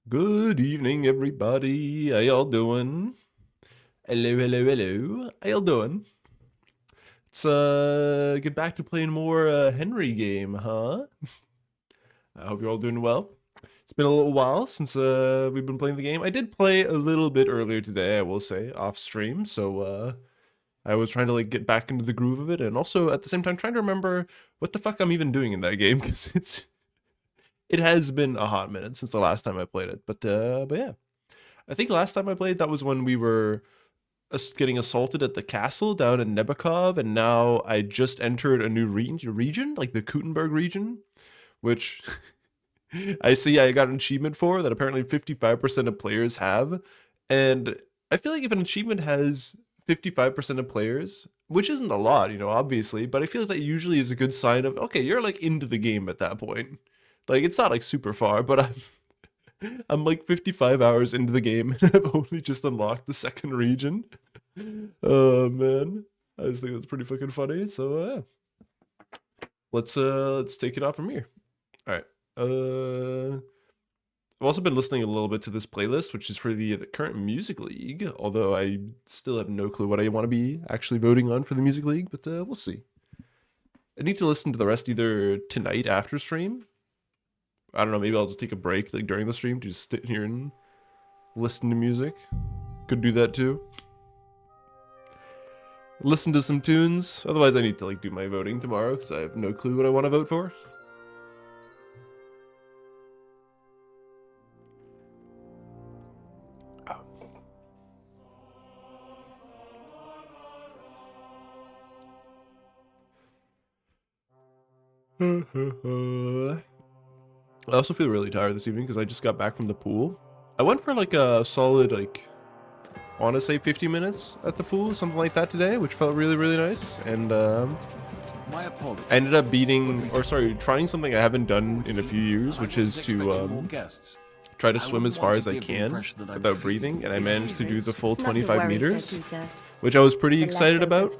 Good evening, everybody. How y'all doing? Hello, hello, hello. How y'all doing? Let's get back to playing more Henry game, huh? I hope you're all doing well. It's been a little while since we've been playing the game. I did play a little bit earlier today, I will say, off stream. So I was trying to like get back into the groove of it, and also at the same time trying to remember what the fuck I'm even doing in that game because it has been a hot minute since the last time I played it. But yeah. I think last time I played, that was when we were getting assaulted at the castle down in Nebakov, and now I just entered a new region, like the Kutenberg region, which I see I got an achievement for that apparently 55% of players have. And I feel like if an achievement has 55% of players, which isn't a lot, obviously, but I feel like that usually is a good sign of, okay, you're like into the game at that point. Like, it's not like super far, but I'm like 55 hours into the game and I've only just unlocked the second region. Oh man. I just think that's pretty fucking funny. So let's take it off from here. Alright. I've also been listening a little bit to this playlist, which is for the current Music League, although I still have no clue what I want to be actually voting on for the Music League, but we'll see. I need to listen to the rest either tonight after stream. I don't know, maybe I'll just take a break like during the stream to just sit here and listen to music. Could do that too. Listen to some tunes. Otherwise, I need to like do my voting tomorrow because I have no clue what I want to vote for. I also feel really tired this evening because I just got back from the pool. I went for like a solid like I want to say 50 minutes at the pool, something like that today, which felt really, really nice. And I ended up trying something I haven't done in a few years, which is to try to swim as far as I can without breathing. And I managed to do the full 25 meters, which I was pretty excited about.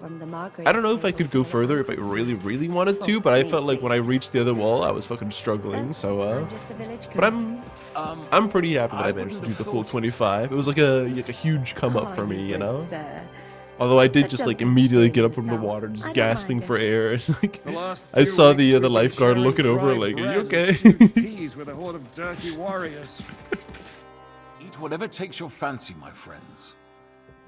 I don't know if I could go further if I really, really wanted to, but I felt like when I reached the other wall, I was fucking struggling. So, but I'm pretty happy that I managed to do the full 25. It was like a huge come up for me, you know? Although I did just like immediately get up from the water, just gasping for air. And, like, I saw the lifeguard looking over, like, "Are you okay?" With a horde of dirty warriors. Eat whatever takes your fancy, my friends.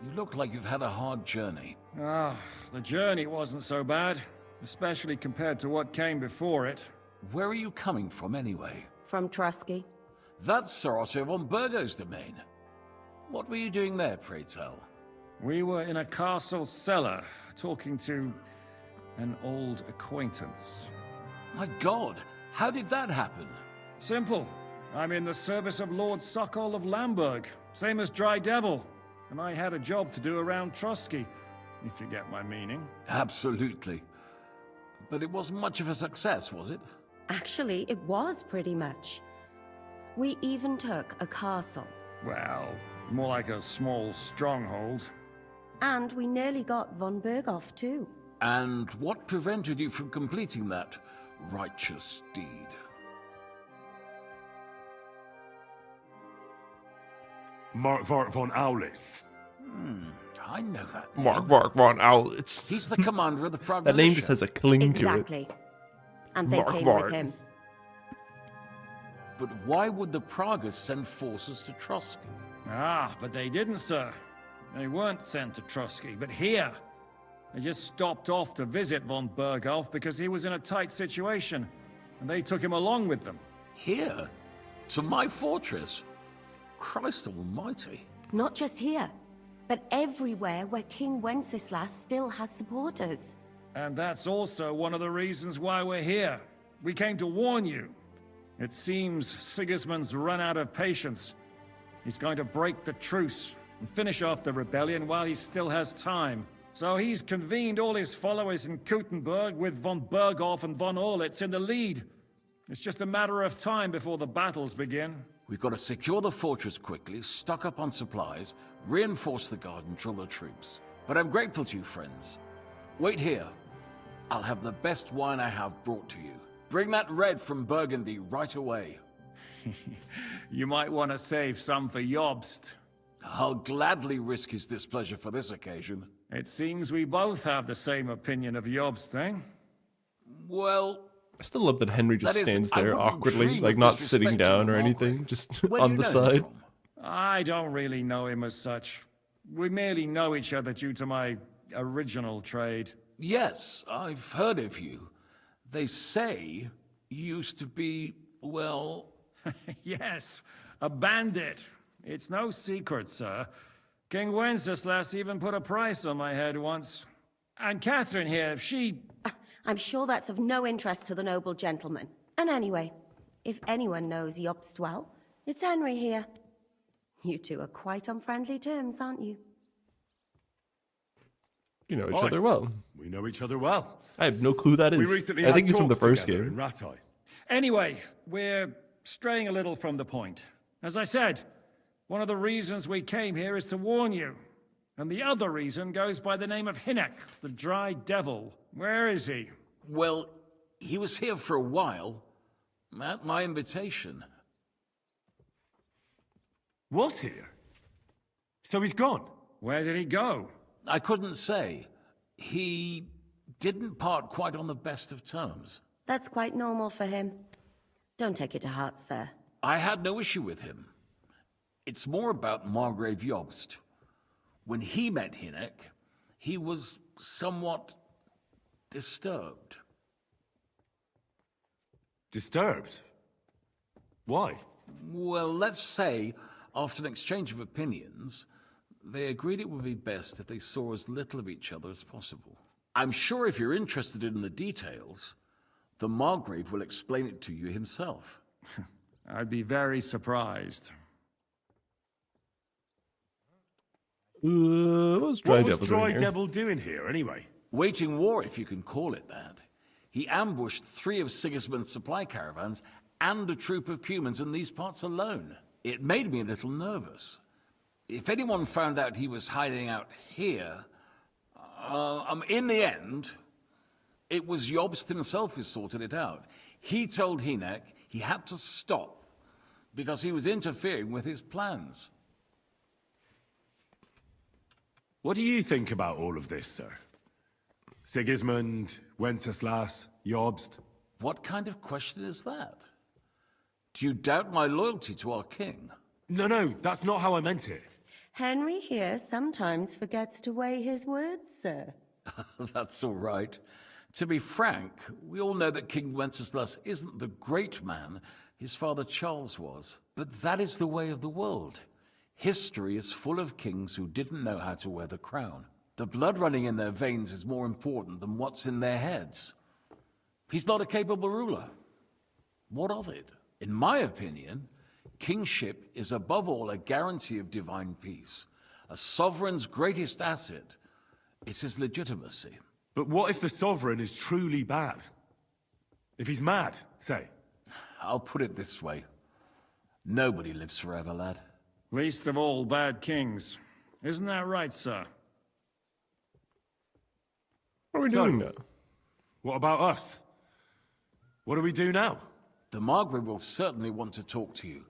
You look like you've had a hard journey. Ah, the journey wasn't so bad, especially compared to what came before it. Where are you coming from, anyway? From Trusky. That's Sir Otto von Burgo's domain. What were you doing there, pray tell? We were in a castle cellar, talking to an old acquaintance. My God, how did that happen? Simple. I'm in the service of Lord Sokol of Lamberg, same as Dry Devil. And I had a job to do around Trusky, if you get my meaning. Absolutely. But it wasn't much of a success, was it? Actually, it was pretty much. We even took a castle. Well, more like a small stronghold. And we nearly got von Berghoff too. And what prevented you from completing that righteous deed? Markvart von Aulis. I know that name. Mark von Owlitz. He's the commander of the Prague That name militia. just has a cling to it. Exactly. And they Mark came Vard. with him. But why would the Pragas send forces to Trusky? Ah, but they didn't, sir. They weren't sent to Trusky, but here. They just stopped off to visit von Berghoff because he was in a tight situation, and they took him along with them. Here? To my fortress? Christ almighty. Not just here, but everywhere where King Wenceslas still has supporters. And that's also one of the reasons why we're here. We came to warn you. It seems Sigismund's run out of patience. He's going to break the truce and finish off the rebellion while he still has time. So he's convened all his followers in Kuttenberg with von Berghoff and von Orlitz in the lead. It's just a matter of time before the battles begin. We've got to secure the fortress quickly, stock up on supplies, reinforce the guard and drill the troops. But I'm grateful to you, friends. Wait here. I'll have the best wine I have brought to you. Bring that red from Burgundy right away. You might want to save some for Jobst. I'll gladly risk his displeasure for this occasion. It seems we both have the same opinion of Jobst, eh? Well, I still love that Henry just That is, stands I there wouldn't awkwardly, dream like of not sitting disrespecting down or Margrave. anything, just where do on you the know him side. from? I don't really know him as such. We merely know each other due to my original trade. Yes, I've heard of you. They say you used to be, well... Yes, a bandit. It's no secret, sir. King Wenceslas even put a price on my head once. And Catherine here, she... I'm sure that's of no interest to the noble gentleman. And anyway, if anyone knows Jobst well, it's Henry here. You two are quite on friendly terms, aren't you? You know each Aye. other well. We know each other well. I have no clue who that is. We recently I had think he's from the talks first together game. in Rattay. Anyway, we're straying a little from the point. As I said, one of the reasons we came here is to warn you. And the other reason goes by the name of Hinnek, the Dry Devil. Where is he? Well, he was here for a while, at my invitation. Was here? So he's gone? Where did he go? I couldn't say. He didn't part quite on the best of terms. That's quite normal for him. Don't take it to heart, sir. I had no issue with him. It's more about Margrave Jobst. When he met Hinnek, he was somewhat disturbed. Disturbed? Why? Well, let's say, after an exchange of opinions, they agreed it would be best if they saw as little of each other as possible. I'm sure if you're interested in the details, the Margrave will explain it to you himself. I'd be very surprised. What was Dry What was Devil Dry doing here? Devil doing here, anyway? Waging war, if you can call it that. He ambushed 3 of Sigismund's supply caravans and a troop of Cumans in these parts alone. It made me a little nervous. If anyone found out he was hiding out here, in the end, it was Jobst himself who sorted it out. He told Hinnek he had to stop because he was interfering with his plans. What do you think about all of this, sir? Sigismund, Wenceslas, Jobst? What kind of question is that? Do you doubt my loyalty to our king? No, that's not how I meant it. Henry here sometimes forgets to weigh his words, sir. That's all right. To be frank, we all know that King Wenceslas isn't the great man his father Charles was. But that is the way of the world. History is full of kings who didn't know how to wear the crown. The blood running in their veins is more important than what's in their heads. He's not a capable ruler. What of it? In my opinion, kingship is above all a guarantee of divine peace. A sovereign's greatest asset is his legitimacy. But what if the sovereign is truly bad? If he's mad, say. I'll put it this way. Nobody lives forever, lad. Least of all bad kings. Isn't that right, sir? What are we So- doing now? What about us? What do we do now? The Margrave will certainly want to talk to you,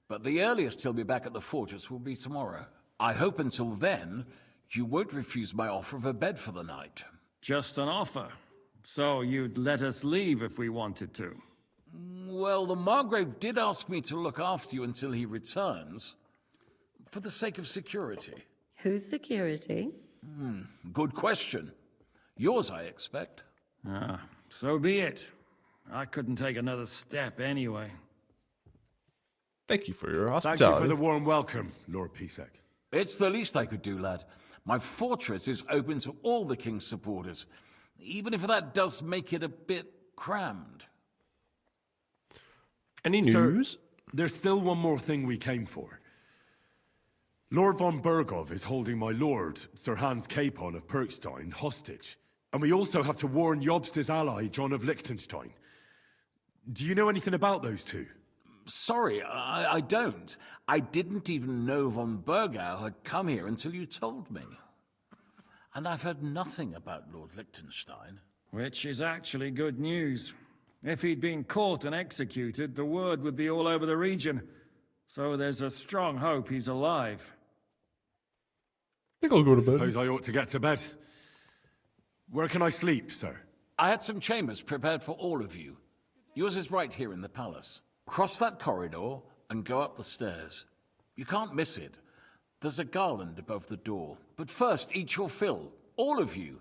but the earliest he'll be back at the fortress will be tomorrow. I hope until then, you won't refuse my offer of a bed for the night. Just an offer. So you'd let us leave if we wanted to. Well, the Margrave did ask me to look after you until he returns, for the sake of security. Whose security? Good question. Yours, I expect. So be it. I couldn't take another step anyway. Thank you for your Thank you hospitality. for the warm welcome, Lord Pisek. It's the least I could do, lad. My fortress is open to all the king's supporters, even if that does make it a bit crammed. Any Sir, news? there's still one more thing we came for. Lord von Bergov is holding my lord, Sir Hans Capon of Perkstein, hostage. And we also have to warn Jobst's ally, John of Liechtenstein. Do you know anything about those two? Sorry, I don't. I didn't even know von Bergau had come here until you told me. And I've heard nothing about Lord Liechtenstein. Which is actually good news. If he'd been caught and executed, the word would be all over the region. So there's a strong hope he's alive. I think I'll go to bed. Suppose I ought to get to bed. Where can I sleep, sir? I had some chambers prepared for all of you. Yours is right here in the palace. Cross that corridor and go up the stairs. You can't miss it. There's a garland above the door. But first, eat your fill. All of you.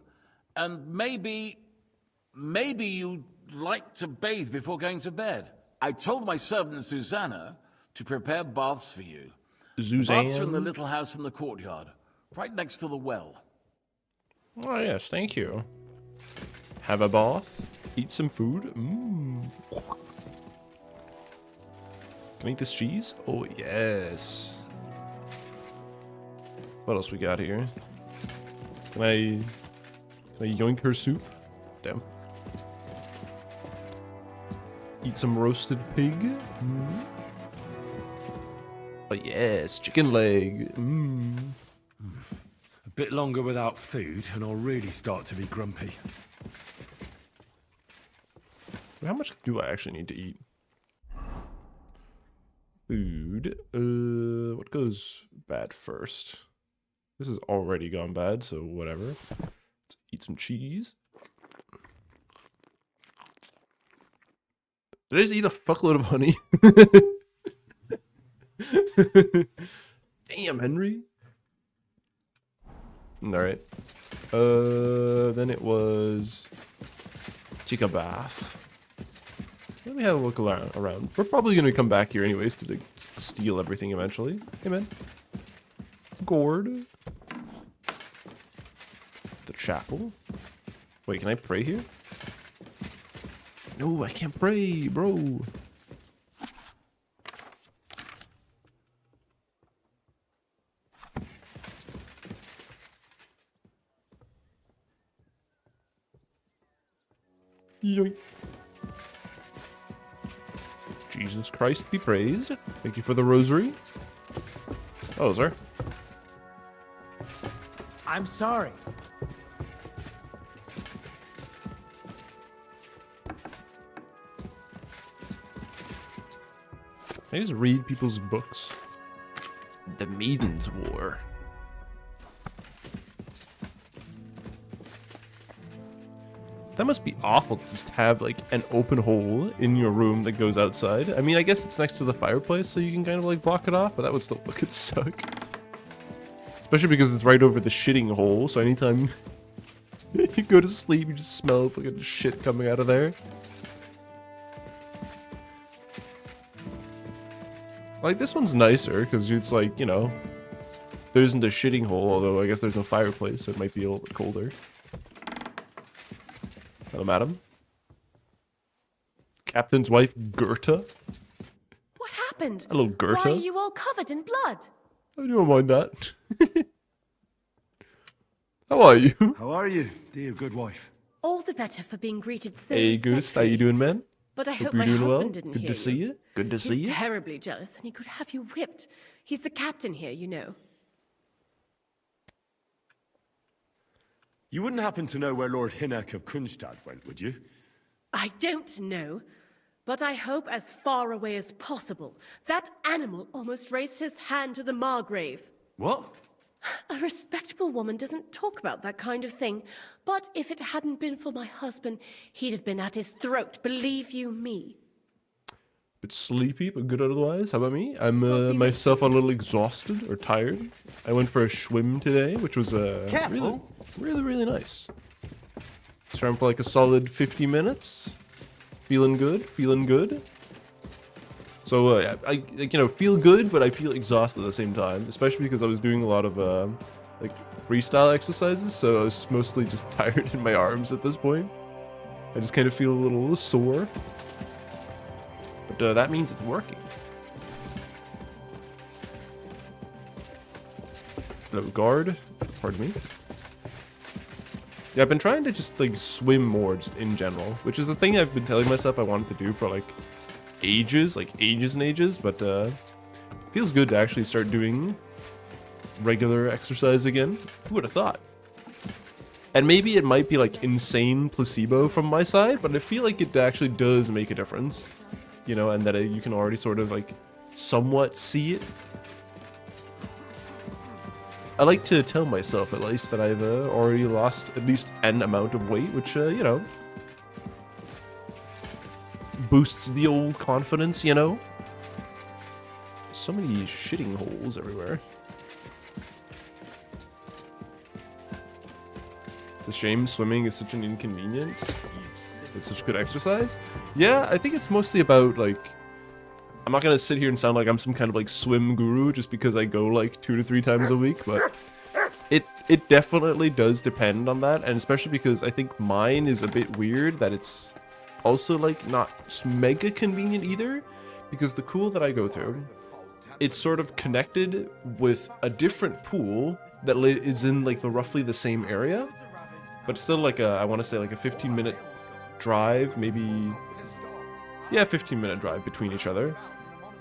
And maybe you'd like to bathe before going to bed. I told my servant Susanna to prepare baths for you. Baths are in the little house in the courtyard, right next to the well. Oh yes, thank you. Have a bath, eat some food. Can I eat this cheese? Oh yes. What else we got here? Can I yoink her soup? Damn. Eat some roasted pig. Oh yes, chicken leg. A bit longer without food, and I'll really start to be grumpy. How much do I actually need to eat? Food. What goes bad first? This has already gone bad, so whatever. Let's eat some cheese. Did I just eat a fuckload of honey? Damn, Henry. Alright. Then it was take a bath. Let me have a look around. We're probably gonna come back here anyways to steal everything eventually. Hey man. Gourd. The chapel. Wait, can I pray here? No, I can't pray, bro. Yoink. Jesus Christ be praised. Thank you for the rosary. Oh, sir. I'm sorry. I just read people's books. The Maiden's War. That must be awful to just have like an open hole in your room that goes outside. I mean, I guess it's next to the fireplace, so you can kind of like block it off, but that would still fucking suck. Especially because it's right over the shitting hole, so anytime you go to sleep, you just smell fucking shit coming out of there. Like, this one's nicer, because it's like, you know, there isn't a shitting hole, although I guess there's no fireplace, so it might be a little bit colder. Hello, madam. Captain's wife, Gerta. What happened? Hello, Gerta. Why are you all covered in blood? I don't mind that. How are you? How are you, dear good wife? All the better for being greeted so Hey, Goose. How you doing, man? But I hope you're my doing husband well. didn't Good hear to see you. Good to see He's you. terribly jealous, and he could have you whipped. He's the captain here, you know. You wouldn't happen to know where Lord Hinnock of Kunstad went, would you? I don't know, but I hope as far away as possible. That animal almost raised his hand to the Margrave. What? A respectable woman doesn't talk about that kind of thing, but if it hadn't been for my husband, he'd have been at his throat, believe you me. Bit sleepy, but good otherwise. How about me? I'm myself a little exhausted or tired. I went for a swim today, which was really nice. Swam for like a solid 50 minutes. Feeling good. So I feel good, but I feel exhausted at the same time, especially because I was doing a lot of like freestyle exercises, so I was mostly just tired in my arms at this point. I just kind of feel a little sore. But that means it's working. Hello, guard. Pardon me. Yeah, I've been trying to just like swim more just in general, which is a thing I've been telling myself I wanted to do for like ages and ages, but it feels good to actually start doing regular exercise again. Who would have thought? And maybe it might be like insane placebo from my side, but I feel like it actually does make a difference. You know, and that you can already sort of like somewhat see it. I like to tell myself at least that I've already lost at least an amount of weight, which, you know, boosts the old confidence, you know? So many shitting holes everywhere. It's a shame swimming is such an inconvenience. It's such good exercise. Yeah, I think it's mostly about, like... I'm not gonna sit here and sound like I'm some kind of, like, swim guru just because I go, like, 2 to 3 times a week, but... It definitely does depend on that, and especially because I think mine is a bit weird that it's also, like, not mega convenient either, because the pool that I go to, it's sort of connected with a different pool that is in, like, roughly the same area, but still, like, I want to say, like, a 15-minute drive, maybe... Yeah, 15-minute drive between each other.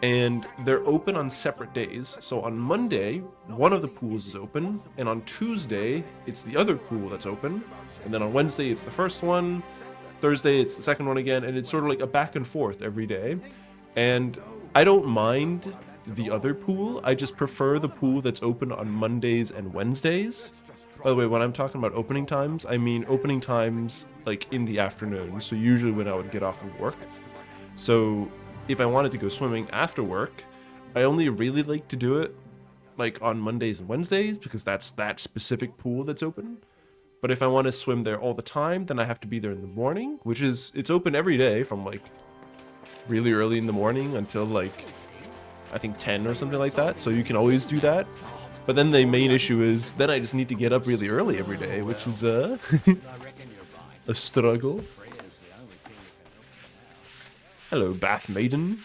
And they're open on separate days. So on Monday, one of the pools is open, and on Tuesday, it's the other pool that's open, and then on Wednesday, it's the first one, Thursday, it's the second one again, and it's sort of like a back and forth every day. And I don't mind the other pool, I just prefer the pool that's open on Mondays and Wednesdays. By the way, when I'm talking about opening times, I mean opening times like in the afternoon, so usually when I would get off of work. So if I wanted to go swimming after work, I only really like to do it like on Mondays and Wednesdays because that's that specific pool that's open. But if I want to swim there all the time, then I have to be there in the morning, which is, it's open every day from like really early in the morning until like, I think 10 or something like that. So you can always do that. But then the main issue is then I just need to get up really early every day, which is a struggle. Hello, bath maiden.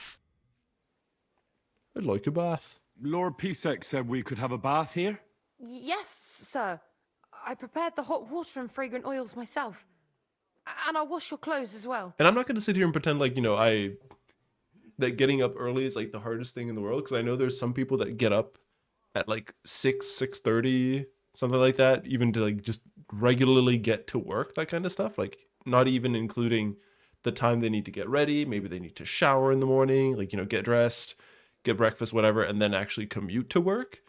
I'd like a bath. Lord Pisek said we could have a bath here? Yes, sir. I prepared the hot water and fragrant oils myself. And I'll wash your clothes as well. And I'm not going to sit here and pretend like, you know, that getting up early is like the hardest thing in the world. Because I know there's some people that get up at like 6:30, something like that. Even to like just regularly get to work, that kind of stuff. Like not even including the time they need to get ready. Maybe they need to shower in the morning, like, you know, get dressed, get breakfast, whatever, and then actually commute to work.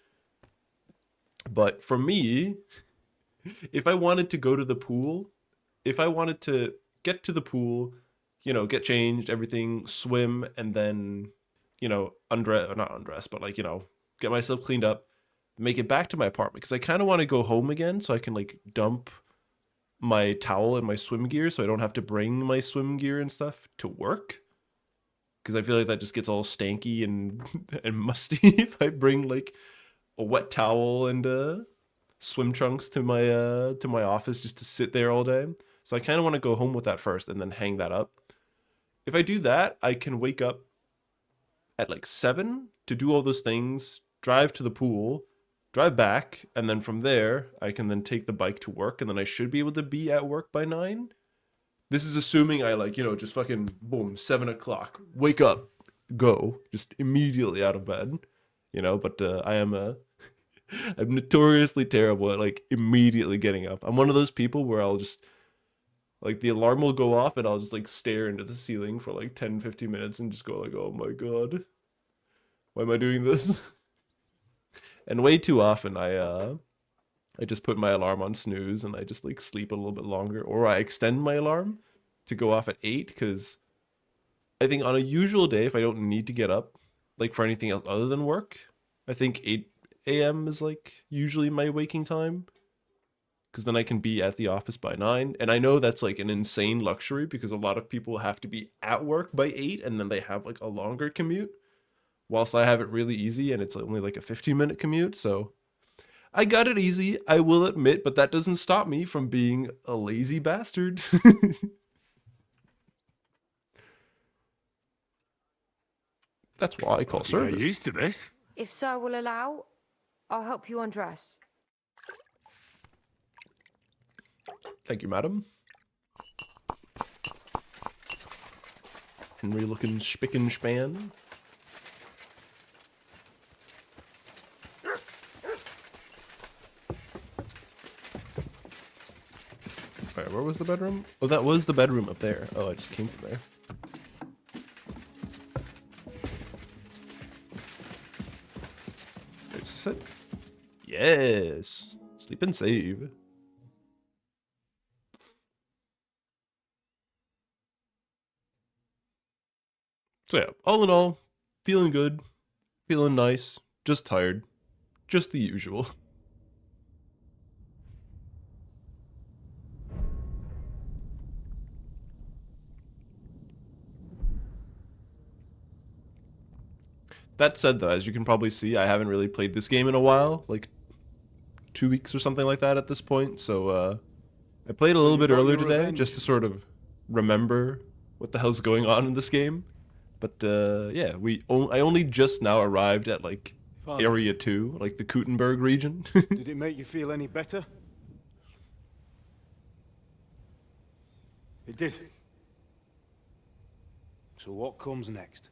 But for me, if I wanted to go to the pool, if I wanted to get to the pool, you know, get changed, everything, swim, and then, you know, not undress, but like, you know, get myself cleaned up, make it back to my apartment, because I kind of want to go home again so I can like dump my towel and my swim gear so I don't have to bring my swim gear and stuff to work, because I feel like that just gets all stanky and musty if I bring like a wet towel and swim trunks to my office just to sit there all day. So I kind of want to go home with that first and then hang that up. If I do that, I can wake up at like 7 to do all those things, drive to the pool, drive back, and then from there, I can then take the bike to work, and then I should be able to be at work by 9. This is assuming I like, you know, just fucking boom, 7 o'clock, wake up, go, just immediately out of bed, you know, but I'm notoriously terrible at like immediately getting up. I'm one of those people where I'll just, like the alarm will go off and I'll just like stare into the ceiling for like 10-15 minutes and just go like, oh my God, why am I doing this? And way too often I just put my alarm on snooze and I just like sleep a little bit longer, or I extend my alarm to go off at 8, because I think on a usual day, if I don't need to get up like for anything else other than work, I think 8 a.m. is like usually my waking time, because then I can be at the office by 9. And I know that's like an insane luxury because a lot of people have to be at work by 8 and then they have like a longer commute, whilst I have it really easy and it's only like a 15-minute commute. So I got it easy, I will admit, but that doesn't stop me from being a lazy bastard. That's why I call You're service. used to this. If sir will allow, I'll help you undress. Thank you, madam. Henry looking spick and span. where was the bedroom? Oh, that was the bedroom up there. Oh, I just came from there. Is this it? Yes. Sleep and save. So yeah, all in all, feeling good, feeling nice, just tired, just the usual. That said though, as you can probably see, I haven't really played this game in a while, like 2 weeks or something like that at this point, so I played a little bit earlier today just to sort of remember what the hell's going on in this game. But yeah, I only just now arrived at like Father, Area 2, like the Kutenberg region. did it make you feel any better? It did. So what comes next?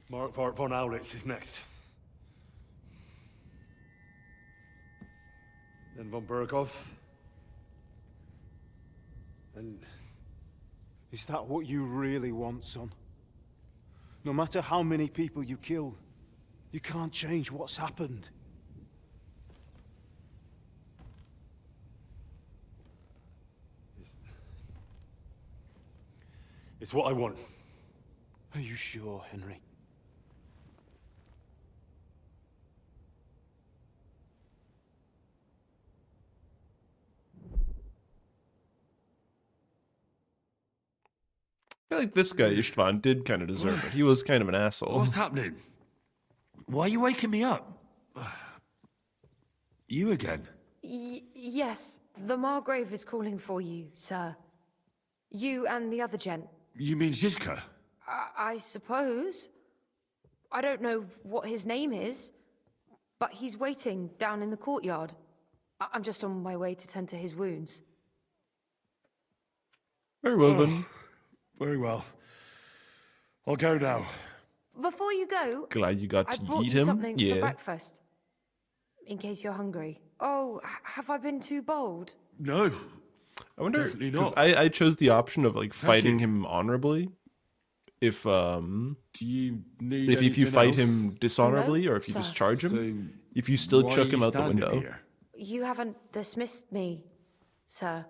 Mark von Aulitz is next. Then von Berghoff. And is that what you really want, son? No matter how many people you kill, you can't change what's happened. It's what I want. Are you sure, Henry? I feel like this guy, Istvan, did kind of deserve it. He was kind of an asshole. What's happening? Why are you waking me up? You again? Yes, the Margrave is calling for you, sir. You and the other gent. You mean Zizka? I suppose. I don't know what his name is, but he's waiting down in the courtyard. I'm just on my way to tend to his wounds. Very well then. Very well. I'll go now. Before you go, Glad you got I to brought eat you him. something for Yeah. breakfast. In case you're hungry. Oh, have I been too bold? No. I wonder, Definitely because not. I chose the option of like fighting you. him honorably. If Do you need if you anything fight else? him dishonorably, or if you sir. discharge him, So if you still why chuck are him you out the standing window. here? You haven't dismissed me, sir.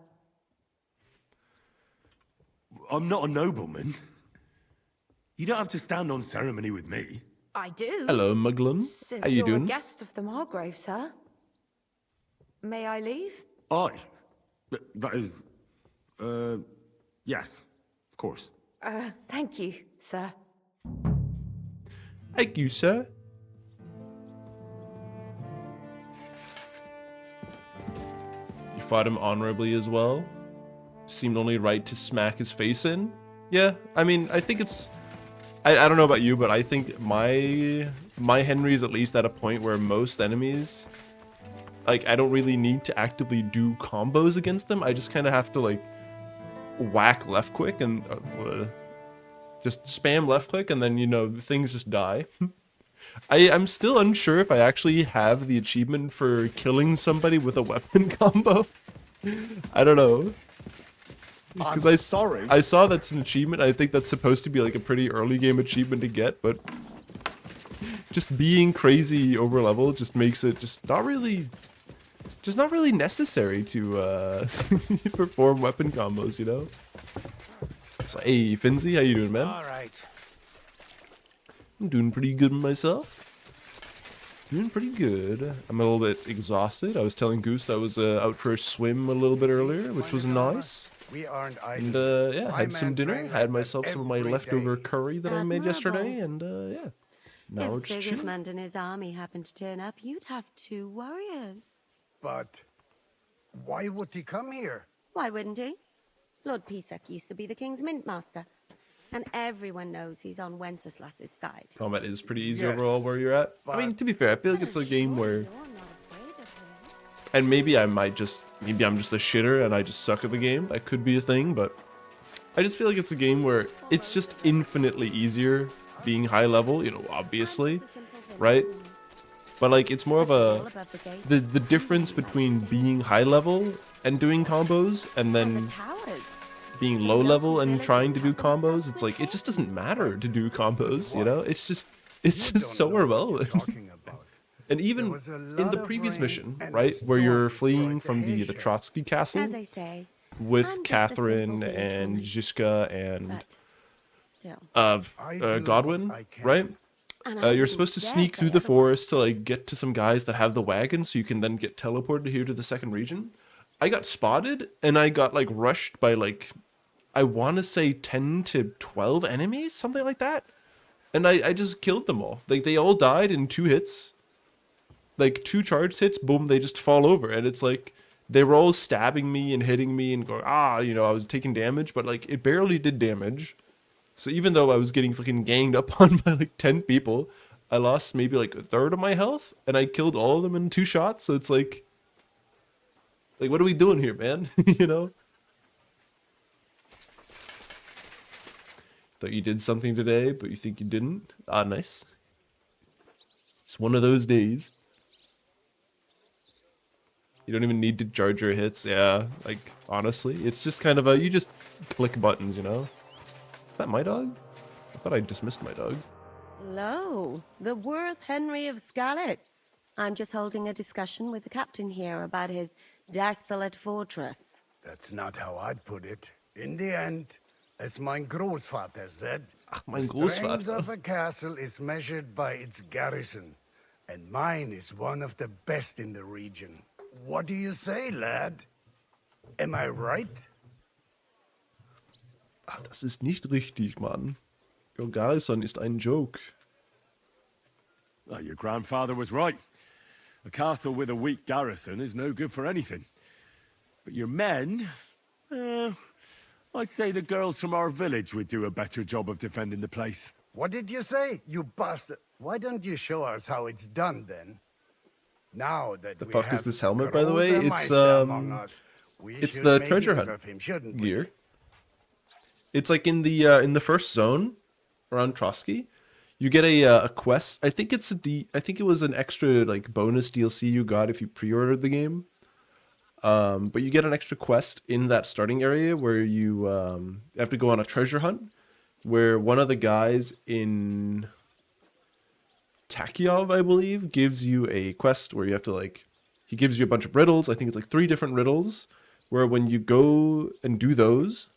I'm not a nobleman. You don't have to stand on ceremony with me. I do. Hello, Muglin. Since How you you're doing? a guest of the Margrave, sir. May I leave? That is... yes. Of course. Thank you, sir. Thank you, sir. You fought him honorably as well. Seemed only right to smack his face in. Yeah, I mean, I think it's... I don't know about you, but I think my Henry's at least at a point where most enemies, like, I don't really need to actively do combos against them. I just kind of have to, like, whack left click and just spam left click, and then, you know, things just die. I'm still unsure if I actually have the achievement for killing somebody with a weapon combo. I don't know. Because I saw that's an achievement. I think that's supposed to be like a pretty early game achievement to get, but just being crazy over level just makes it just not really necessary to perform weapon combos, you know? So, hey, Finzi, how you doing, man? All right. I'm doing pretty good myself. Doing pretty good. I'm a little bit exhausted. I was telling Goose I was out for a swim a little bit earlier, which was nice. We aren't And idle. yeah, My had some men dinner. train like Had that myself some of my every leftover day. curry that I made yesterday, Admirable. and yeah. Now If it's chilling. Sigismund and his army happened to turn up, you'd have 2 warriors. But why would he come here? Why wouldn't he? Lord Pisak used to be the king's mint master, and everyone knows he's on Wenceslas's side. Combat is pretty easy Yes, overall where you're at. I mean, but- to be fair, I feel like it's a game where, You're not afraid of him. and maybe I'm just a shitter and I just suck at the game. That could be a thing, but I just feel like it's a game where it's just infinitely easier being high level, you know, obviously, right? But like it's more of a the difference between being high level and doing combos and then being low level and trying to do combos. It's like it just doesn't matter to do combos, you know? It's just so irrelevant. And even in the previous mission, right, where you're fleeing from the Trotsky castle As I say, with I'm just a Catherine simple and gentleman. Ziska and But still. Godwin, right? You're supposed to sneak through the forest to like get to some guys that have the wagon, so you can then get teleported here to the second region. I got spotted and I got like rushed by like, I want to say 10 to 12 enemies, something like that. And I just killed them all. Like they all died in 2 hits. Like 2 charged hits, boom, they just fall over. And it's like, they were all stabbing me and hitting me and going, you know, I was taking damage, but like it barely did damage. So even though I was getting fucking ganged up on by like 10 people, I lost maybe like a third of my health and I killed all of them in 2 shots. So it's like what are we doing here, man? You know? Thought you did something today, but you think you didn't? Ah, nice. It's one of those days. You don't even need to charge your hits. Yeah, like, honestly, it's just kind of you just click buttons, you know? Is that my dog? I thought I dismissed my dog. Hello, the Worth Henry of Skalitz. I'm just holding a discussion with the captain here about his desolate fortress. That's not how I'd put it. In the end, as mein Großvater said, mein the strength Großvater. of a castle is measured by its garrison, and mine is one of the best in the region. What do you say, lad? Am I right? Das ist nicht richtig, Mann. Your Garrison ist ein Joke. Your grandfather was right. A castle with a weak garrison is no good for anything. But your men... I'd say the girls from our village would do a better job of defending the place. What did you say, you bastard? Why don't you show us how it's done, then? Now that The we fuck have is this helmet, by the way? It's Großmeister among us, we it's should the make treasure use hunt of him, shouldn't we? gear. It's like in the first zone around Trotsky, you get a quest. I think it's I think it was an extra like bonus DLC you got if you pre-ordered the game. But you get an extra quest in that starting area where you have to go on a treasure hunt, where one of the guys in Takiov, I believe, gives you a quest where you have to like, he gives you a bunch of riddles. I think it's like 3 different riddles, where when you go and do those,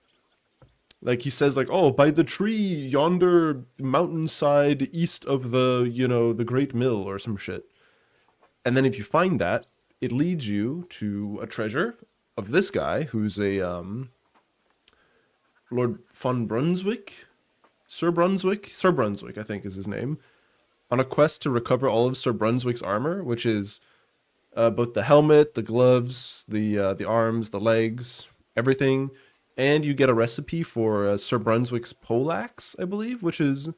like he says like, oh, by the tree yonder mountainside east of the, you know, the Great Mill or some shit. And then if you find that, it leads you to a treasure of this guy who's a Lord von Brunswick, Sir Brunswick, I think is his name, on a quest to recover all of Sir Brunswick's armor, which is both the helmet, the gloves, the arms, the legs, everything, and you get a recipe for Sir Brunswick's poleaxe, I believe, which is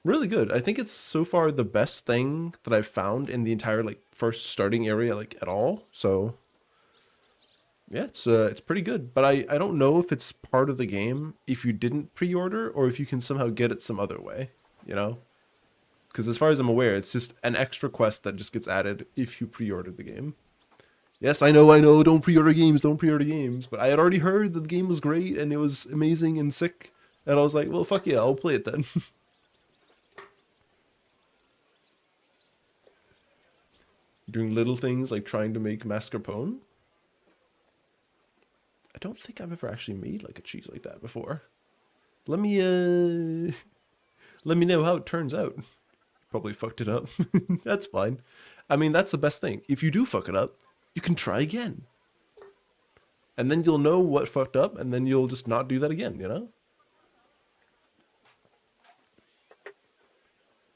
really good. I think it's so far the best thing that I've found in the entire like first starting area like at all. So yeah, it's pretty good. But I don't know if it's part of the game if you didn't pre-order or if you can somehow get it some other way, you know? Because as far as I'm aware, it's just an extra quest that just gets added if you pre-order the game. Yes, I know, don't pre-order games, but I had already heard that the game was great and it was amazing and sick. And I was like, well, fuck yeah, I'll play it then. Doing little things like trying to make mascarpone. I don't think I've ever actually made like a cheese like that before. Let me know how it turns out. Probably fucked it up. That's fine. I mean, that's the best thing. If you do fuck it up, you can try again. And then you'll know what fucked up, and then you'll just not do that again, you know?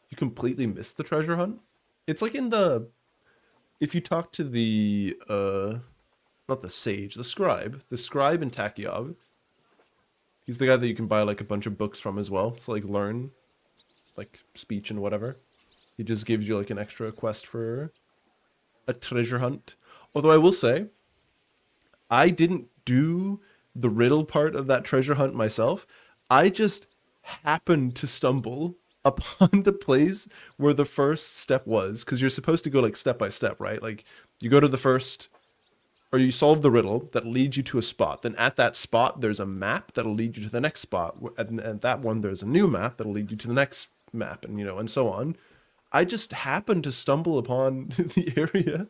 You completely missed the treasure hunt? It's like in the... If you talk to the... not the sage, the scribe. The scribe in Takiov. He's the guy that you can buy like a bunch of books from as well. To like learn like speech and whatever. He just gives you like an extra quest for a treasure hunt. Although I will say, I didn't do the riddle part of that treasure hunt myself. I just happened to stumble upon the place where the first step was, because you're supposed to go like step by step, right? Like you go to the first, or you solve the riddle that leads you to a spot. Then at that spot, there's a map that'll lead you to the next spot. And at that one, there's a new map that'll lead you to the next map, and and so on. I just happened to stumble upon the area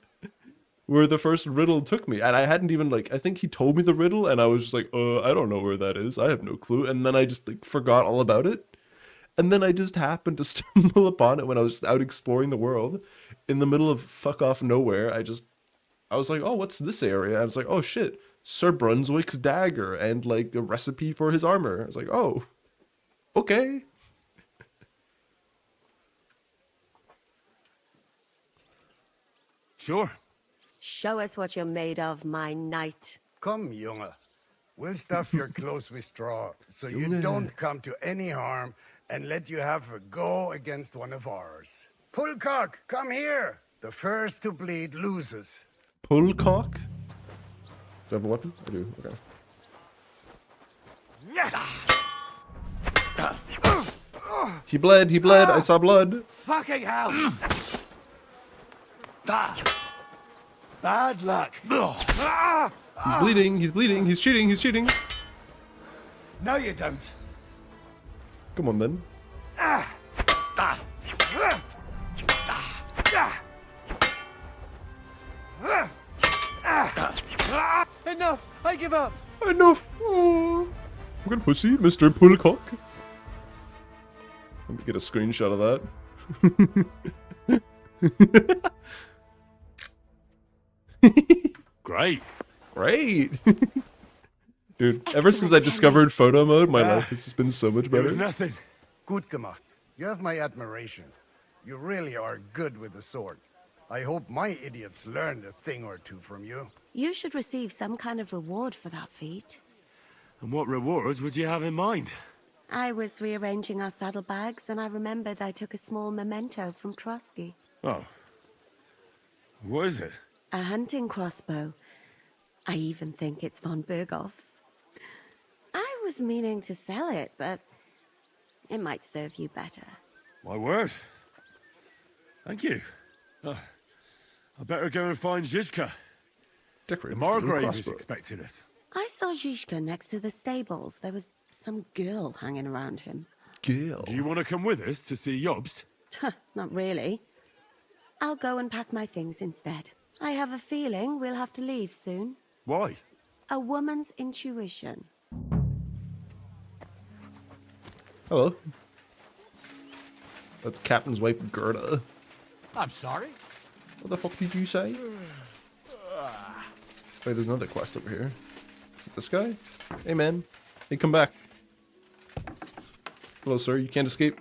where the first riddle took me, and I hadn't even I think he told me the riddle, and I was just like, I don't know where that is. I have no clue. And then I just forgot all about it. And then I just happened to stumble upon it when I was out exploring the world in the middle of fuck off nowhere. I was like, oh, what's this area? I was like, oh shit, Sir Brunswick's dagger and a recipe for his armor. I was like, oh, okay. Sure. Show us what you're made of, my knight. Come, Junge. We'll stuff your clothes with straw so you don't come to any harm and let you have a go against one of ours. Pullcock, come here. The first to bleed loses. Pullcock? Do I have a weapon? I do, okay. He bled, I saw blood. Fucking hell! Bad luck. He's bleeding, he's cheating. No, you don't. Come on then. Enough! I give up! Enough! Oh. Good pussy, Mr. Pullcock. Let me get a screenshot of that. Great. Great. Dude, ever since I discovered photo mode, my life has just been so much It was better. nothing. Good gemacht. You have my admiration. You really are good with the sword. I hope my idiots learned a thing or two from you. You should receive some kind of reward for that feat. And what rewards would you have in mind? I was rearranging our saddlebags, and I remembered I took a small memento from Trotsky. Oh. What is it? A hunting crossbow. I even think it's von Berghoff's. I was meaning to sell it, but it might serve you better. My word. Thank you. I better go and find Zizka. The Margrave is expecting us. I saw Zhishka next to the stables. There was some girl hanging around him. Girl. Do you want to come with us to see Jobst? Not really. I'll go and pack my things instead. I have a feeling we'll have to leave soon. Why? A woman's intuition. Hello. That's Captain's wife, Gerda. I'm sorry? What the fuck did you say? Wait, there's another quest over here. Is it this guy? Hey, man. Hey, come back. Hello, sir. You can't escape.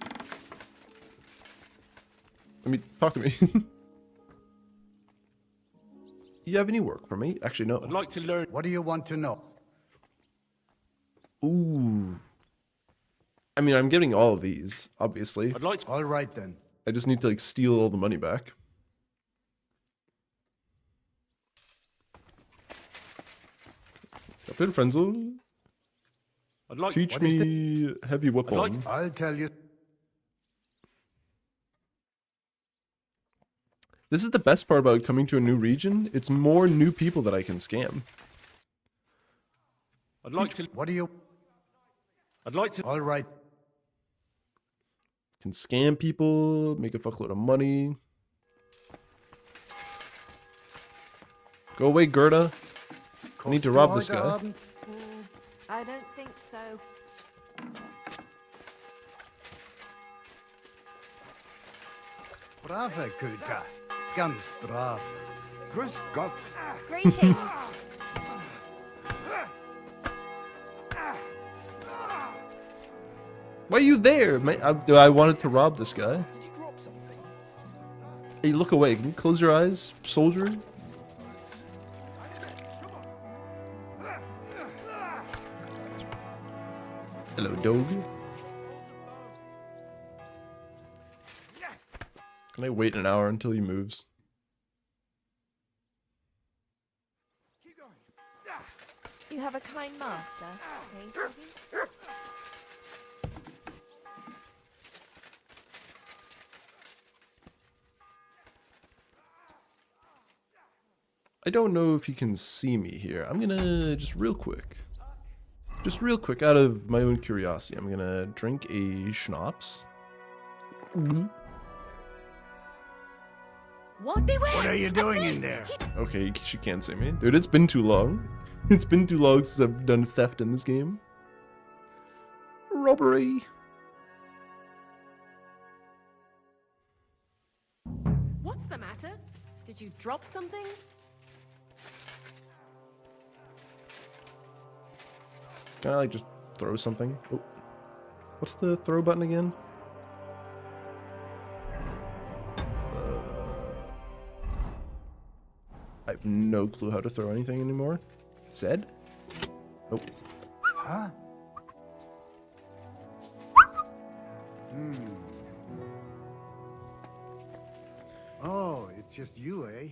Let me talk to me. You have any work for me? Actually, no. I'd like to learn. What do you want to know? Ooh. I mean, I'm getting all of these, obviously. I'd like to. All right, then. I just need to, steal all the money back. Captain Frenzel, I'd like teach to. me heavy weapon. like to- I'll tell you. This is the best part about coming to a new region. It's more new people that I can scam. I'd like to. What do you... I'd like to. All right. Can scam people, make a fuckload of money. Go away, Gerda. I need to rob this guy. I don't think so. Brave, Kuta. Ganz brav. Grüß Gott. Greetings. Why are you there? I wanted to rob this guy. Hey, look away. Can you close your eyes, soldier? Hello, dog. Can I wait an hour until he moves? You have a kind master, eh, Toby? I don't know if you can see me here. I'm gonna just real quick out of my own curiosity, I'm gonna drink a schnapps. What are you doing in there? Okay, she can't see me. Dude, it's been too long. It's been too long since I've done theft in this game. Robbery. What's the matter? Did you drop something? Can I like just throw something? Oh. What's the throw button again? I have no clue how to throw anything anymore. Zed? Nope. Huh? Oh, it's just you, eh?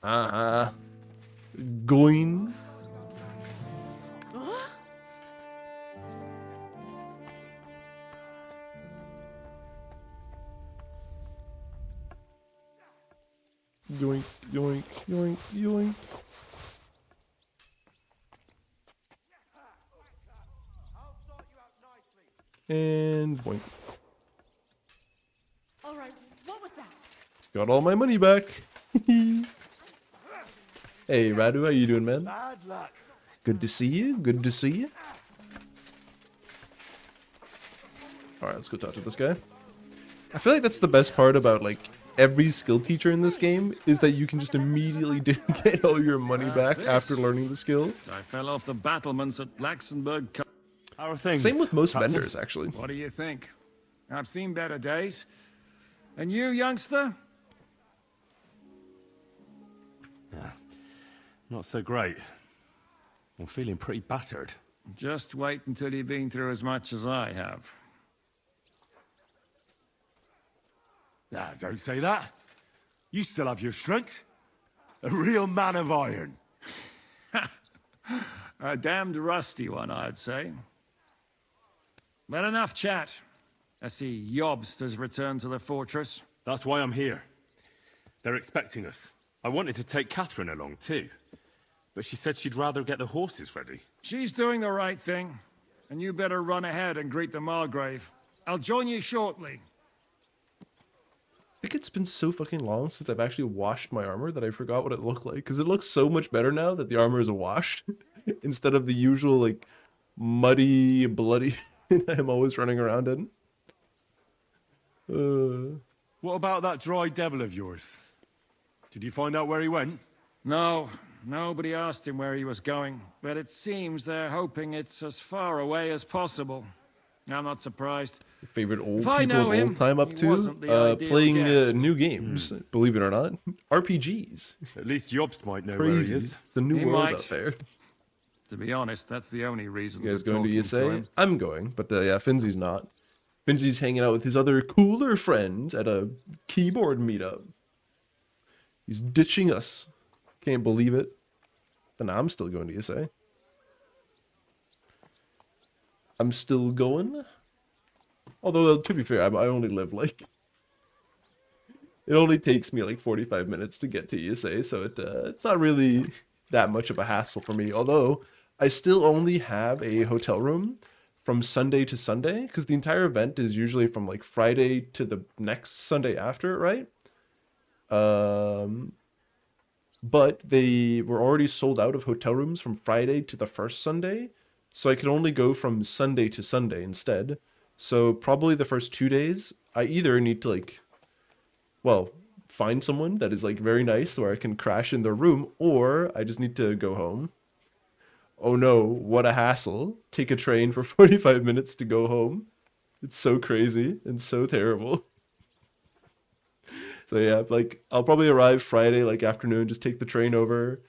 Uh-huh. Going. Yoink, yoink, yoink, yoink. And boink. All right, what was that? Got all my money back. Hey, Radu, how you doing, man? Bad luck. Good to see you. Good to see you. Alright, let's go talk to this guy. I feel like that's the best part about, like, every skill teacher in this game, is that you can just immediately get all your money back after learning the skill. I fell off the battlements at Laxenburg. How are things? Same with most Captain? vendors, actually. What do you think? I've seen better days. And you, youngster? Not so great. I'm feeling pretty battered. Just wait until you've been through as much as I have. Nah, don't say that. You still have your strength. A real man of iron. A damned rusty one, I'd say. But enough chat. I see Jobst has returned to the fortress. That's why I'm here. They're expecting us. I wanted to take Catherine along too, but she said she'd rather get the horses ready. She's doing the right thing, and you better run ahead and greet the Margrave. I'll join you shortly. I think it's been so fucking long since I've actually washed my armor that I forgot what it looked like. Because it looks so much better now that the armor is washed. Instead of the usual, like, muddy, bloody I'm always running around in. What about that dry devil of yours? Did you find out where he went? No, nobody asked him where he was going, but it seems they're hoping it's as far away as possible. I'm not surprised. Favorite old If I people know of him, old time up he wasn't to? the ideal Playing guest. new games, believe it or not. RPGs. At least Jobst might know Crazy. where he is. It's a new He world might. out there. To be honest, that's the only reason You guys for going to talking USA? him. I'm going, but yeah, Finzi's not. Finzi's hanging out with his other cooler friends at a keyboard meetup. He's ditching us. Can't believe it. But nah, I'm still going to USA. I'm still going. Although, to be fair, I only live like... It only takes me like 45 minutes to get to USA, so it's not really that much of a hassle for me. Although, I still only have a hotel room from Sunday to Sunday, because the entire event is usually from like Friday to the next Sunday after, right? But they were already sold out of hotel rooms from Friday to the first Sunday, so I could only go from Sunday to Sunday instead. So probably the first 2 days, I either need to like, well, find someone that is like very nice where I can crash in their room, or I just need to go home. Oh no, what a hassle. Take a train for 45 minutes to go home. It's so crazy and so terrible. So yeah, like I'll probably arrive Friday like afternoon, just take the train over,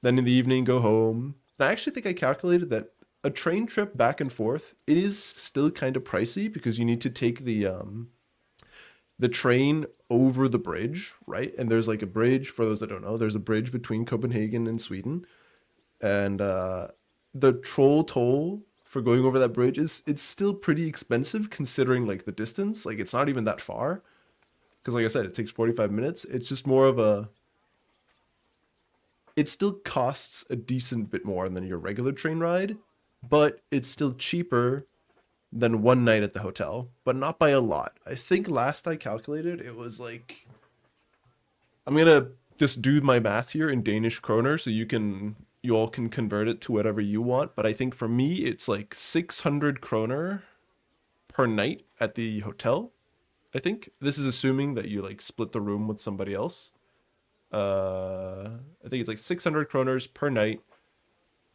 then in the evening go home. And I actually think I calculated that a train trip back and forth, it is still kind of pricey because you need to take the train over the bridge, right? And there's like a bridge, for those that don't know, there's a bridge between Copenhagen and Sweden. And the troll toll for going over that bridge it's still pretty expensive considering like the distance. Like it's not even that far. Because like I said, it takes 45 minutes. It's just more of a it still costs a decent bit more than your regular train ride, but it's still cheaper than one night at the hotel, but not by a lot. I think last I calculated, it was like, I'm gonna just do my math here in Danish kroner so you all can convert it to whatever you want, but I think for me it's like 600 kroner per night at the hotel. I think this is assuming that you like split the room with somebody else. I think it's like 600 kroners per night,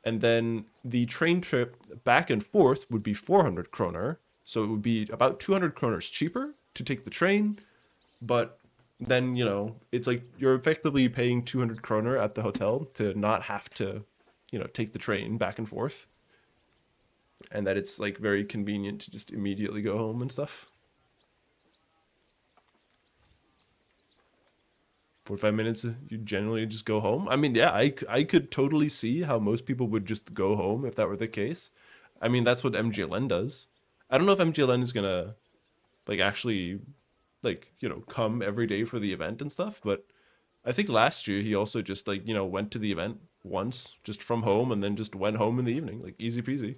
and then the train trip back and forth would be 400 kroner, so it would be about 200 kroners cheaper to take the train, but then, you know, it's like you're effectively paying 200 kroner at the hotel to not have to, you know, take the train back and forth, and that it's like very convenient to just immediately go home and stuff. 45 minutes, you generally just go home. I mean, yeah, I could totally see how most people would just go home if that were the case. I mean, that's what MGLN does. I don't know if MGLN is gonna, like, actually, like, you know, come every day for the event and stuff, but I think last year he also just, like, you know, went to the event once, just from home, and then just went home in the evening, like, easy peasy.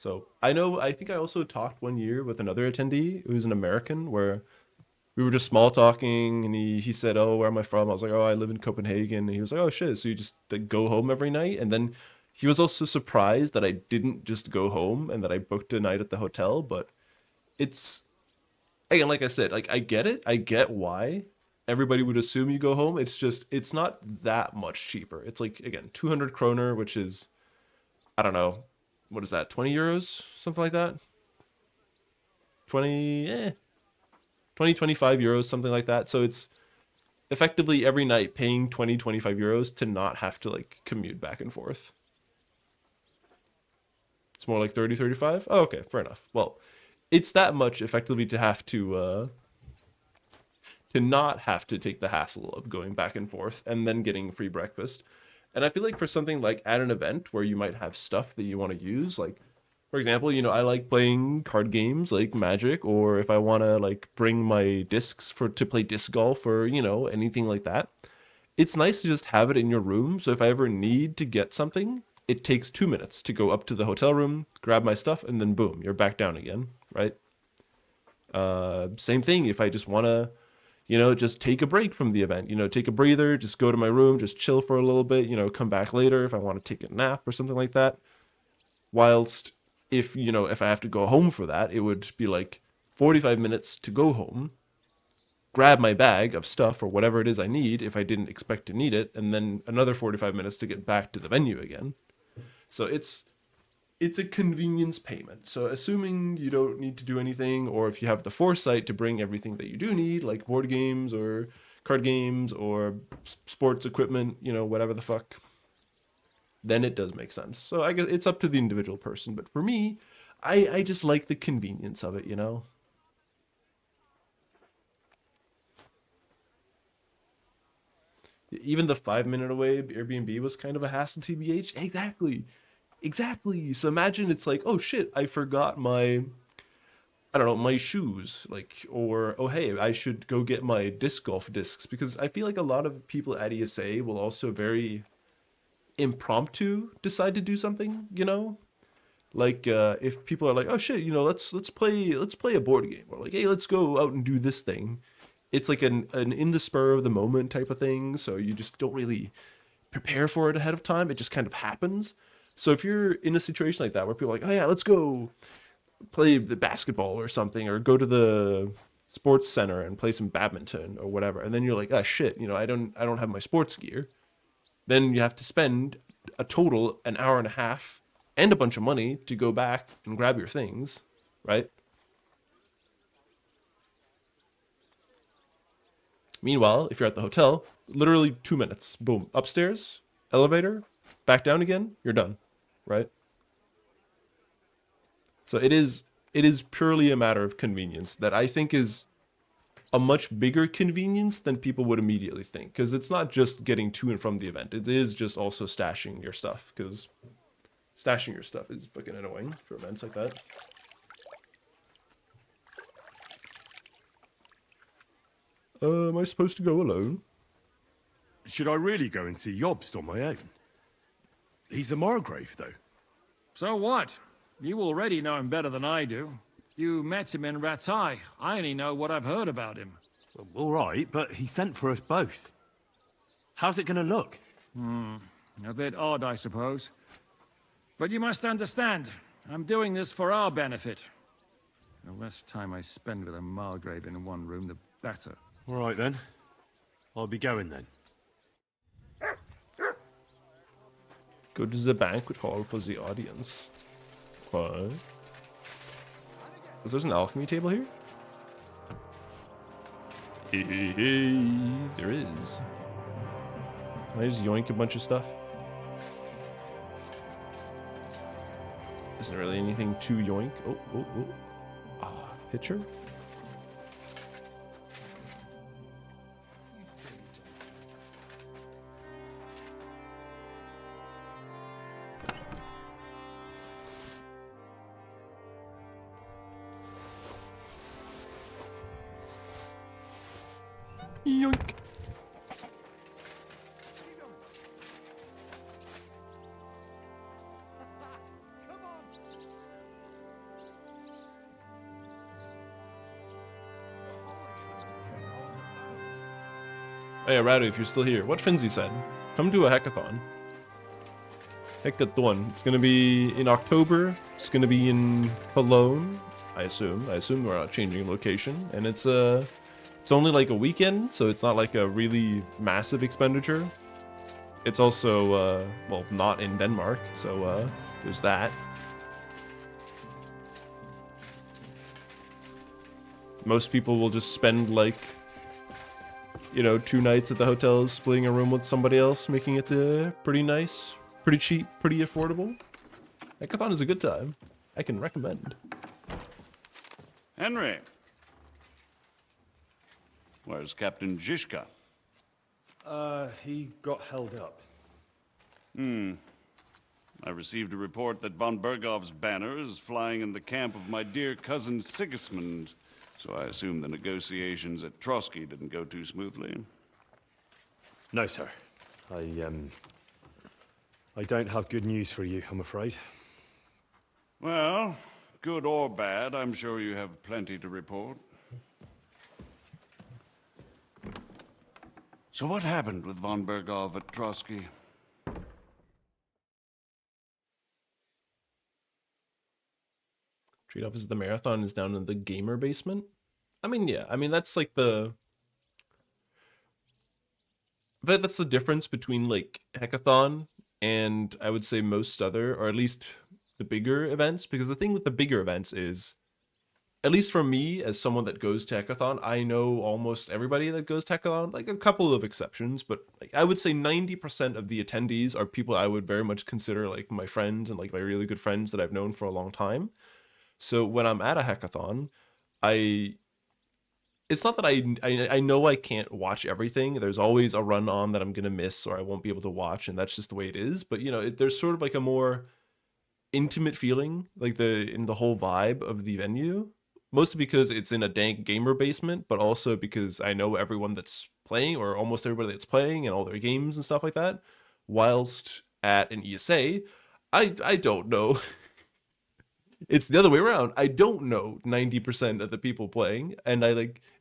So I think I also talked one year with another attendee who's an American, where we were just small talking, and he said, "Oh, where am I from?" I was like, "Oh, I live in Copenhagen." And he was like, "Oh shit, so you just like go home every night?" And then he was also surprised that I didn't just go home and that I booked a night at the hotel. But it's, again, like I said, like I get it. I get why everybody would assume you go home. It's just, it's not that much cheaper. It's like, again, 200 kroner, which is, I don't know, what is that, 20 euros, something like that? 20, 25 euros, something like that. So it's effectively every night paying 25 euros to not have to like commute back and forth. It's more like 35. Oh, okay, fair enough. Well, it's that much effectively to have to not have to take the hassle of going back and forth and then getting free breakfast. And I feel like for something like at an event where you might have stuff that you want to use, like, for example, you know, I like playing card games like Magic, or if I want to like bring my discs to play disc golf, or, you know, anything like that. It's nice to just have it in your room. So if I ever need to get something, it takes 2 minutes to go up to the hotel room, grab my stuff, and then boom, you're back down again, right? Same thing if I just want to, you know, just take a break from the event, you know, take a breather, just go to my room, just chill for a little bit, you know, come back later if I want to take a nap or something like that. Whilst if, you know, if I have to go home for that, it would be like 45 minutes to go home, grab my bag of stuff or whatever it is I need if I didn't expect to need it, and then another 45 minutes to get back to the venue again. So it's a convenience payment. So assuming you don't need to do anything, or if you have the foresight to bring everything that you do need, like board games or card games or sports equipment, you know, whatever the fuck, then it does make sense. So I guess it's up to the individual person. But for me, I just like the convenience of it, you know? Even the 5 minute away Airbnb was kind of a hassle, TBH. Exactly. So imagine it's like, oh shit, I forgot my, I don't know, my shoes. Like, or, oh hey, I should go get my disc golf discs. Because I feel like a lot of people at ESA will also very impromptu decide to do something, you know? Like, if people are like, oh shit, you know, let's play a board game. Or like, hey, let's go out and do this thing. It's like an in the spur of the moment type of thing. So you just don't really prepare for it ahead of time. It just kind of happens. So if you're in a situation like that where people are like, oh yeah, let's go play the basketball or something, or go to the sports center and play some badminton or whatever, and then you're like, oh shit, you know, I don't have my sports gear, then you have to spend a total an hour and a half and a bunch of money to go back and grab your things, right? Meanwhile, if you're at the hotel, literally 2 minutes, boom, upstairs, elevator, back down again, you're done, right? So it is purely a matter of convenience that I think is a much bigger convenience than people would immediately think, because it's not just getting to and from the event. It is just also stashing your stuff, because stashing your stuff is fucking annoying for events like that. Am I supposed to go alone? Should I really go and see Jobst on my own? He's a Margrave, though. So what? You already know him better than I do. You met him in Rattay. I only know what I've heard about him. Well, all right, but he sent for us both. How's it gonna look? A bit odd, I suppose. But you must understand, I'm doing this for our benefit. The less time I spend with a Margrave in one room, the better. All right, then. I'll be going, then. Go to the banquet hall for the audience. What? Is there an alchemy table here? Hey, there is. Can I just yoink a bunch of stuff? Isn't really anything to yoink. Oh. Pitcher? Yoink. Hey, Radu, if you're still here, what Finzi said, come to a hackathon. Hackathon. It's gonna be in October. It's gonna be in Cologne, I assume. I assume we're not changing location. And it's only like a weekend, so it's not like a really massive expenditure. It's also, well, not in Denmark, so there's that. Most people will just spend like, you know, 2 nights at the hotel, splitting a room with somebody else, making it pretty nice, pretty cheap, pretty affordable. Hackathon is a good time. I can recommend. Henry. Where's Captain Zizka? He got held up. I received a report that von Bergov's banner is flying in the camp of my dear cousin Sigismund, so I assume the negotiations at Trotsky didn't go too smoothly. No, sir. I don't have good news for you, I'm afraid. Well, good or bad, I'm sure you have plenty to report. So what happened with von Bergov at Trotsky? Trade office of the marathon is down in the gamer basement. I mean, yeah. I mean, that's like the... But that's the difference between like Hackathon and I would say most other, or at least the bigger events. Because the thing with the bigger events is, at least for me, as someone that goes to Hackathon, I know almost everybody that goes to Hackathon, like a couple of exceptions, but like, I would say 90% of the attendees are people I would very much consider like my friends and like my really good friends that I've known for a long time. So when I'm at a hackathon, it's not that I know I can't watch everything. There's always a run on that I'm going to miss or I won't be able to watch, and that's just the way it is. But, you know, there's sort of like a more intimate feeling, like in the whole vibe of the venue. Mostly because it's in a dank gamer basement, but also because I know everyone that's playing, or almost everybody that's playing, and all their games and stuff like that. Whilst at an ESA, I don't know. It's the other way around. I don't know 90% of the people playing, and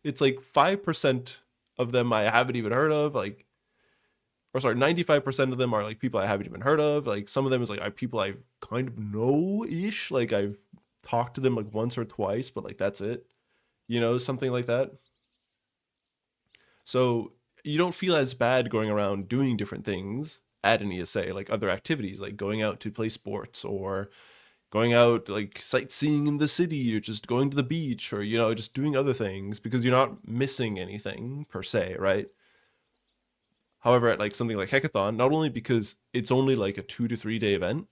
it's like 5% of them I haven't even heard of, like, or sorry, 95% of them are like people I haven't even heard of. Like some of them is like people I kind of know-ish, like I've talked to them like once or twice, but like that's it, you know, something like that. So you don't feel as bad going around doing different things at an ESA, like other activities, like going out to play sports or going out like sightseeing in the city or just going to the beach or, you know, just doing other things, because you're not missing anything per se, right? However, at like something like Hackathon, not only because it's only like a 2 to 3 day event,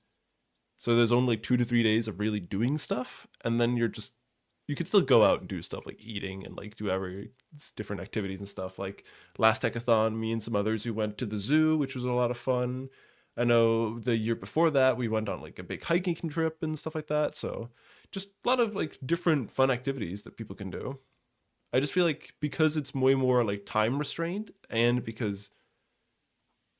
so there's only like 2 to 3 days of really doing stuff, and then you can still go out and do stuff like eating and like do every different activities and stuff. Like last Hackathon, me and some others, we went to the zoo, which was a lot of fun. I know the year before that, we went on like a big hiking trip and stuff like that. So just a lot of like different fun activities that people can do. I just feel like because it's way more like time restrained and because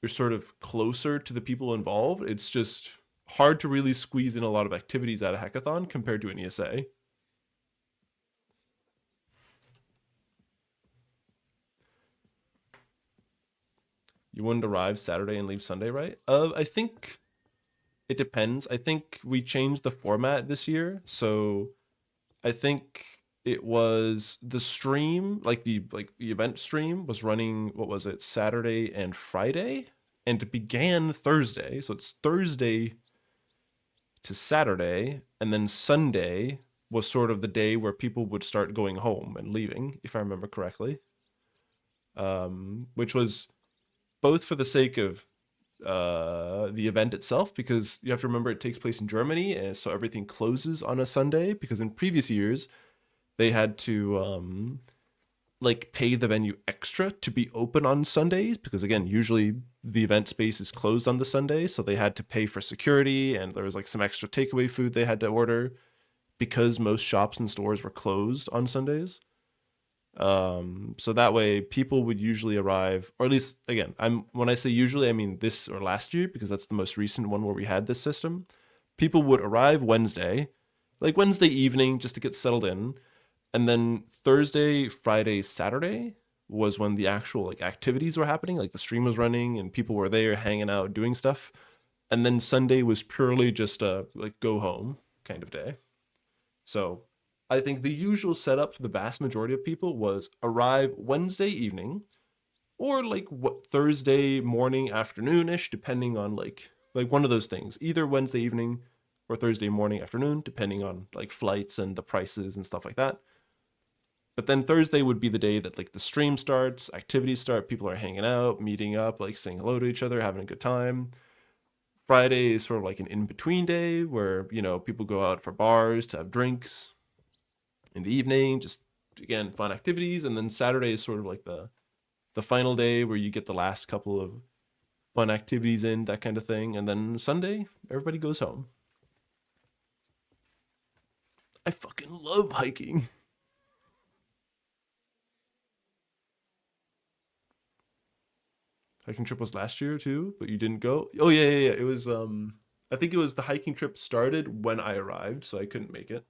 you're sort of closer to the people involved, it's just hard to really squeeze in a lot of activities at a hackathon compared to an ESA. You wouldn't arrive Saturday and leave Sunday, right? I think it depends. I think we changed the format this year, so I think it was the stream, like the event stream was running, what was it, Saturday and Friday, and it began Thursday. So it's Thursday to Saturday, and then Sunday was sort of the day where people would start going home and leaving, if I remember correctly. Which was both for the sake of the event itself, because you have to remember it takes place in Germany, and so everything closes on a Sunday, because in previous years they had to like pay the venue extra to be open on Sundays, because again, usually the event space is closed on the Sunday, so they had to pay for security, and there was like some extra takeaway food they had to order because most shops and stores were closed on Sundays. So that way people would usually arrive, or at least again, when I say usually, I mean this or last year, because that's the most recent one where we had this system. People would arrive Wednesday, like Wednesday evening, just to get settled in. And then Thursday, Friday, Saturday was when the actual like activities were happening, like the stream was running and people were there hanging out, doing stuff. And then Sunday was purely just a like go home kind of day. So I think the usual setup for the vast majority of people was arrive Wednesday evening, or like what Thursday morning, afternoon-ish, depending on like one of those things, either Wednesday evening or Thursday morning, afternoon, depending on like flights and the prices and stuff like that. But then Thursday would be the day that like the stream starts, activities start, people are hanging out, meeting up, like saying hello to each other, having a good time. Friday is sort of like an in-between day where, you know, people go out for bars to have drinks in the evening, just again, fun activities. And then Saturday is sort of like the final day where you get the last couple of fun activities in, that kind of thing. And then Sunday, everybody goes home. I fucking love hiking. Hiking trip was last year too, but you didn't go. Oh yeah. It was I think it was the hiking trip started when I arrived, so I couldn't make it.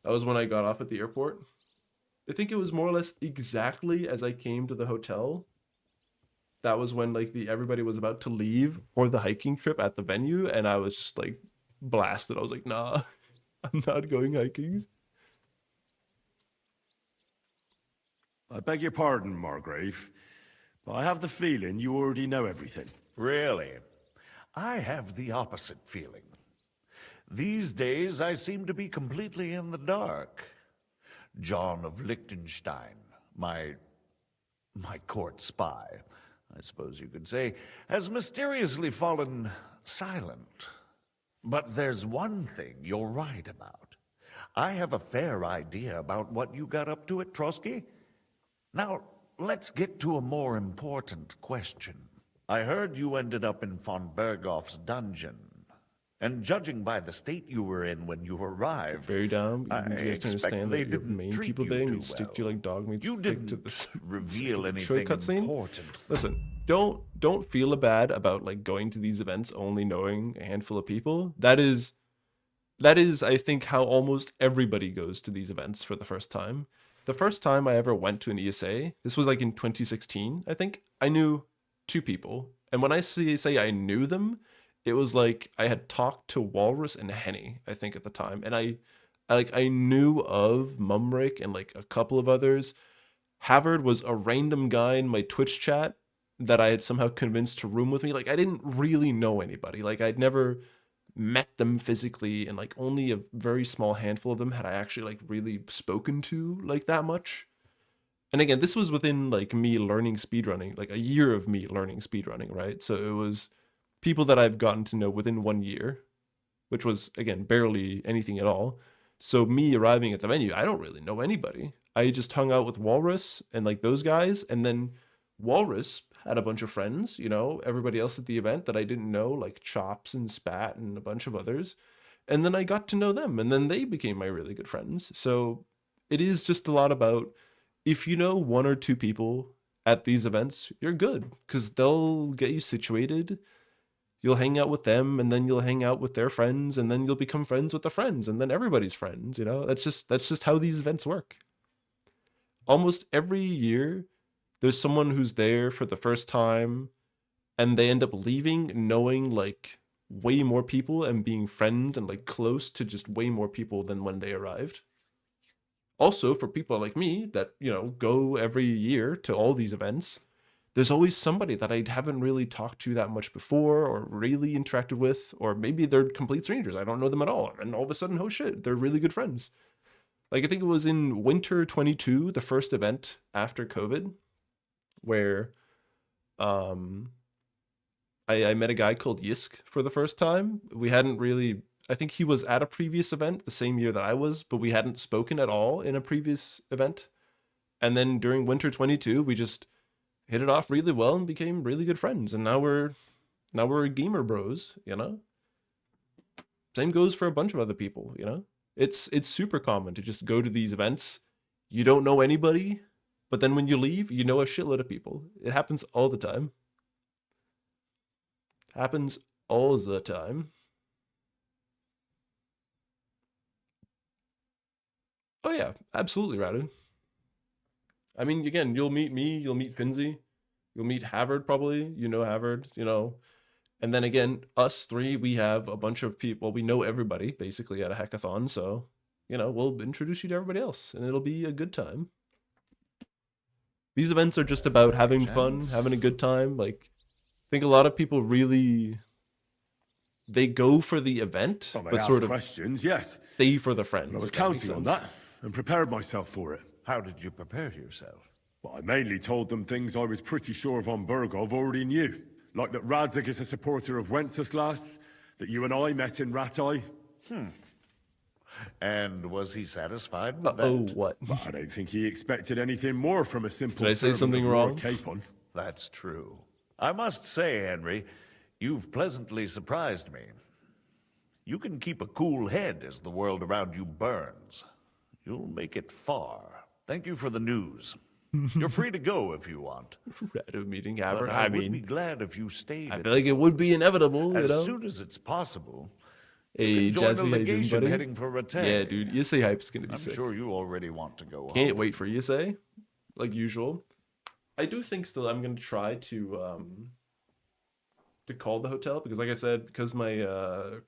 That was when I got off at the airport. I think it was more or less exactly as I came to the hotel. That was when like everybody was about to leave for the hiking trip at the venue, and I was just like blasted. I was like, nah, I'm not going hiking. I beg your pardon, Margrave, but I have the feeling you already know everything. Really? I have the opposite feeling. These days, I seem to be completely in the dark. John of Liechtenstein, my court spy, I suppose you could say, has mysteriously fallen silent. But there's one thing you're right about. I have a fair idea about what you got up to at Trotsky. Now, let's get to a more important question. I heard you ended up in von Berghoff's dungeon. And judging by the state you were in when you arrived, very down. I expect they didn't didn't main treat people you there. too You stick well. to like dog meat. You stick to didn't this reveal anything cutscene. important. Listen, don't feel bad about like going to these events only knowing a handful of people. That is I think how almost everybody goes to these events for the first time. The first time I ever went to an ESA, this was like in 2016, I think. I knew 2 people, and when I say I knew them, it was like I had talked to Walrus and Henny, I think at the time, and I knew of Mumrick and like a couple of others. Havard was a random guy in my Twitch chat that I had somehow convinced to room with me. Like I didn't really know anybody. Like I'd never met them physically, and like only a very small handful of them had I actually like really spoken to like that much. And again, this was within like me learning speedrunning, like a year of me learning speedrunning, right? So it was people that I've gotten to know within 1 year, which was again barely anything at all. So me arriving at the venue, I don't really know anybody. I just hung out with Walrus and like those guys, and then Walrus had a bunch of friends, you know, everybody else at the event that I didn't know, like Chops and Spat and a bunch of others. And then I got to know them, and then they became my really good friends. So it is just a lot about, if you know one or two people at these events, you're good, because they'll get you situated. You'll hang out with them, and then you'll hang out with their friends, and then you'll become friends with the friends, and then everybody's friends. You know, that's just how these events work. Almost every year, there's someone who's there for the first time, and they end up leaving knowing like way more people and being friends and like close to just way more people than when they arrived. Also, for people like me that, you know, go every year to all these events, there's always somebody that I haven't really talked to that much before or really interacted with, or maybe they're complete strangers. I don't know them at all. And all of a sudden, oh shit, they're really good friends. Like, I think it was in winter 22, the first event after COVID, where I met a guy called Yisk for the first time. We hadn't really, I think he was at a previous event the same year that I was, but we hadn't spoken at all in a previous event. And then during winter 22, we just hit it off really well and became really good friends. And now we're gamer bros, you know? Same goes for a bunch of other people, you know? It's super common to just go to these events. You don't know anybody, but then when you leave, you know a shitload of people. It happens all the time. Happens all the time. Oh yeah, absolutely, Radu. I mean, again, you'll meet me, you'll meet Finzi, you'll meet Havard probably, you know Havard, you know. And then again, us three, we have a bunch of people, we know everybody basically at a hackathon, so, you know, we'll introduce you to everybody else, and it'll be a good time. These events are just about having fun, having a good time. Like, I think a lot of people really, they go for the event, Well, they but ask sort of questions, yes. stay for the friends. I was if that makes counting on sense. that and prepared myself for it. How did you prepare yourself? Well, I mainly told them things I was pretty sure von Bergov already knew. Like that Radzig is a supporter of Wenceslas, that you and I met in Ratai. And was he satisfied with that? Oh, what? But I don't think he expected anything more from a simple Did I say servant something of wrong? Lord Capon. That's true. I must say, Henry, you've pleasantly surprised me. You can keep a cool head as the world around you burns. You'll make it far. Thank you for the news. You're free to go if you want. Radu meeting But Havard. I I would be mean, glad if you stayed. I at feel like it would be inevitable, you as know? soon as it's possible. Hey, You can join Jazzy, a how you doing, legation buddy? heading for Ratay. Yeah, dude, Yusei Hype's gonna be I'm sick. sure you already want to go Can't home. wait for Yusei, like usual. I do think still I'm gonna try to call the hotel, because like I said, because my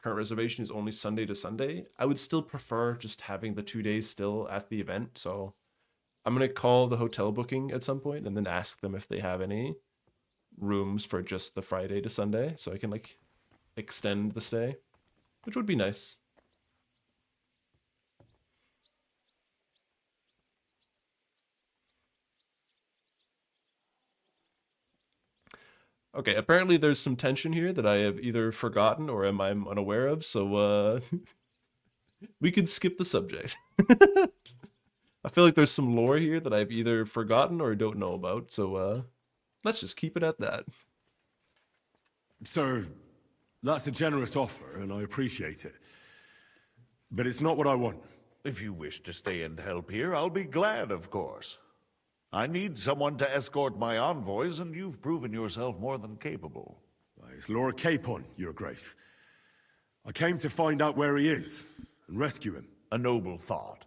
current reservation is only Sunday to Sunday, I would still prefer just having the 2 days still at the event. So I'm gonna call the hotel booking at some point and then ask them if they have any rooms for just the Friday to Sunday, so I can like extend the stay, which would be nice. Okay, apparently there's some tension here that I have either forgotten or am I unaware of, so we could skip the subject. I feel like there's some lore here that I've either forgotten or don't know about, so let's just keep it at that. Sir, that's a generous offer, and I appreciate it. But it's not what I want. If you wish to stay and help here, I'll be glad, of course. I need someone to escort my envoys, and you've proven yourself more than capable. It's Lord Capon, Your Grace. I came to find out where he is and rescue him. A noble thought.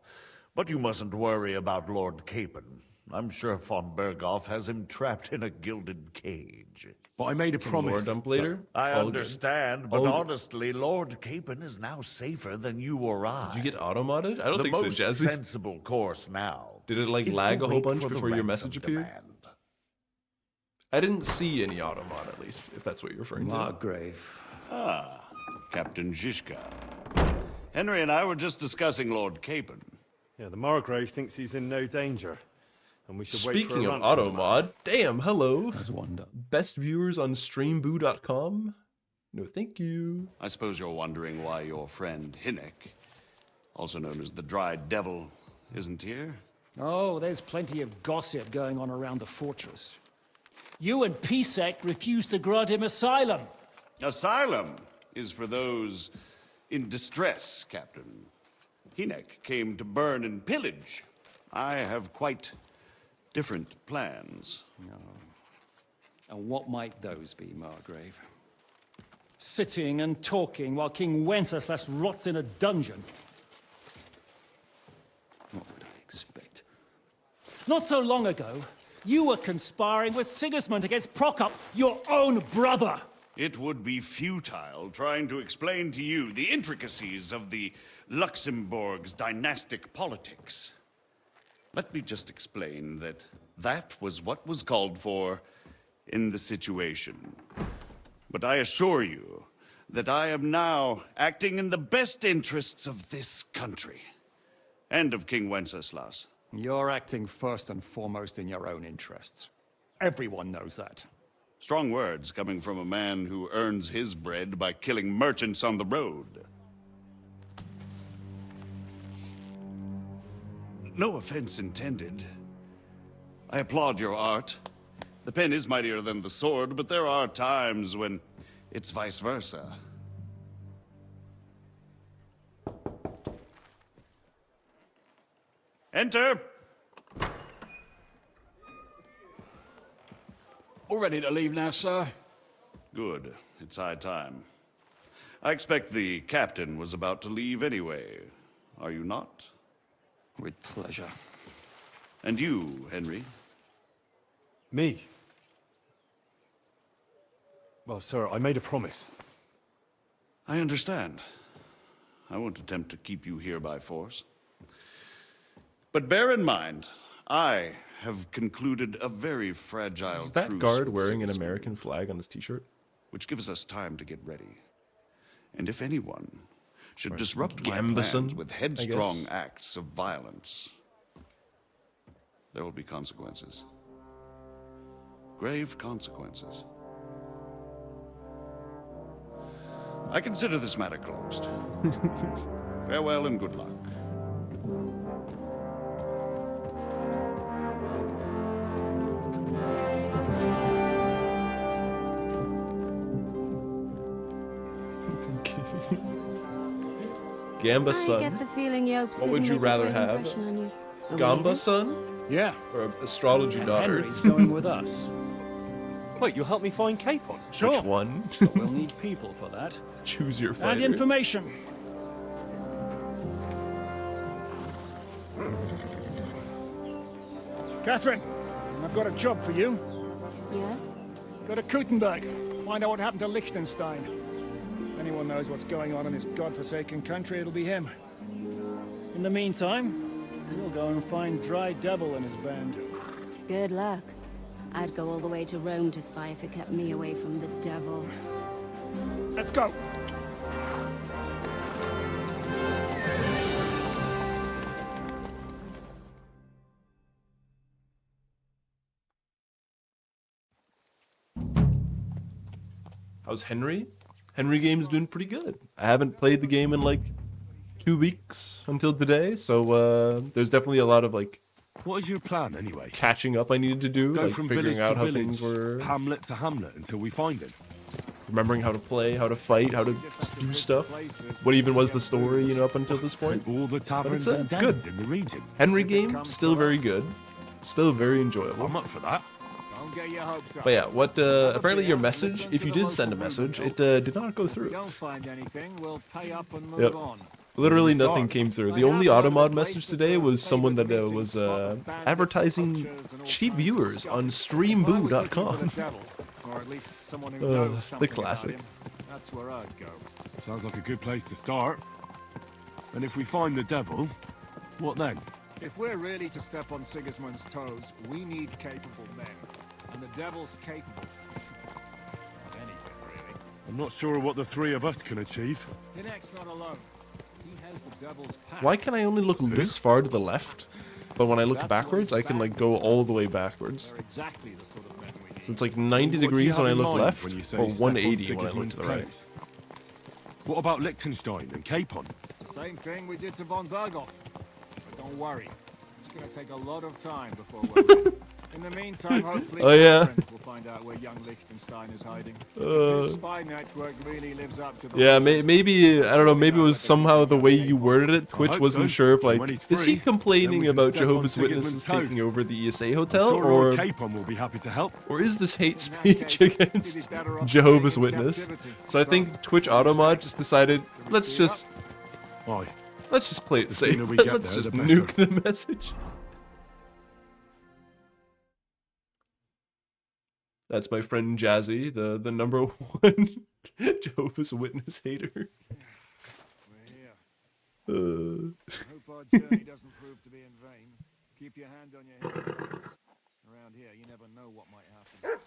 But you mustn't worry about Lord Capon. I'm sure von Berghoff has him trapped in a gilded cage. But I made a promise. Lord Dump later? sir. I All good. understand, but All- honestly, Lord Capon is now safer than you or I. Did you get auto-modded? I don't the think so, most Jazzy. sensible course now. Did it like is lag to a whole wait bunch for the before your ransom message appeared? demand. I didn't see any auto-mod at least, if that's what you're referring to. Margrave. Ah, Captain Zizka. Henry and I were just discussing Lord Capon. Yeah, the Margrave thinks he's in no danger. And we should wait for Speaking a of ransom auto-mod, damn, hello. That's wonder. Best viewers on streamboo.com. No, thank you. I suppose you're wondering why your friend Hinnek, also known as the Dried Devil, isn't here? Oh, there's plenty of gossip going on around the fortress. You and Pisek refused to grant him asylum. Asylum is for those in distress, Captain. Hinnek came to burn and pillage. I have quite different plans. And what might those be, Margrave? Sitting and talking while King Wenceslas rots in a dungeon. What would I expect? Not so long ago, you were conspiring with Sigismund against Prokop, your own brother! It would be futile trying to explain to you the intricacies of the Luxembourg's dynastic politics. Let me just explain that that was what was called for in the situation. But I assure you that I am now acting in the best interests of this country and of King Wenceslas. You're acting first and foremost in your own interests. Everyone knows that. Strong words coming from a man who earns his bread by killing merchants on the road. No offense intended. I applaud your art. The pen is mightier than the sword, but there are times when it's vice versa. Enter! All ready to leave now, sir? Good. It's high time. I expect the captain was about to leave anyway. Are you not? With pleasure. And you, Henry? Me? Well, sir, I made a promise. I understand. I won't attempt to keep you here by force. But bear in mind, I have concluded a very fragile Is that truce guard with wearing an Sigismund, American flag on his t-shirt? which gives us time to get ready. And if anyone should Or disrupt my Gambison, plans with I headstrong guess. acts of violence, there will be consequences. Grave consequences. I consider this matter closed. Farewell and good luck. Gamba I Sun. get the feeling Yopes What would didn't you make a rather great have? impression on you. Are we Gamba leaving? Sun? Yeah. Or an astrology And daughter? Henry's going with us. Wait, you'll help me find Capon? Sure. Which one? But we'll need people for that. Choose your And fighter. information. Catherine, I've got a job for you. Yes? Go to Kuttenberg. Find out what happened to Liechtenstein. If anyone knows what's going on in this godforsaken country, it'll be him. In the meantime, we'll go and find Dry Devil and his band. Good luck. I'd go all the way to Rome to spy if it kept me away from the devil. Let's go. How's Henry? Henry game's doing pretty good. I haven't played the game in like 2 weeks until today, so there's definitely a lot of like What is your plan, anyway? catching up I needed to do, Go like from figuring village out to how village, things were, hamlet to hamlet, until we find him. remembering how to play, how to fight, how to do stuff. What even was the story, you know, up until this point? All the taverns But and it's good. dens in the region. Henry game, still very good. Still very enjoyable. I'm up for that. Don't get your hopes up. But yeah, what apparently your message, if you did send a message, it did not go If we through. don't find anything, we'll pay up and move Yep. on. Literally nothing came through. The only Automod message today was someone that was advertising cheap viewers on streamboo.com. Or at least someone who Uh, knows the something about classic. him. That's where I'd go. Sounds like a good place to start. And if we find the devil, what then? If we're really to step on Sigismund's toes, we need capable men. And the devil's capable of anything, really. I'm not sure what the three of us can achieve. Hinek's not alone. He has the devil's pack. Why can I only look this far to the left? But when I look backwards, I can like go all the way backwards. They're exactly the sort of men we need. So it's like 90 What do you degrees have when I in look mind left, when you say or step on 180 when I look to the Sigismund's right. toes? What about Liechtenstein and Capon? Same thing we did to von Berghoff. But don't worry. gonna take a lot of time before we're ready. In the meantime, hopefully, Oh, yeah. we'll find out where young Liechtenstein is hiding. Uh. His spy network really lives up to the. Yeah, maybe I don't know. Maybe it was somehow the way you worded it. Twitch hope wasn't so. sure if And like when he's is he free, then complaining we can about step on Jehovah's Sigismund's Witnesses toes. taking over the ESA I'm hotel, sure or Lord Capon will be happy to help. is this hate speech against Jehovah's Witness? So I think Twitch Automod just decided let's just Aye. play it The safe. sooner we get Let's there, just the better. nuke the message. That's my friend Jazzy, the number one Jehovah's Witness hater. I hope our journey doesn't prove to be in vain. Keep your hand on your hip. Around here, you never know what might happen.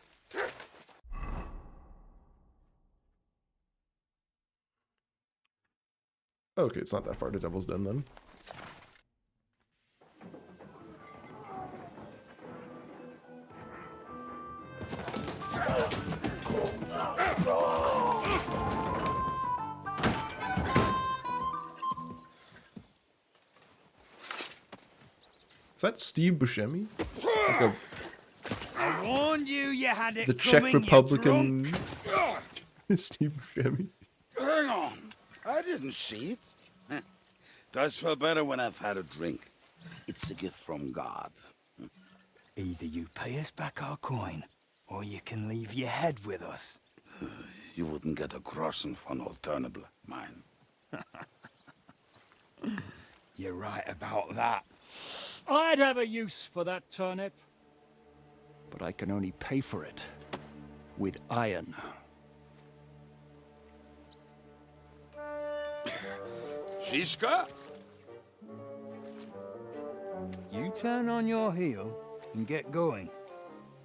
Okay, it's not that far to Devil's Den then. Is that Steve Buscemi? Like a, I warned you, you had it the Czech coming, you Republican drunk. Steve Buscemi. Hang on. I didn't see it. Does feel better when I've had a drink. It's a gift from God. Either you pay us back our coin, or you can leave your head with us. You wouldn't get a crossing for an alternative, mine. You're right about that. I'd have a use for that turnip. But I can only pay for it with iron. Shiska? You turn on your heel and get going.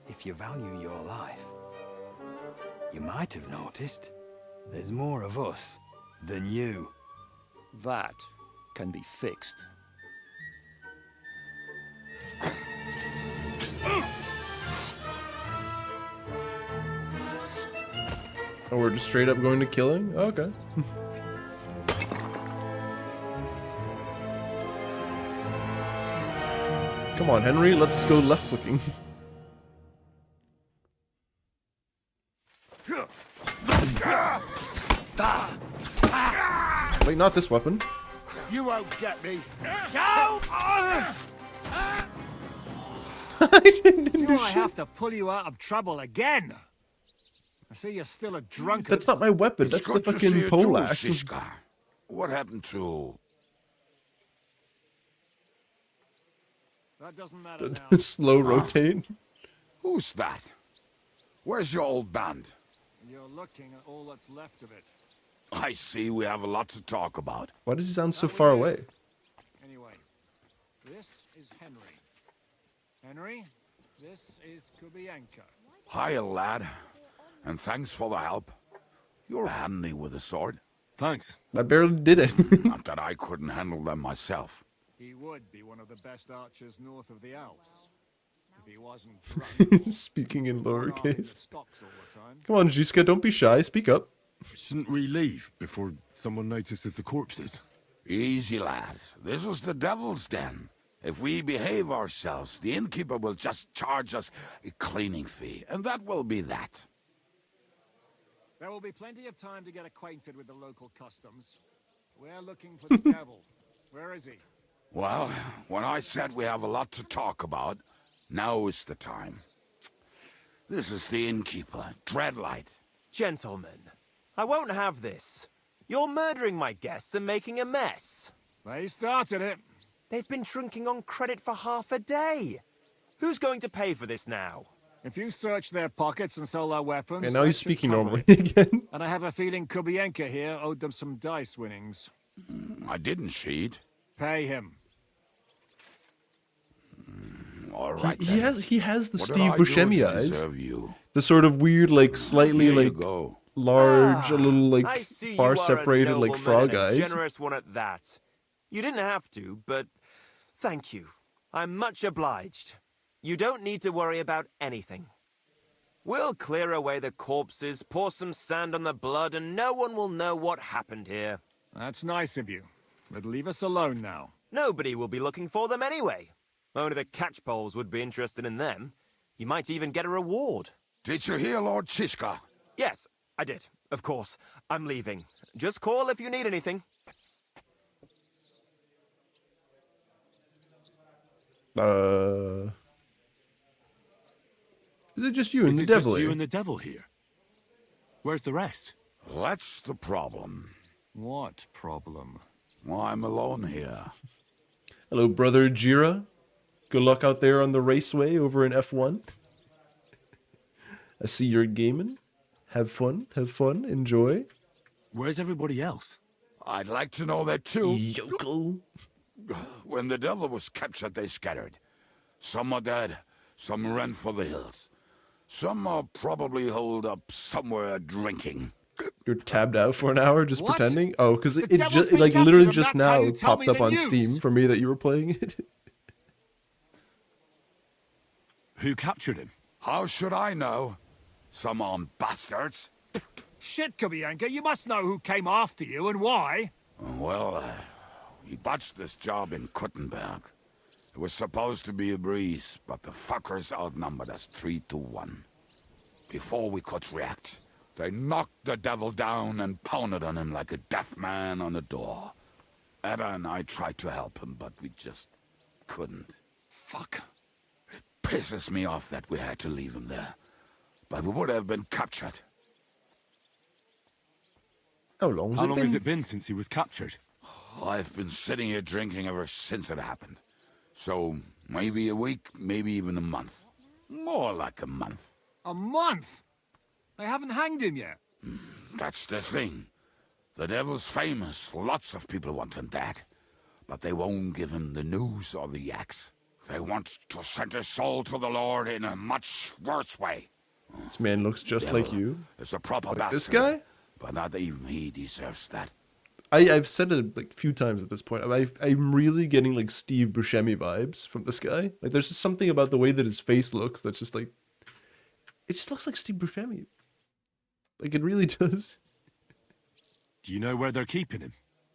If you value your life. You might have noticed there's more of us than you. That can be fixed. Oh, we're just straight up going to killing? Oh, okay. Come on, Henry, let's go left clicking. Wait, not this weapon. You won't get me. I didn't do I have to pull you out of trouble again? I see you're still a drunkard. That's not my weapon. That's the Good to see fucking you too, polax. Shiska. What happened to... That doesn't matter now. The slow rotate. Who's that? Where's your old band? You're looking at all that's left of it. I see we have a lot to talk about. Why does he sound so far away? Anyway, this is Henry. Henry, this is Kubienka. Hiya, lad. And thanks for the help. You're handy with a sword. Thanks. I barely did it. Not that I couldn't handle them myself. He would be one of the best archers north of the Alps. If he wasn't drunk. Speaking in lowercase. Stocks all the time. Come on, Jiska, don't be shy. Speak up. Shouldn't we leave before someone notices the corpses? Easy, lad. This was the Devil's Den. If we behave ourselves, the innkeeper will just charge us a cleaning fee, and that will be that. There will be plenty of time to get acquainted with the local customs. We're looking for the devil. Where is he? Well, when I said we have a lot to talk about, now is the time. This is the innkeeper, Dreadlight. Gentlemen, I won't have this. You're murdering my guests and making a mess. They started it. They've been drinking on credit for half a day. Who's going to pay for this now? If you search their pockets and sell their weapons... Okay, now that he's should speaking cover normally it. again. And I have a feeling Kubienka here owed them some dice winnings. I didn't cheat. Pay him. All right. He has the What did Steve I do Buscemi to eyes. deserve you? The sort of weird, like slightly Here you like go. large, a little I like see you far are separated a like nobleman frog and a eyes. generous one at that. You didn't have to, but thank you. I'm much obliged. You don't need to worry about anything. We'll clear away the corpses, pour some sand on the blood, and no one will know what happened here. That's nice of you. But leave us alone now. Nobody will be looking for them anyway. Only the catchpoles would be interested in them. You might even get a reward. Did you hear Lord Chishka? Yes, I did. Of course. I'm leaving. Just call if you need anything. Is it just you and Is the it devil just you here? and the devil here? Where's the rest? That's the problem. What problem? I'm alone here. Hello, brother Jira. Good luck out there on the raceway over in F1. I see you're gaming. Have fun, enjoy. Where's everybody else? I'd like to know that too. Yokel. When the devil was captured, they scattered. Some are dead, some ran for the hills. Some are probably holed up somewhere drinking. You're tabbed out for an hour just What? pretending? Oh, because it devil's just been like captured literally and just that's how now you tell popped me up the on news. Steam for me that you were playing it. Who captured him? How should I know? Some armed bastards. Shit, Kubianka, you must know who came after you and why. Well, we botched this job in Kuttenberg. It was supposed to be a breeze, but the fuckers outnumbered us 3-1. Before we could react, they knocked the devil down and pounded on him like a deaf man on a door. Ada and I tried to help him, but we just couldn't. Fuck. It pisses me off that we had to leave him there. But we would have been captured. How long has it been since he was captured? I've been sitting here drinking ever since it happened. So, maybe a week, maybe even a month. More like a month. A month? They haven't hanged him yet. That's the thing. The devil's famous. Lots of people want him dead. But they won't give him the news or the axe. They want to send his soul to the Lord in a much worse way. This man looks just like you. It's a proper Like bastard. this guy? But not even he deserves that. I've said it like a few times at this point. I'm really getting like Steve Buscemi vibes from this guy. Like there's just something about the way that his face looks that's just like, it just looks like Steve Buscemi. Like it really does. Do you know where they're keeping him?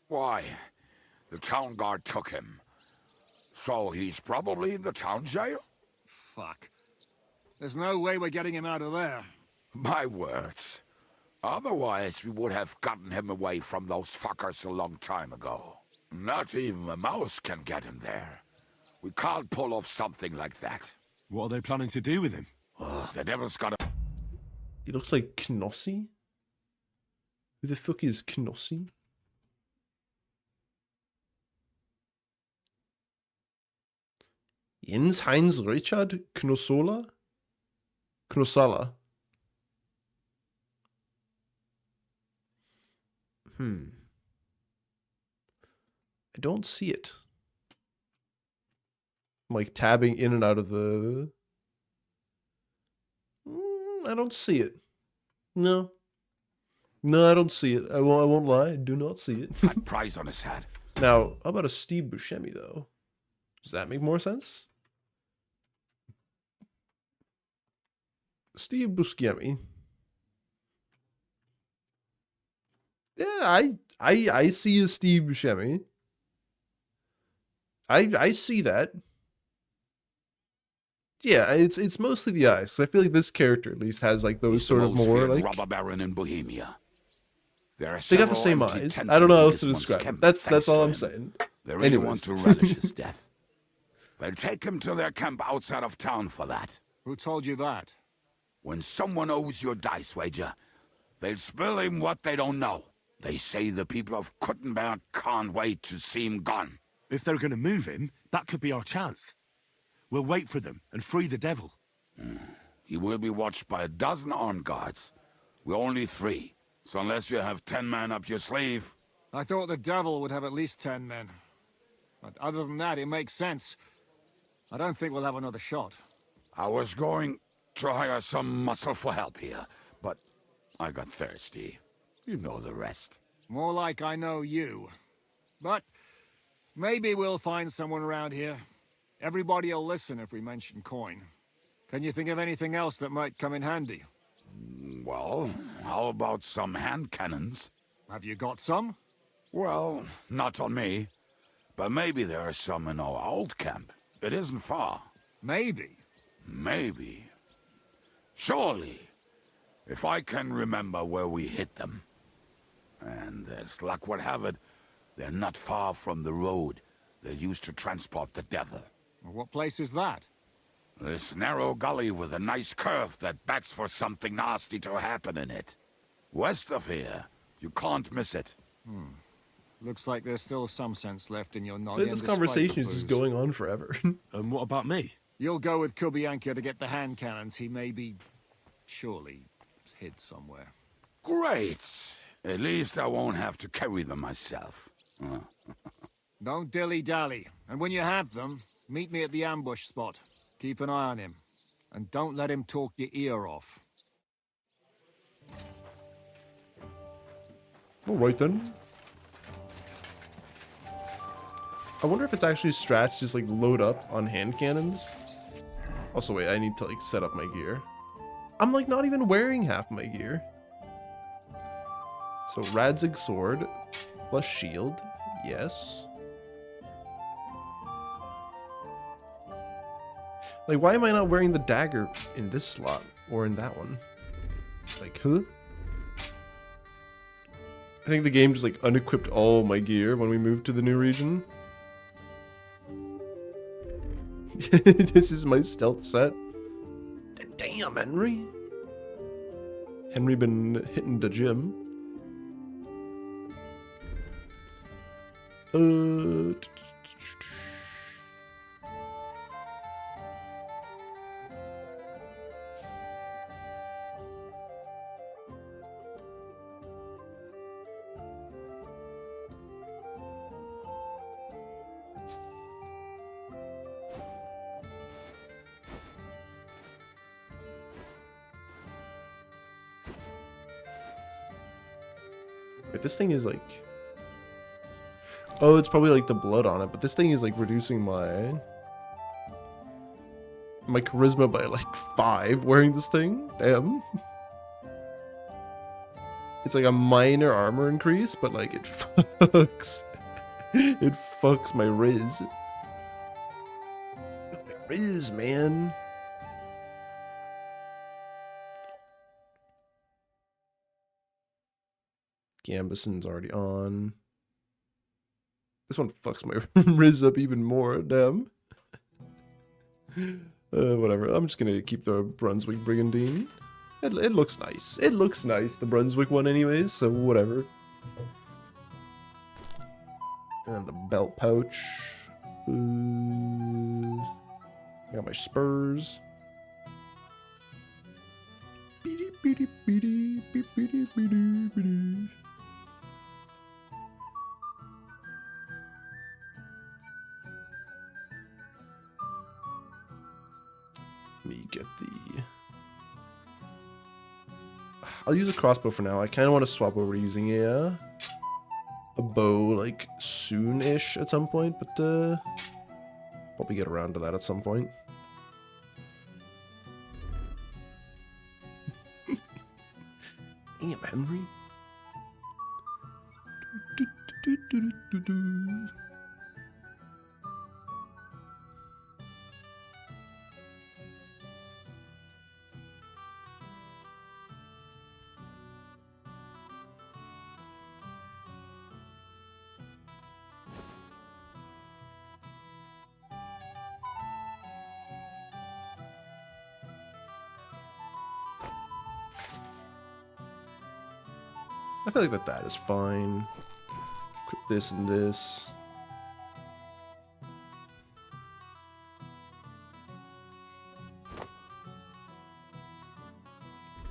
Why? The town guard took him. So he's probably in the town jail? Fuck. There's no way we're getting him out of there. My words. Otherwise, we would have gotten him away from those fuckers a long time ago. Not even a mouse can get him there. We can't pull off something like that. What are they planning to do with him? The devil's got a... He looks like Knossi. Who the fuck is Knossi? Jens Heinz Richard Knossola? Knossala. I don't see it. I'm like tabbing in and out of the... I don't see it. No. No, I don't see it. I won't lie. I do not see it. That prize on his head. Now, how about a Steve Buscemi, though? Does that make more sense? Steve Buscemi. Yeah, I see a Steve Buscemi. I see that. Yeah, it's mostly the eyes, because I feel like this character at least has like those He's sort the of most more feared like robber baron in Bohemia. There are they got the several same empty eyes. tents I don't know in how else to Sigismund's describe it. camp, That's thanks all to I'm him. saying. They really want to relish his death. They'll take him to their camp outside of town for that. Who told you that? When someone owes you a dice wager, they'll spill him what they don't know. They say the people of Kuttenberg can't wait to see him gone. If they're going to move him, that could be our chance. We'll wait for them and free the devil. He will be watched by 12 armed guards. We're only 3, so unless you have 10 men up your sleeve... I thought the devil would have at least 10 men. But other than that, it makes sense. I don't think we'll have another shot. I was going to hire some muscle for help here, but I got thirsty. You know the rest. More like I know you. But maybe we'll find someone around here. Everybody will listen if we mention coin. Can you think of anything else that might come in handy? Well, how about some hand cannons? Have you got some? Well, not on me. But maybe there are some in our old camp. It isn't far. Maybe. Maybe. Surely. If I can remember where we hit them. And as luck would have it, they're not far from the road they used to transport the devil. What place is that? This narrow gully with a nice curve that backs for something nasty to happen in it. West of here. You can't miss it. Looks like there's still some sense left in your noggin. This despite the conversation is just booze. going on forever. And what about me? You'll go with Kubianka to get the hand cannons. He may be... surely hid somewhere. Great. At least I won't have to carry them myself. Don't dilly-dally. And when you have them, meet me at the ambush spot. Keep an eye on him. And don't let him talk your ear off. Alright then. I wonder if it's actually strats just like load up on hand cannons. Also wait, I need to like set up my gear. I'm like not even wearing half my gear. So Radzig sword plus shield, yes. Like why am I not wearing the dagger in this slot or in that one? Like, huh? I think the game just like unequipped all my gear when we moved to the new region. This is my stealth set. Damn, Henry. Henry been hitting the gym. Wait, this thing is like... Oh, it's probably like the blood on it, but this thing is like reducing my charisma by like 5 wearing this thing. Damn. It's like a minor armor increase, but like it fucks. It fucks my Riz. My Riz, man. Gambeson's already on. This one fucks my Riz up even more, damn. Whatever, I'm just gonna keep the Brunswick Brigandine. It looks nice. It looks nice, the Brunswick one anyways, so whatever. And the belt pouch. I got my spurs. Let me get the... I'll use a crossbow for now. I kind of want to swap over to using a bow, like, soon-ish at some point, but, probably get around to that at some point. Damn, Henry. I feel like that is fine. Equip this and this.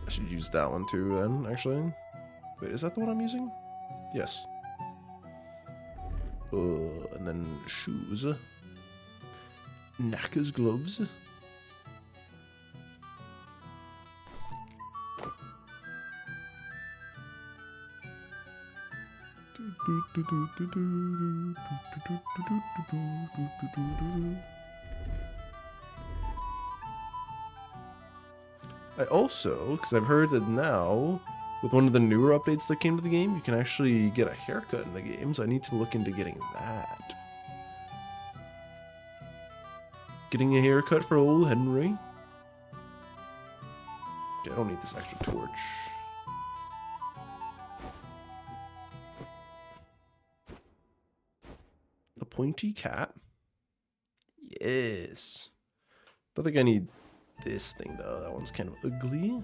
I should use that one too then, actually. Wait, is that the one I'm using? Yes. And then shoes. Knackers gloves. I also, because I've heard that now, with one of the newer updates that came to the game, you can actually get a haircut in the game, so I need to look into getting that. Getting a haircut for old Henry. Okay, I don't need this extra torch. A pointy cap. Yes. Don't think I need this thing though. That one's kind of ugly.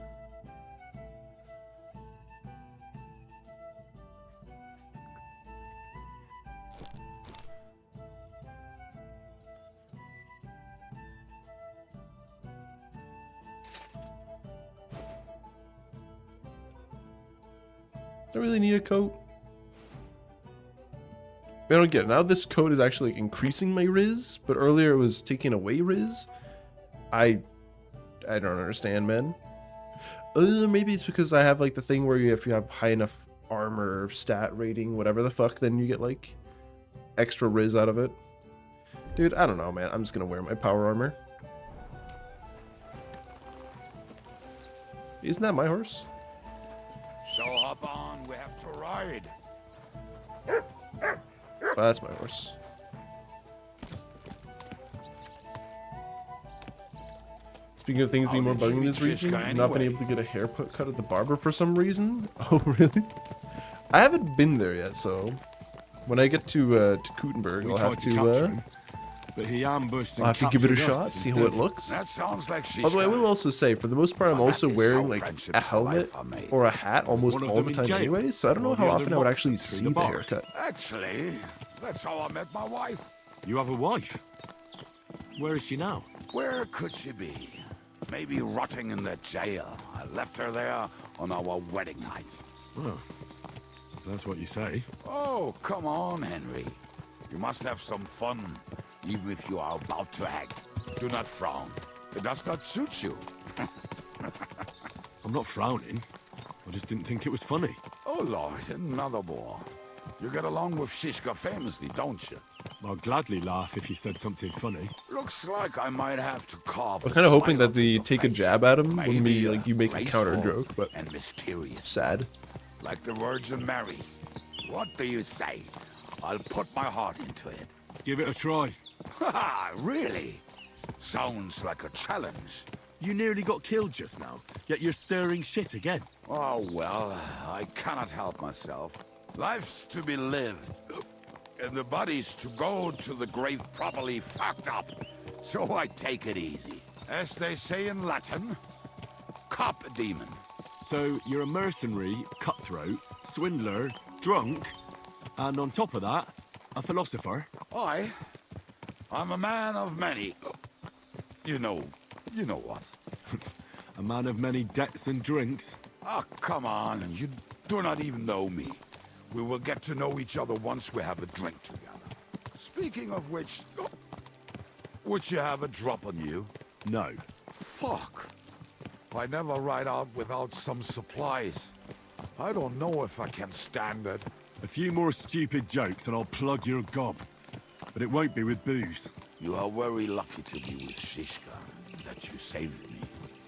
I really need a coat. I don't get it. Now this coat is actually like, increasing my Riz, but earlier it was taking away Riz. I don't understand, man. Maybe it's because I have like the thing where if you have high enough armor stat rating, whatever the fuck, then you get like extra Riz out of it. Dude, I don't know, man. I'm just gonna wear my power armor. Isn't that my horse? So hop on, we have to ride. Oh, that's my horse. Speaking of things being more bugging in this region, not being able to get a haircut cut at the barber for some reason. Oh, really? I haven't been there yet, so when I get to Kuttenberg, I'll have to but he ambushed I'll have to give it a shot, see how it looks. That sounds like Although I will also say, for the most part, I'm also wearing like a helmet or a hat almost all the time anyway, so I don't know how often I would actually see the haircut. Actually, that's how I met my wife. You have a wife? Where is she now? Where could she be? Maybe rotting in the jail. I left her there on our wedding night. Oh, if that's what you say. Oh, come on, Henry. You must have some fun, even if you are about to act. Do not frown. It does not suit you. I'm not frowning. I just didn't think it was funny. Oh, Lord, another bore. You get along with Shishka famously, don't you? I'd gladly laugh if you said something funny. Looks like I might have to carve. I'm kind of hoping that they take a jab at him when we like you make a counter joke, but and mysterious. Sad. Like the Virgin Marys. What do you say? I'll put my heart into it. Give it a try. Ha! Really? Sounds like a challenge. You nearly got killed just now, yet you're stirring shit again. Oh, well, I cannot help myself. Life's to be lived, and the body's to go to the grave properly fucked up. So I take it easy. As they say in Latin, cop a demon. So you're a mercenary, cutthroat, swindler, drunk, and on top of that, a philosopher? I'm a man of many... You know what. A man of many debts and drinks? Oh, come on, you do not even know me. We will get to know each other once we have a drink together. Speaking of which, would you have a drop on you? No. Fuck. I never ride out without some supplies. I don't know if I can stand it. A few more stupid jokes and I'll plug your gob. But it won't be with booze. You are very lucky to be with Shishka, that you saved me.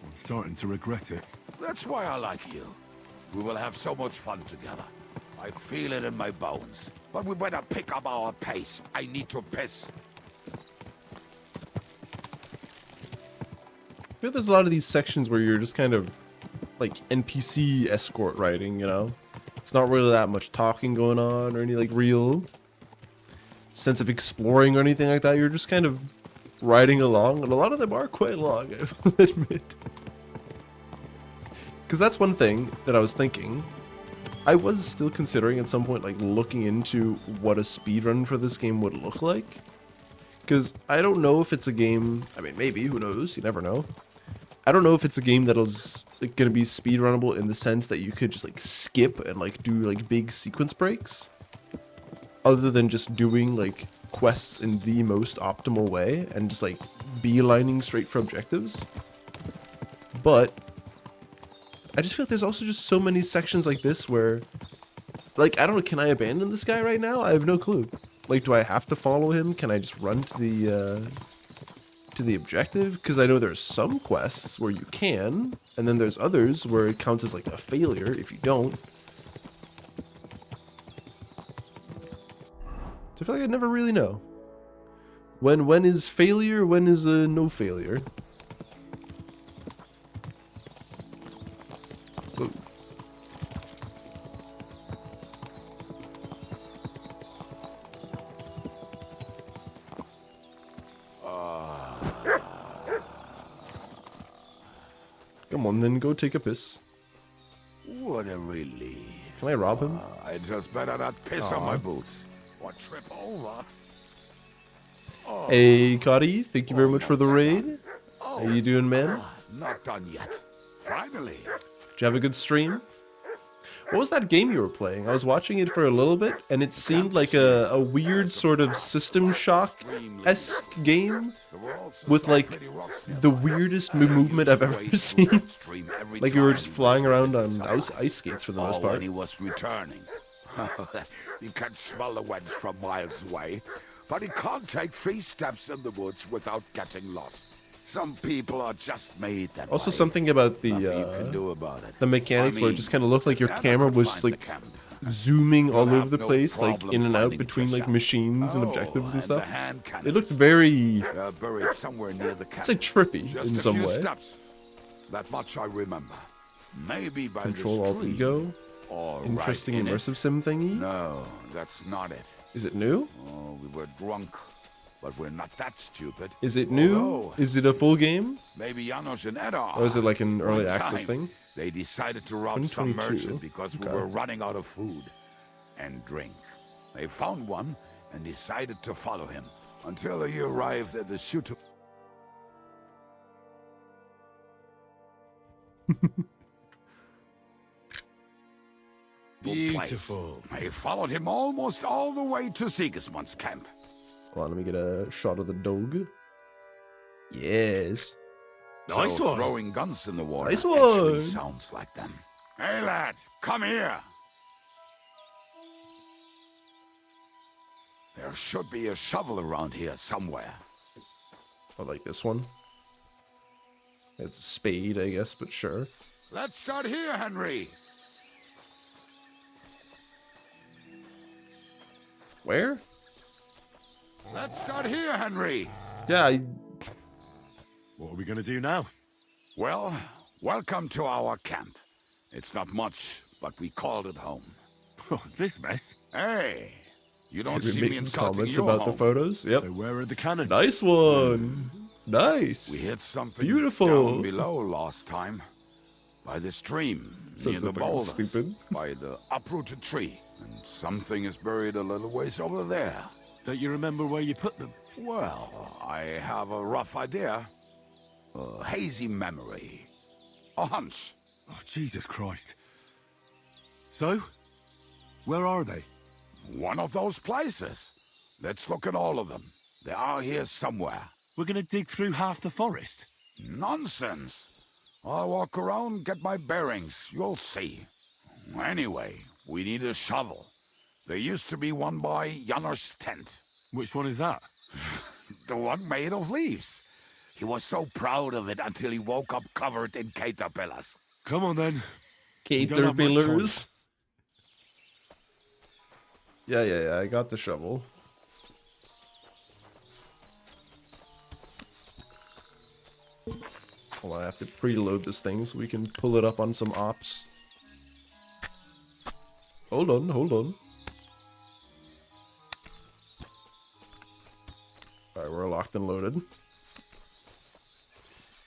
I'm starting to regret it. That's why I like you. We will have so much fun together. I feel it in my bones. But we better pick up our pace. I need to piss. I feel there's a lot of these sections where you're just kind of like NPC escort riding, you know? It's not really that much talking going on or any like real sense of exploring or anything like that. You're just kind of riding along, and a lot of them are quite long, I will admit. Because that's one thing that I was thinking. I was still considering at some point like looking into what a speedrun for this game would look like. Because I don't know if it's a game, I mean maybe, who knows, you never know. I don't know if it's a game that'll like, gonna be speedrunnable in the sense that you could just like skip and like do like big sequence breaks. Other than just doing like quests in the most optimal way and just like beelining straight for objectives. But I just feel like there's also just so many sections like this where like, I don't know, can I abandon this guy right now? I have no clue. Like, do I have to follow him? Can I just run to the objective? Because I know there's some quests where you can, and then there's others where it counts as like a failure if you don't. So I feel like I never really know. When is failure? When is a no failure? Whoa. Come on, then go take a piss. What a relief. Can I rob him? I just better not piss on my boots or trip over. Hey, Cotty, thank you very much for the raid. How you doing, man? Not done yet. Finally. Did you have a good stream? What was that game you were playing? I was watching it for a little bit, and it seemed like a weird sort of System Shock-esque game with, like, the weirdest movement I've ever seen. Like you were just flying around on ice skates for the most part. When he was returning. He can smell the winds from miles away, but he can't take 3 steps in the woods without getting lost. Some people are just made that Also, way. something about Nothing you can do about it. the mechanics where it just kind of looked like your camera was like zooming all over the place, like in and out between like machines and objectives and stuff. It looked very, buried somewhere near the camp. it's like trippy Just in a some few way. steps. That much I remember. Maybe by Control the Alt stream, Ego. or Interesting right in immersive sim thingy. No, that's not it. Is it new? Oh, we were drunk, but we're not that stupid. Is it new? Although, Is it a full game? maybe Janos and Edda are. Or is it like an early One access time, thing? They decided to rob some 2022. merchant because Okay. we were running out of food and drink. They found one and decided to follow him until he arrived at the shoot. Beautiful. They followed him almost all the way to Sigismund's camp. Hold on, let me get a shot of the dog. Yes. Nice So one. throwing guns in the water Nice actually one. sounds like them. Hey lad, come here. There should be a shovel around here somewhere. I like this one. It's a spade, I guess, but sure. Let's start here, Henry. Where? Let's start here, Henry. Yeah, What are we gonna do now? Well, welcome to our camp. It's not much, but we called it home. Oh, this mess. Hey, you don't Henry see me making insulting comments your about home. the photos. Yep. So where are the cannons? Nice one. Nice. We hit something Beautiful. down below last time. By the stream, near Sounds the so fucking boulders, stupid. by the uprooted tree. And something is buried a little ways over there. Don't you remember where you put them? Well, I have a rough idea. A hazy memory. A hunch. Oh, Jesus Christ. So? Where are they? One of those places. Let's look at all of them. They are here somewhere. We're gonna dig through half the forest. Nonsense. I'll walk around, get my bearings. You'll see. Anyway, we need a shovel. There used to be one by Janos' tent. Which one is that? The one made of leaves. He was so proud of it until he woke up covered in caterpillars. Come on then. We don't have much time. Caterpillars. Yeah, I got the shovel. Hold on, I have to preload this thing so we can pull it up on some ops. Hold on. Alright, we're locked and loaded.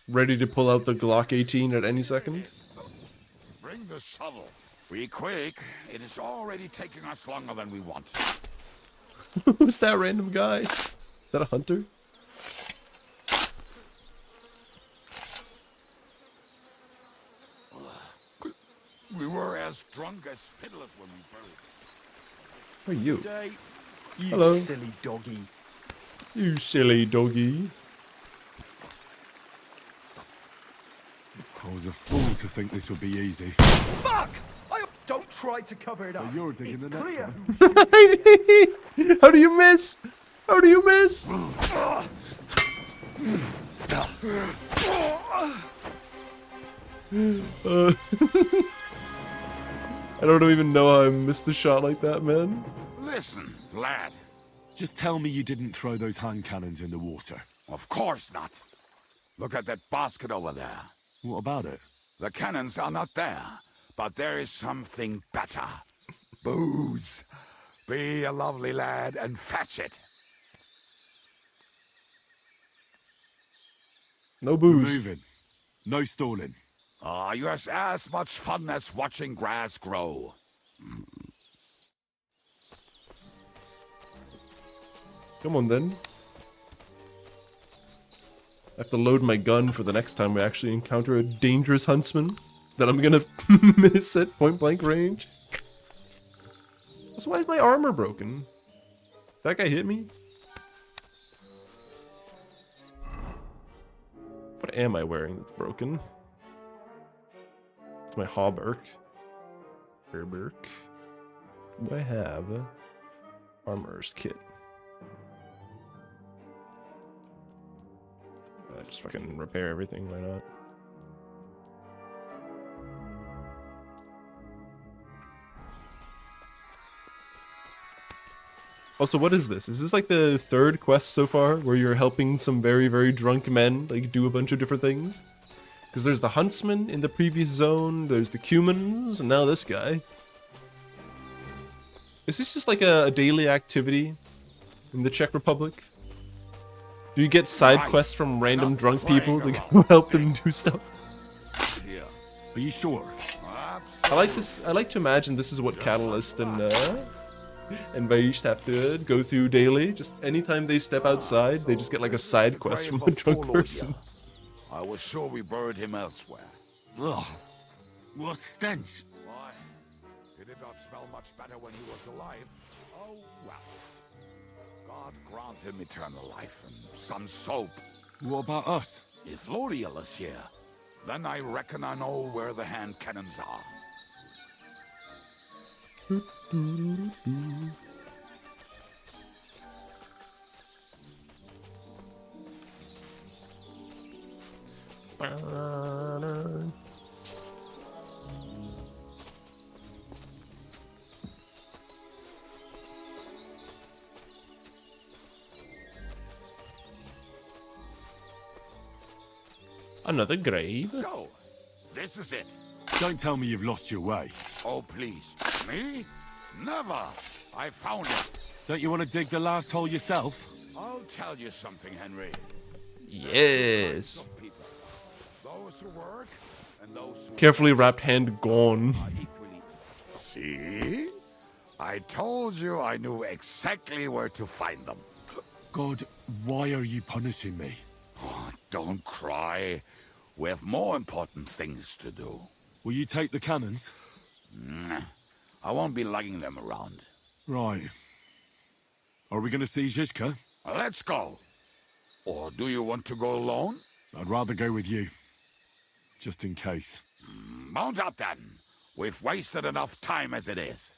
Ready to pull out the Glock 18 at any second. Bring the shovel. Be quick. It is already taking us longer than we want. Who's that random guy? Is that a hunter? We were as drunk as fiddlers when we buried. Who are you? Day, you Hello. silly doggy. You silly doggy. I was a fool to think this would be easy. Fuck! Don't try to cover it up. So you're digging the next Clear. one. How do you miss? How do you miss? I don't even know how I missed a shot like that, man. Listen, lad. Just tell me you didn't throw those hand cannons in the water. Of course not. Look at that basket over there. What about it? The cannons are not there, but there is something better. Booze. Be a lovely lad and fetch it. No booze. We're moving. No stalling. Ah, you have as much fun as watching grass grow. Come on then. I have to load my gun for the next time we actually encounter a dangerous huntsman that I'm gonna miss at point blank range. So why is my armor broken? That guy hit me? What am I wearing that's broken? It's my hauberk. Hauberk. Do I have armorer's kit? Just fucking repair everything, why not? Also, what is this? Is this like the third quest so far where you're helping some very, very drunk men like do a bunch of different things? Because there's the huntsman in the previous zone, there's the Cumans, and now this guy. Is this just like a daily activity in the Czech Republic? Do you get side quests from random drunk people to go help them do stuff? Are you sure? I like this. I like to imagine this is what Catalyst and Vaishd have to go through daily. Just anytime they step outside, they just get like a side quest from a drunk person. I was sure we buried him elsewhere. Ugh. What stench? Why? He did not smell much better when he was alive. Oh, well. God grant him eternal life and some soap. What about us? If Loriel is here, then I reckon I know where the hand cannons are. Another grave? So, this is it. Don't tell me you've lost your way. Oh, please. Me? Never. I found it. Don't you want to dig the last hole yourself? I'll tell you something, Henry. Yes. Those who work and those who Carefully wrapped hand gone. See? I told you I knew exactly where to find them. God, why are you punishing me? Oh, don't cry. We have more important things to do. Will you take the cannons? I won't be lugging them around. Right. Are we going to see Zizka? Let's go. Or do you want to go alone? I'd rather go with you. Just in case. Mount up then. We've wasted enough time as it is.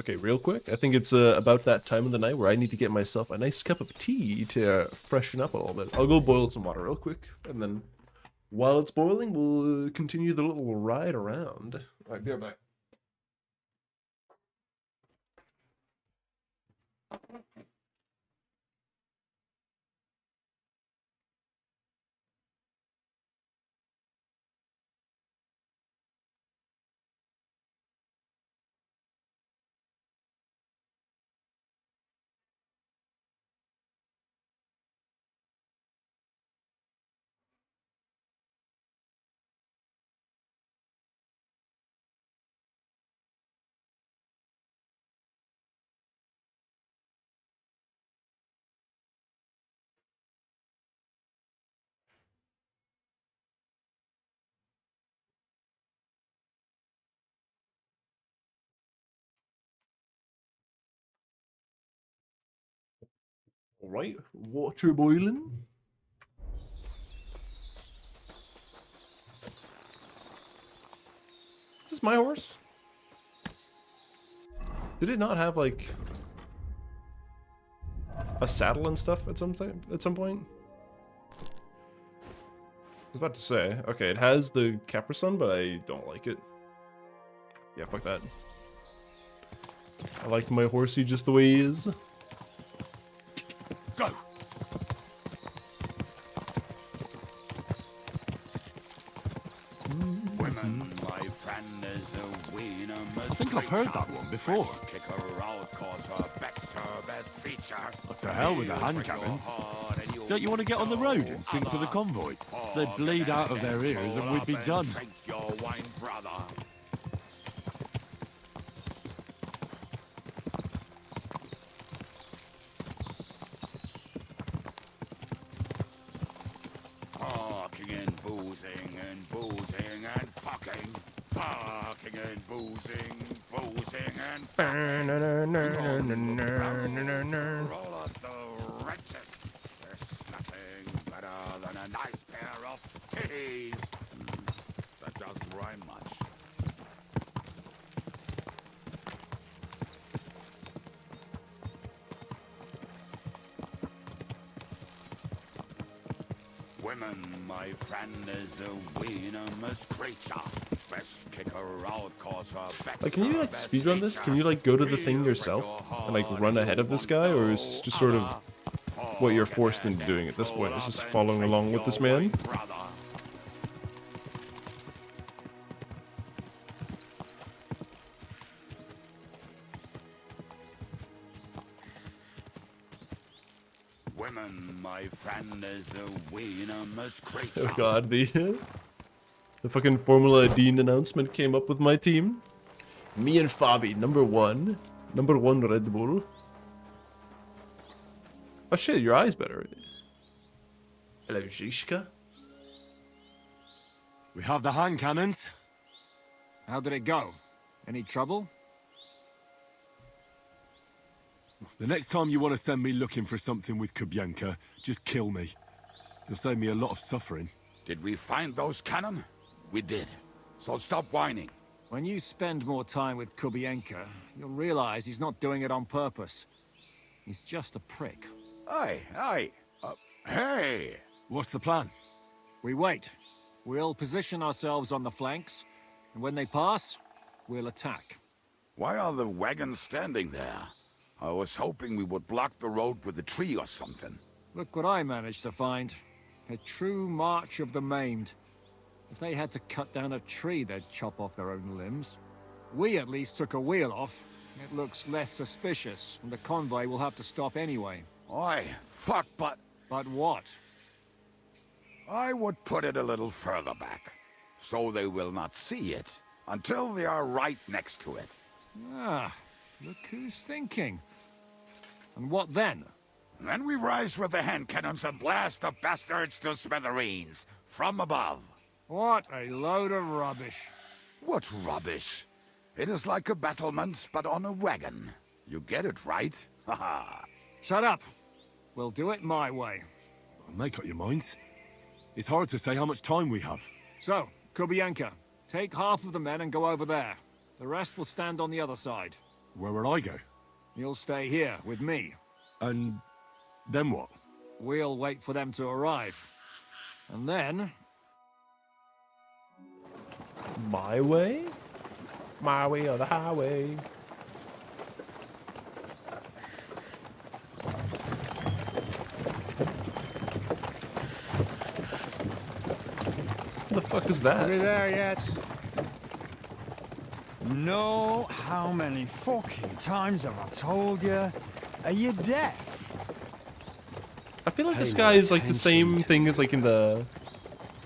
Okay, real quick. I think it's about that time of the night where I need to get myself a nice cup of tea to freshen up a little bit. I'll go boil some water real quick, and then while it's boiling, we'll continue the little ride around. All right, be right back. All right, water boiling. Is this my horse? Did it not have like a saddle and stuff at some point? was about to say, okay, it has the caparison, but I don't like it. Yeah, fuck that. I like my horsey just the way he is. Go! Women, my friend, is a winner. I think I've heard that one before. Kick her out, cause her best feature. What the hell with the hand cannons? Don't you want to get on the road and sing to the convoy? They'd bleed out of their ears and we'd be done. Drink your wine, brother. Fucking and boozing and boozing and fucking. Fucking and boozing, boozing and fucking. Roll up the wretches. There's nothing better than a nice pair of titties. That doesn't rhyme much. Women, my friend, is a venomous creature. Best kick her out, cause her back. Like, can you like speedrun this? Can you like go to the thing yourself and like run ahead of this guy, or is this just sort of what you're forced into doing at this point? It's just following along with this man. Women, my friend, is a venomous creature. Oh god, the fucking Formula Dean announcement came up with my team. Me and Fabi, number one Red Bull. Oh shit, your eye's better. Hello, Zishka. We have the hand cannons. How did it go? Any trouble? The next time you want to send me looking for something with Kubienka, just kill me. You'll save me a lot of suffering. Did we find those cannon? We did. So stop whining. When you spend more time with Kubienka, you'll realize he's not doing it on purpose. He's just a prick. Aye. Hey! What's the plan? We wait. We'll position ourselves on the flanks, and when they pass, we'll attack. Why are the wagons standing there? I was hoping we would block the road with a tree or something. Look what I managed to find. A true march of the maimed. If they had to cut down a tree, they'd chop off their own limbs. We at least took a wheel off. It looks less suspicious, and the convoy will have to stop anyway. Oi, fuck, but... But what? I would put it a little further back, so they will not see it, until they are right next to it. Ah, look who's thinking. And what then? Then we rise with the hand cannons and blast the bastards to smithereens, from above. What a load of rubbish. What rubbish? It is like a battlement, but on a wagon. You get it, right? Haha. Shut up. We'll do it my way. Make up your minds. It's hard to say how much time we have. So, Kubienka, take half of the men and go over there. The rest will stand on the other side. Where will I go? You'll stay here with me. And then what? We'll wait for them to arrive. And then... My way? My way or the highway? What the fuck is that? Are we there yet? No, how many fucking times have I told you? Are you deaf? I feel like this guy is like the same thing as like in the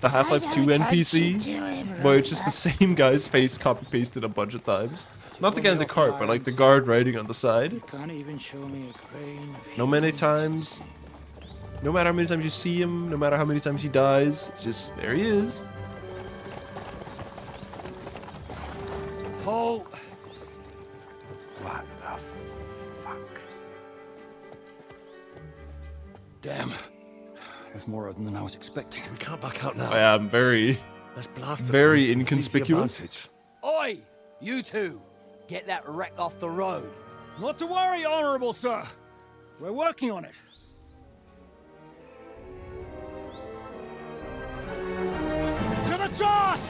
Half-Life 2 NPC, where it's just the same guy's face copy-pasted a bunch of times. Not the guy in the cart, but like the guard riding on the side. Can't even show me a crane. No matter how many times you see him, no matter how many times he dies, it's just, there he is. Paul! What the fuck? Damn. There's more of them than I was expecting. We can't back out now. I am very inconspicuous. Oi! You two! Get that wreck off the road. Not to worry, Honorable Sir. We're working on it. task!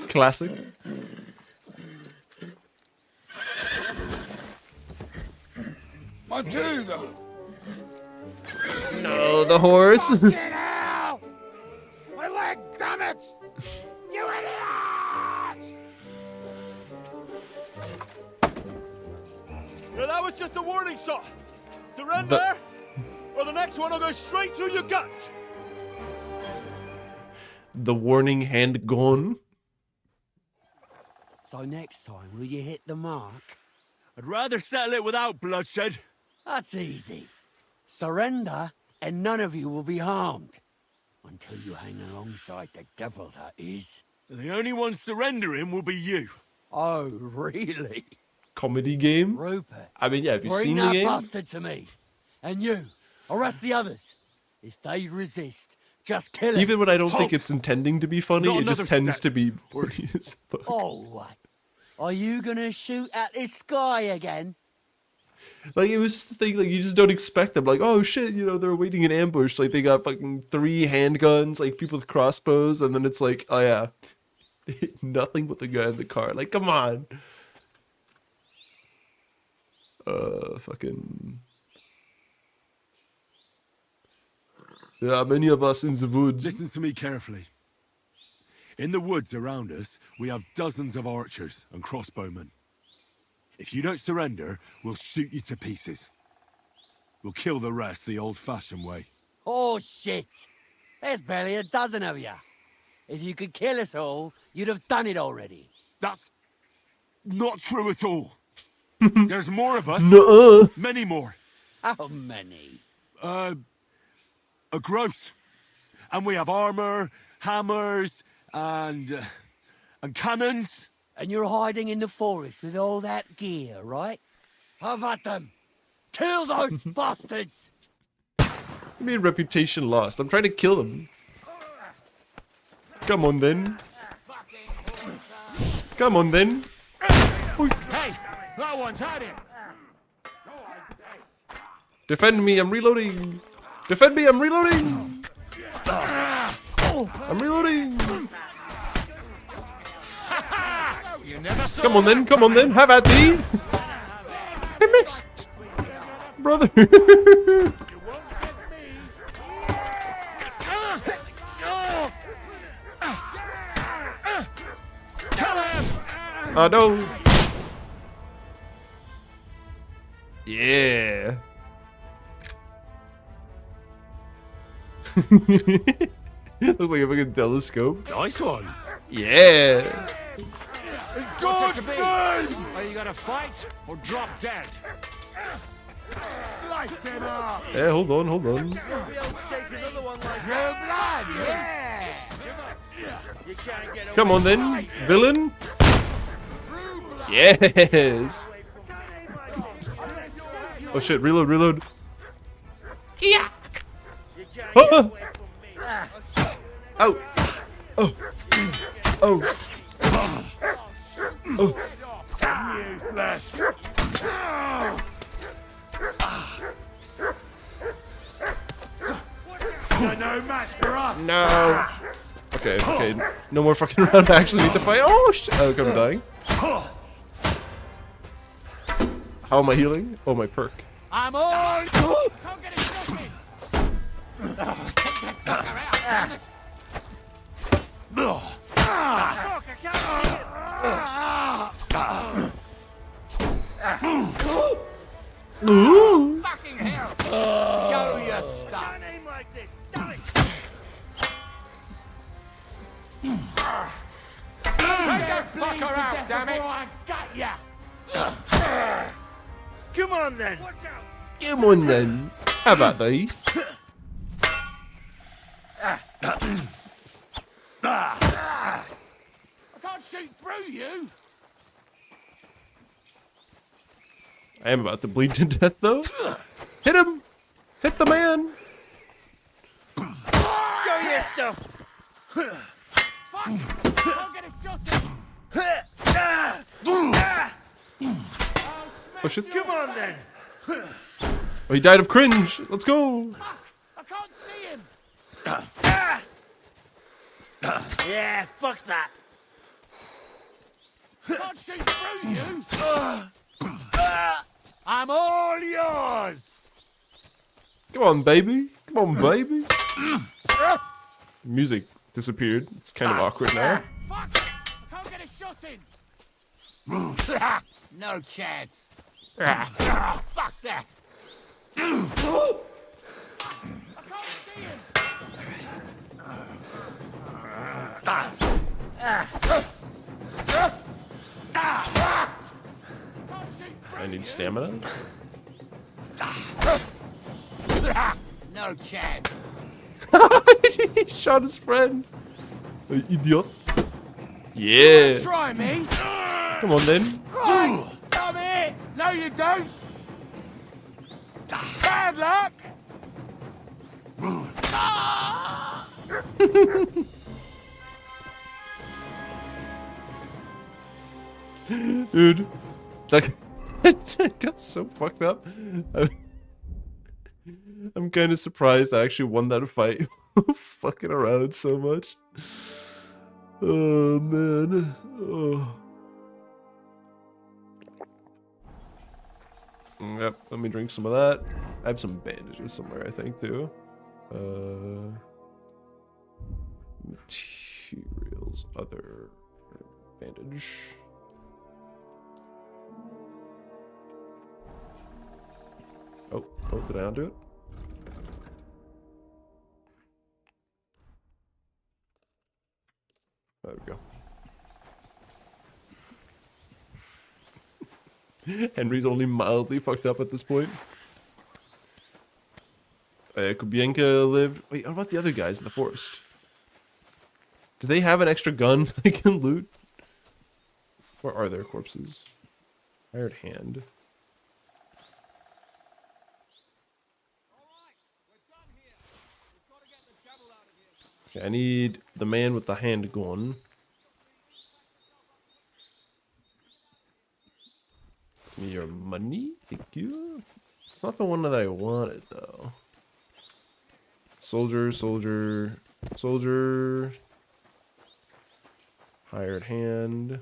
Classic. Matilda! No, the horse. Fucking hell! My leg, damn it! You idiots! Yeah, that was just a warning shot. Surrender, or the next one will go straight through your guts. The warning hand gone. So next time, will you hit the mark? I'd rather settle it without bloodshed. That's easy. Surrender, and none of you will be harmed. Until you hang alongside the devil, that is. The only one surrendering will be you. Oh, really? Comedy game. Rupert. I mean, yeah, have you Bring seen the that game? bastard to me. And you, arrest the others. If they resist, just kill him. Even when I don't think it's intending to be funny, Not it just another tends step. to be funny as fuck. Oh, what? Are you gonna shoot at this sky again? Like, it was just the thing, like, you just don't expect them. Like, oh shit, you know, they're waiting in ambush. Like, they got fucking 3 handguns, like, people with crossbows, and then it's like, oh yeah, nothing but the guy in the car. Like, come on. Fucking. There are many of us in the woods. Listen to me carefully. In the woods around us, we have dozens of archers and crossbowmen. If you don't surrender, we'll shoot you to pieces. We'll kill the rest the old-fashioned way. Oh, shit. There's barely a dozen of you. If you could kill us all, you'd have done it already. That's not true at all. There's more of us. Nuh-uh. Many more. How many? A gross. And we have armor, hammers, and cannons. And you're hiding in the forest with all that gear, right? Have at them. Kill those bastards. I mean, reputation lost. I'm trying to kill them. Come on then. Come on then. Hey, that one's had it. Defend me, I'm reloading. Defend me, I'm reloading. I'm reloading. Come on then, have at thee. I missed. Brother. No. Yeah. Looks like a fucking telescope. Nice one. Yeah. What's it to be? Are you gonna fight or drop dead? Yeah, hold on. Come on then, villain. Yes. Oh shit, reload. Yeah. Oh. Oh. Oh. Oh. Oh. Useless. You're no match for us. No. Okay. No more fucking around. I actually need to fight. Oh shit. Okay, I'm dying. How am I healing? Oh, my perk. I'm all. Don't get it from me. Take that fucker out. Ooh. Fucking hell. Show your stuff. Name like this. Damn it. Take that fucker out, damn it. I got ya. Come on then. Come on then. How about these? I can't shoot through you. I am about to bleed to death though. Hit him! Hit the man! Show your stuff. Fuck! Don't get it shot. Oh shit. Come on then. Oh, he died of cringe. Let's go. I can't see him. Yeah, fuck that. Can't shoot through you. I'm all yours. Come on, baby. Come on, baby. Music disappeared. It's kind of awkward now. Fuck! I can't get a shot in. No chance. Fuck that. I can't see him. I need stamina. No chance. He shot his friend. You idiot. Yeah. Try me. Come on then. Right. Come here. No, you don't. Bad luck. Dude, that got so fucked up. I'm kind of surprised I actually won that fight. Fucking around so much. Oh man. Oh. Yep, let me drink some of that. I have some bandages somewhere, I think, too. Materials, other bandage. Oh, did I not do it? There we go. Henry's only mildly fucked up at this point. Kubienka lived. Wait, what about the other guys in the forest? Do they have an extra gun they can loot? Where are their corpses? Hired hand. Okay, I need the man with the handgun. Give me your money, thank you. It's not the one that I wanted though. Soldier, soldier, soldier. Hired hand.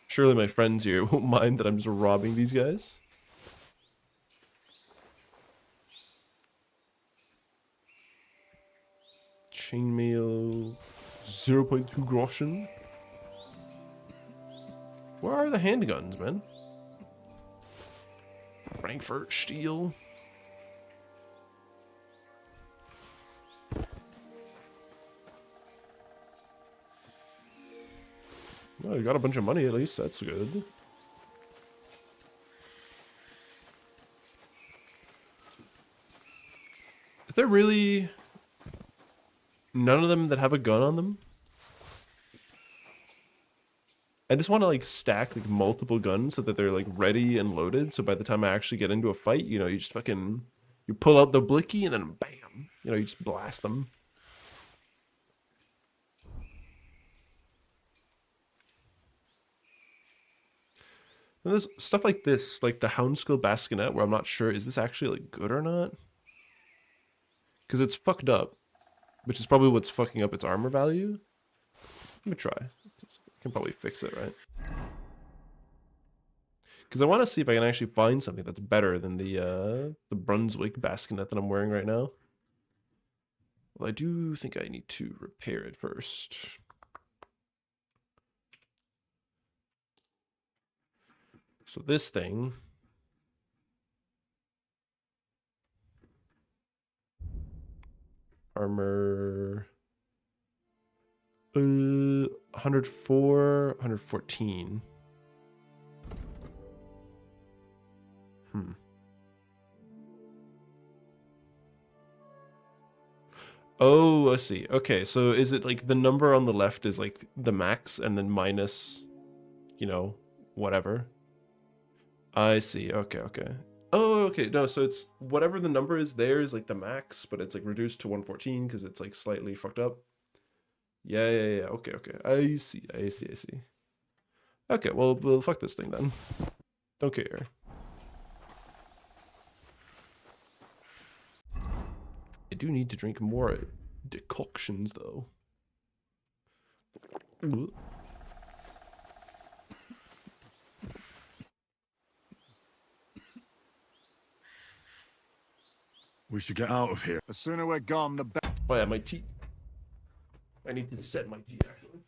Surely my friends here won't mind that I'm just robbing these guys. Chainmail, 0.2 groschen. Where are the handguns, man? Frankfurt steel. Well, you got a bunch of money at least, that's good. Is there really none of them that have a gun on them? I just want to like stack like multiple guns so that they're like ready and loaded. So by the time I actually get into a fight, you know, you just fucking, you pull out the blicky and then bam, you know, you just blast them. And there's stuff like this, like the Houndskill Bascinet, where I'm not sure, is this actually like good or not? Because it's fucked up, which is probably what's fucking up its armor value. Let me try. I can probably fix it, right? Because I want to see if I can actually find something that's better than the Brunswick Bascinet that I'm wearing right now. Well, I do think I need to repair it first. So this thing. Armor. 104, 114. Oh, I see. Okay, so is it like the number on the left is like the max and then minus, you know, whatever? I see. Okay, okay. Oh, okay. No, so it's whatever the number is there is like the max, but it's like reduced to 114 because it's like slightly fucked up. Yeah. Okay. I see. Okay, well, we'll fuck this thing then. Don't care. I do need to drink more decoctions, though. Ooh. We should get out of here. The sooner we're gone, the better. Oh yeah, my tea. I need to set my tea, actually.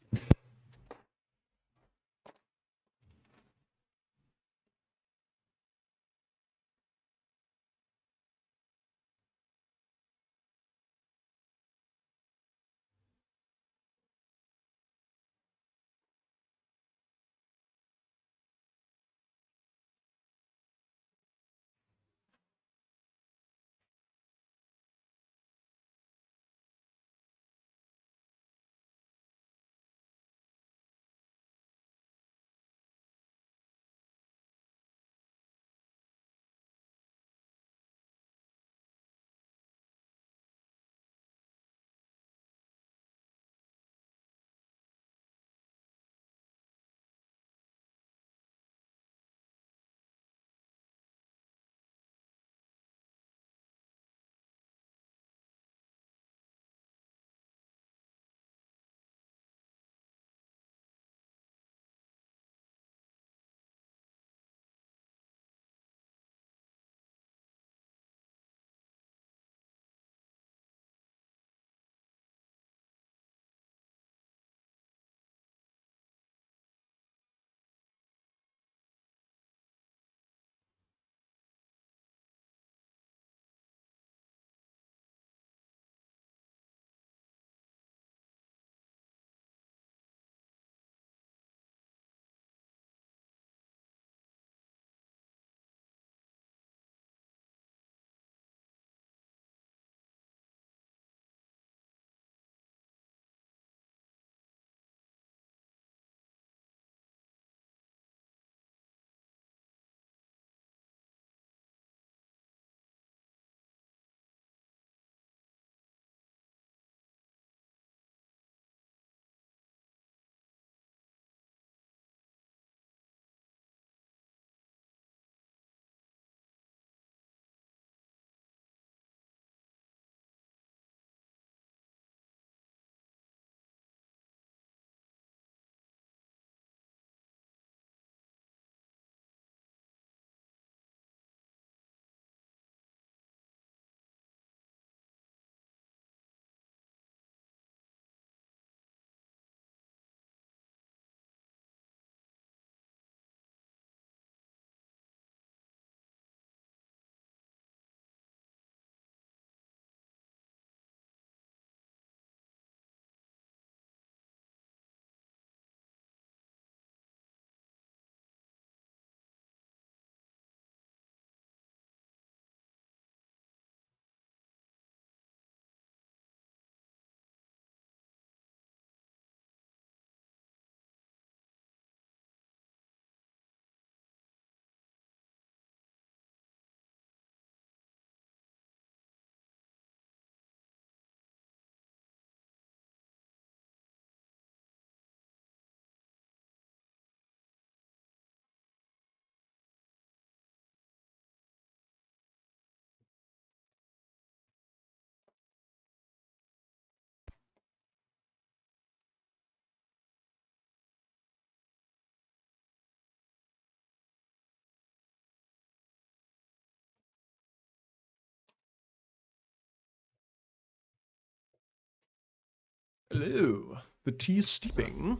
Hello. The tea is steeping.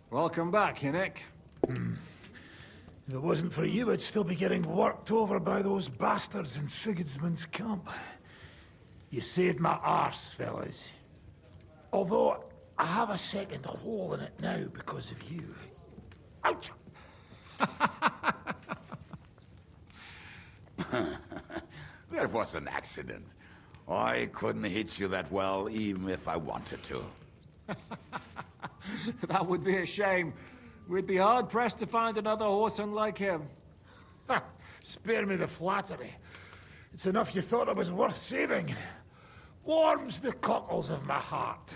Welcome back, Hinnick. If it wasn't for you, I'd still be getting worked over by those bastards in Sigismund's camp. You saved my arse, fellas. Although, I have a second hole in it now because of you. Ouch! That was an accident. I couldn't hit you that well, even if I wanted to. That would be a shame. We'd be hard-pressed to find another whoreson like him. Spare me the flattery. It's enough you thought I was worth saving. Warms the cockles of my heart.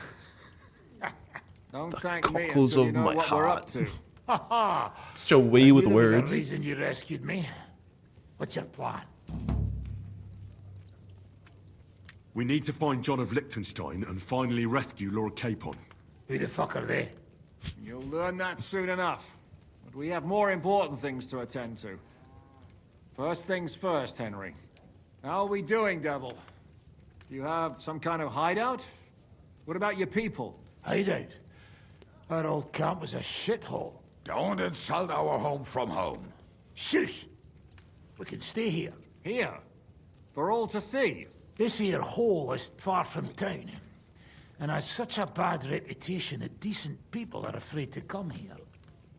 Don't thank me cockles until you of know my what we're up heart. to. Ha ha! Such a way with There's a words. reason you rescued me. What's your plan? We need to find John of Liechtenstein and finally rescue Lord Capon. Who the fuck are they? You'll learn that soon enough. But we have more important things to attend to. First things first, Henry. How are we doing, Devil? Do you have some kind of hideout? What about your people? Hideout? Our old camp was a shithole. Don't insult our home from home. Shush! We can stay here. Here? For all to see? This here hole is far from town, and has such a bad reputation that decent people are afraid to come here.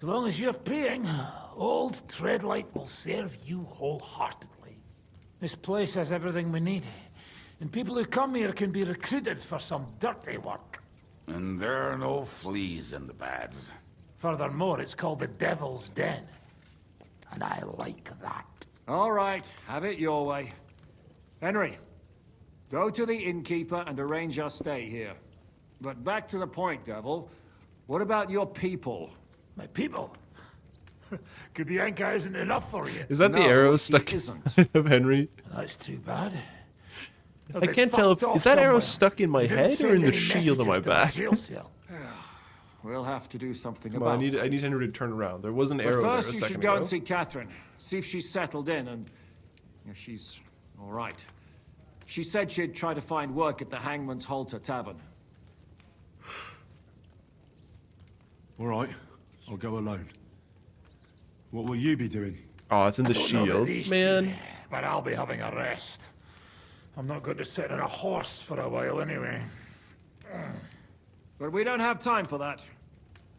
As long as you're paying, old Treadlight will serve you wholeheartedly. This place has everything we need, and people who come here can be recruited for some dirty work. And there are no fleas in the beds. Furthermore, it's called the Devil's Den, and I like that. All right, have it your way. Henry, go to the innkeeper and arrange our stay here. But back to the point, Devil. What about your people? My people? Kubianka isn't enough for you. Is that the No, arrow he stuck isn't. of Henry? That's too bad. I can't tell if is that arrow stuck in my head or in the shield on my back. We'll have to do something Come about on, it. I need Henry to turn around. There was an But arrow there first a you second should go ago. and see Catherine. See if she's settled in and if she's all right. She said she'd try to find work at the Hangman's Halter Tavern. All right, I'll go alone. What will you be doing? Oh, it's in the I don't know about shield, these man. two, but I'll be having a rest. I'm not going to sit on a horse for a while anyway. But we don't have time for that.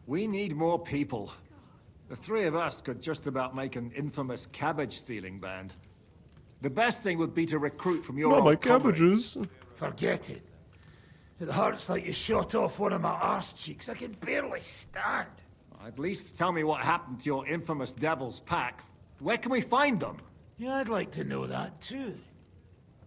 We need more people. The three of us could just about make an infamous cabbage-stealing band. The best thing would be to recruit from your Not old my comrades. cabbages. Forget it. It hurts like you shot off one of my arse cheeks. I can barely stand. At least tell me what happened to your infamous Devil's Pack. Where can we find them? Yeah, I'd like to know that too.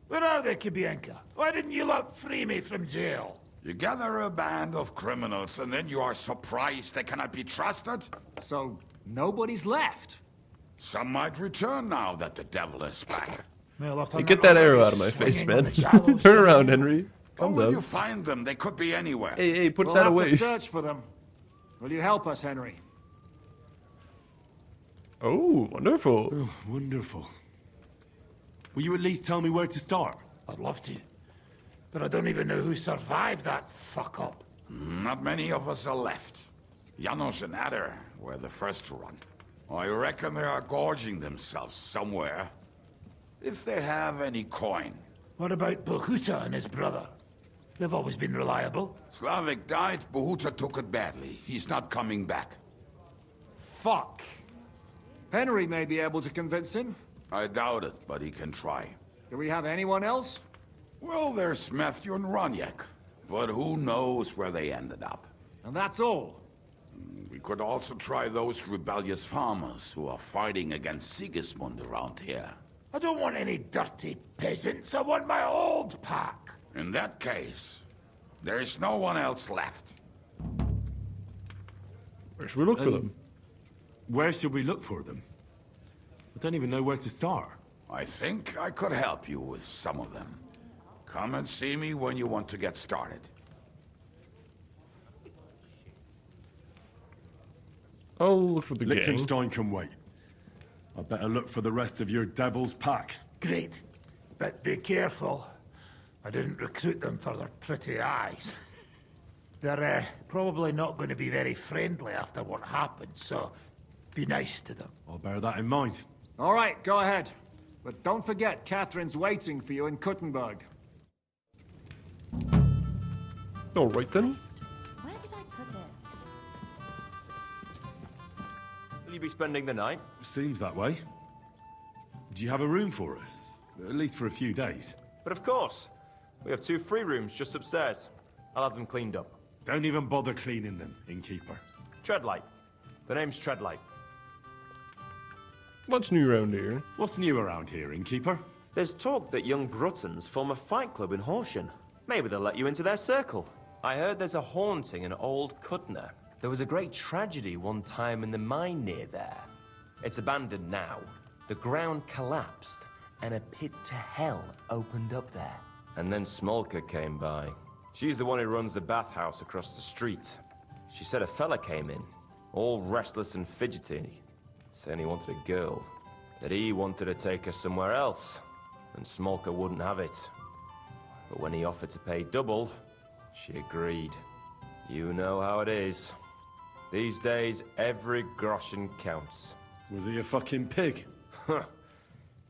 Where are they, Kubienka? Why didn't you lot free me from jail? You gather a band of criminals and then you are surprised they cannot be trusted? So, nobody's left? Some might return now that the devil is back. Well, if Hey, I'm get not that arrow already out of my face, swinging on man. the gallows Turn around, somewhere. Henry. Where Calm will down. you find them? They could be anywhere. Hey, put We'll that have away. to search for them. Will you help us, Henry? Oh, wonderful. Oh, wonderful. Will you at least tell me where to start? I'd love to. But I don't even know who survived that fuck up. Not many of us are left. Janos and Adder were the first to run. I reckon they are gorging themselves somewhere. If they have any coin. What about Bohuta and his brother? They've always been reliable. Slavik died, Bohuta took it badly. He's not coming back. Fuck. Henry may be able to convince him. I doubt it, but he can try. Do we have anyone else? Well, there's Matthew and Roniak. But who knows where they ended up. And that's all. We could also try those rebellious farmers who are fighting against Sigismund around here. I don't want any dirty peasants. I want my old pack. In that case, there's no one else left. Where should we look for them? Where should we look for them? I don't even know where to start. I think I could help you with some of them. Come and see me when you want to get started. I'll look for the gang. Liechtenstein can wait. I better look for the rest of your devil's pack. Great. But be careful. I didn't recruit them for their pretty eyes. They're probably not going to be very friendly after what happened, so be nice to them. I'll bear that in mind. All right, go ahead. But don't forget, Catherine's waiting for you in Kuttenberg. All right then. Where did I put it? Will you be spending the night? Seems that way. Do you have a room for us? At least for a few days. But of course. We have 2 free rooms just upstairs. I'll have them cleaned up. Don't even bother cleaning them, innkeeper. Treadlight. The name's Treadlight. What's new around here? What's new around here, innkeeper? There's talk that young Bruttons form a fight club in Horsham. Maybe they'll let you into their circle. I heard there's a haunting in Old Cutner. There was a great tragedy one time in the mine near there. It's abandoned now. The ground collapsed, and a pit to hell opened up there. And then Smolka came by. She's the one who runs the bathhouse across the street. She said a fella came in, all restless and fidgety, saying he wanted a girl. That he wanted to take her somewhere else, and Smolka wouldn't have it. But when he offered to pay double, she agreed. You know how it is. These days, every groschen counts. Was he a fucking pig?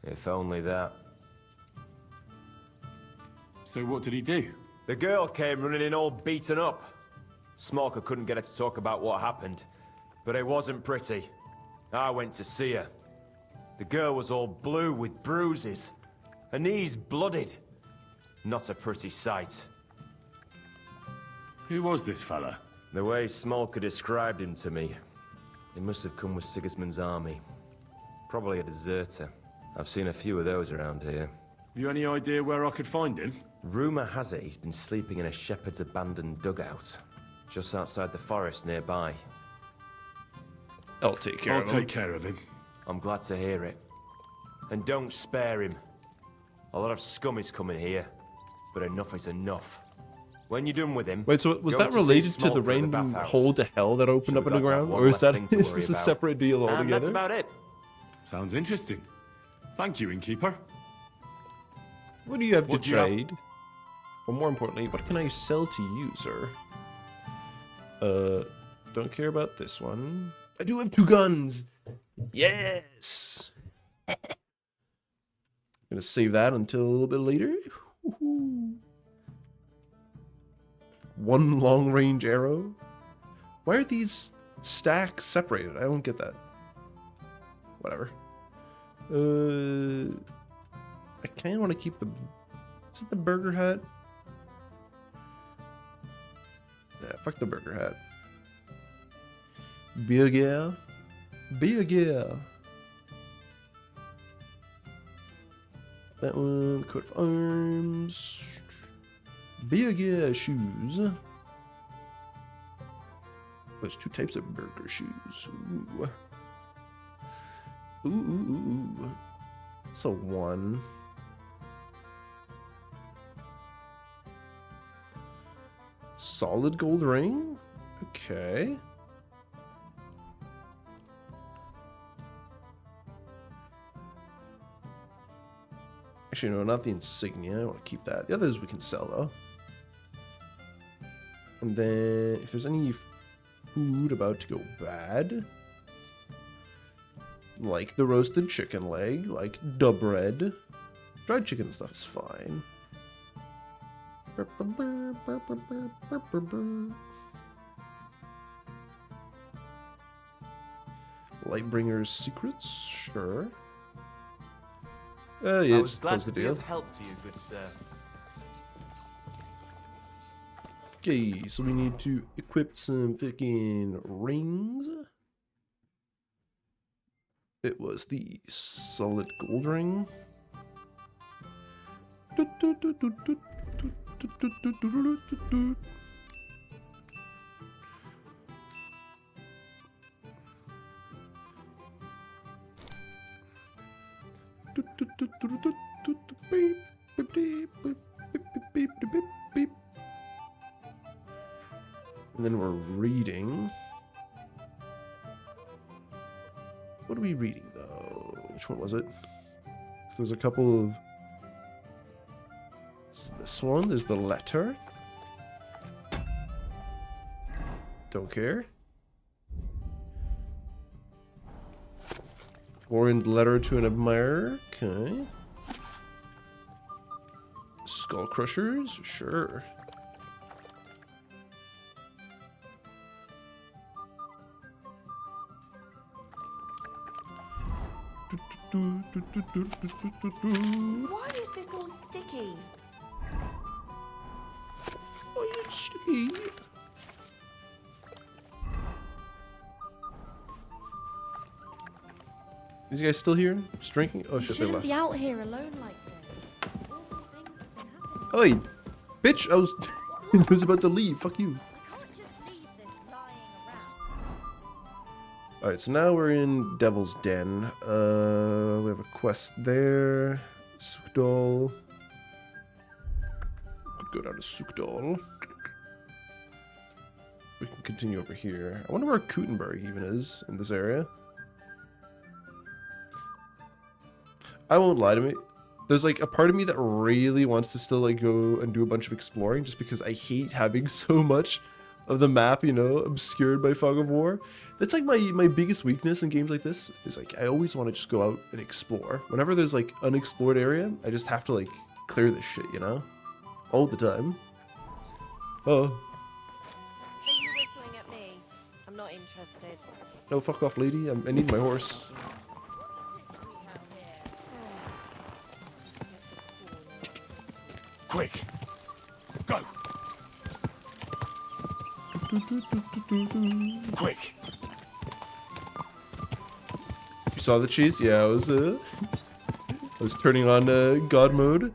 If only that. So what did he do? The girl came running in all beaten up. Smolka couldn't get her to talk about what happened, but it wasn't pretty. I went to see her. The girl was all blue with bruises, her knees blooded. Not a pretty sight. Who was this fella? The way Smolka described him to me, he must have come with Sigismund's army. Probably a deserter. I've seen a few of those around here. Have you any idea where I could find him? Rumour has it he's been sleeping in a shepherd's abandoned dugout, just outside the forest nearby. I'll take care of him. I'm glad to hear it. And don't spare him. A lot of scum is coming here, but enough is enough. When you're done with him... Wait, so was go that to see related to the Smolka at random bathhouse. hole to hell that opened up Should've got to have underground? one Or is less that thing to is worry this a about. separate deal altogether? And that's about it. Sounds interesting. Thank you, innkeeper. What do you have What to do you have? trade? Or more importantly, what can I sell to you, sir? Don't care about this one. I do have 2 guns! Yes! Gonna save that until a little bit later. Woohoo. 1 long-range arrow? Why are these stacks separated? I don't get that. Whatever. I kind of want to keep the... Is it the burger hat? Yeah, fuck the burger hat. Burger. Burger. That one, coat of arms. Burger shoes. There's 2 types of burger shoes. Ooh. Ooh. It's a 1. Solid gold ring? Okay. Actually, no, not the insignia. I want to keep that. The others we can sell, though. And then, if there's any food about to go bad, like the roasted chicken leg, like the bread, dried chicken stuff is fine. Lightbringer's secrets, sure. Yeah, I was glad close to the be deal. of help to you, good sir. Okay, so we need to equip some freaking rings. It was the solid gold ring. And then we're reading. What are we reading, though? Which one was it? So there's a couple of... It's this one. There's the letter. Don't care. Orient letter to an admirer. Okay. Skull crushers. Sure. Why is this all sticky? Oh, you sticky. These guys still here? Just drinking? Oh shit, they Shouldn't left. be out here alone like this. Oi! Bitch! I was about to leave. Fuck you. Alright, so now we're in Devil's Den. We have a quest there. Sukdal. Go down to Sukdal. We can continue over here. I wonder where Kuttenberg even is in this area. I won't lie to me. There's like a part of me that really wants to still like go and do a bunch of exploring just because I hate having so much of the map, you know, obscured by Fog of War. That's like my biggest weakness in games like this is like I always want to just go out and explore. Whenever there's like unexplored area, I just have to like clear this shit, you know? All the time. Oh. Are you whistling at me? I'm not interested. No, fuck off, lady. I need my horse. Quick! Go! Quick! You saw the cheats? Yeah, I was turning on God mode.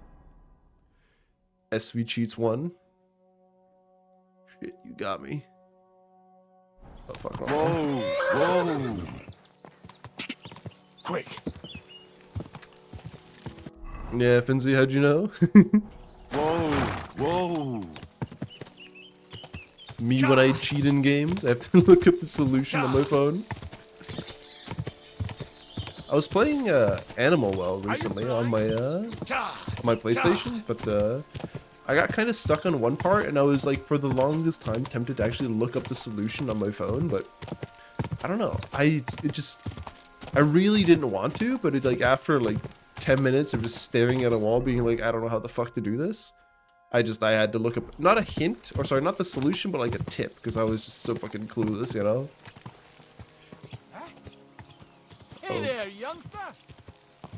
SV cheats 1. Shit, you got me. Oh fuck off. Whoa! Quick! Yeah, Finzi, how'd you know? Whoa! Me when I cheat in games, I have to look up the solution on my phone. I was playing Animal Well recently on my PlayStation, but I got kind of stuck on one part, and I was like, for the longest time, tempted to actually look up the solution on my phone, but I don't know. I really didn't want to, but it like after like 10 minutes of just staring at a wall, being like, I don't know how the fuck to do this. I had to look up, not a hint, or sorry, not the solution, but like a tip, because I was just so fucking clueless, you know? Hey there, youngster!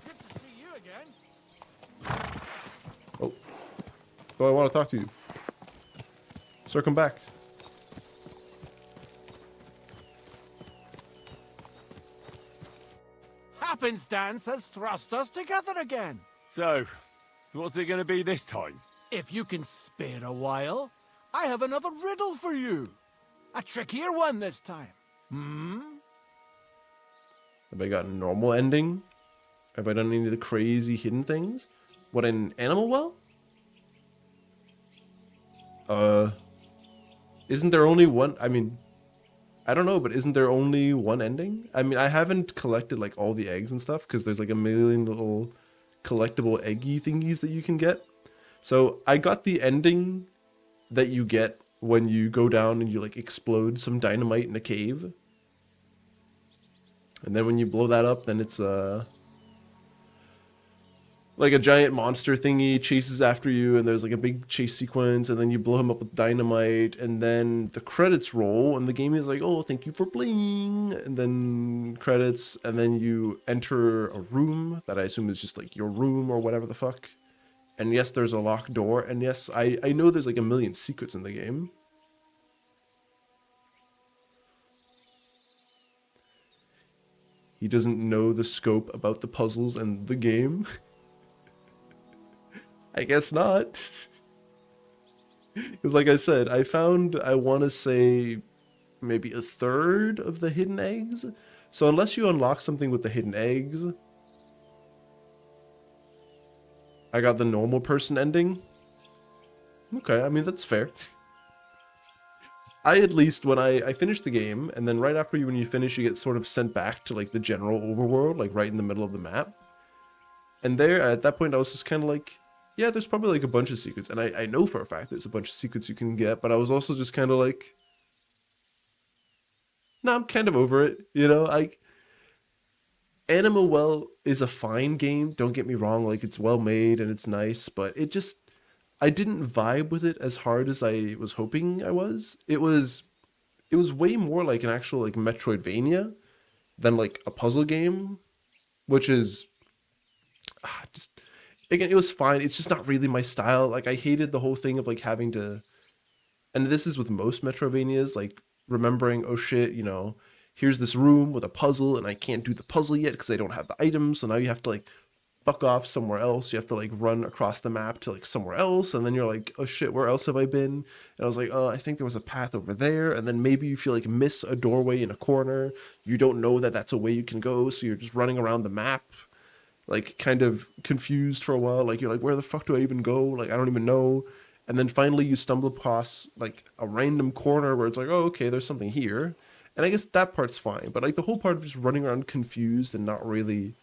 Good to see you again. Oh. Oh, I want to talk to you. Sir, come back. Happenstance has thrust us together again. So, what's it going to be this time? If you can spare a while, I have another riddle for you. A trickier one this time. Hmm? Have I got a normal ending? Have I done any of the crazy hidden things? What, in Animal Well? Isn't there only one? I mean, I don't know, but isn't there only one ending? I mean, I haven't collected like all the eggs and stuff because there's like a million little collectible eggy thingies that you can get. So I got the ending that you get when you go down and you like explode some dynamite in a cave. And then when you blow that up, then it's like a giant monster thingy chases after you, and there's like a big chase sequence, and then you blow him up with dynamite, and then the credits roll, and the game is like, oh, thank you for playing, and then credits, and then you enter a room that I assume is just like your room or whatever the fuck. And yes, there's a locked door, and yes, I know there's like a million secrets in the game. He doesn't know the scope about the puzzles and the game. I guess not. Because like I said, I found, I want to say, maybe a third of the hidden eggs. So unless you unlock something with the hidden eggs, I got the normal person ending. Okay, I mean, that's fair. I at least, when I finished the game, and then right after when you finish, you get sort of sent back to like the general overworld, like right in the middle of the map. And there, at that point, I was just kind of like, yeah, there's probably like a bunch of secrets. And I know for a fact there's a bunch of secrets you can get, but I was also just kind of like, no, I'm kind of over it, you know? Animal Well is a fine game, don't get me wrong, like it's well made and it's nice, but it just, I didn't vibe with it as hard as I was hoping I was. It was way more like an actual like Metroidvania than like a puzzle game, which is just, again, it was fine. It's just not really my style. Like I hated the whole thing of like having to, and this is with most Metroidvanias, like remembering, oh shit, you know, here's this room with a puzzle, and I can't do the puzzle yet because I don't have the items. So now you have to like fuck off somewhere else. You have to like run across the map to like somewhere else, and then you're like, oh shit, where else have I been? And I was like, oh, I think there was a path over there. And then maybe you feel like miss a doorway in a corner. You don't know that that's a way you can go, so you're just running around the map, like kind of confused for a while. Like you're like, where the fuck do I even go? Like I don't even know. And then finally you stumble across like a random corner where it's like, oh, okay, there's something here. And I guess that part's fine, but like the whole part of just running around confused and not really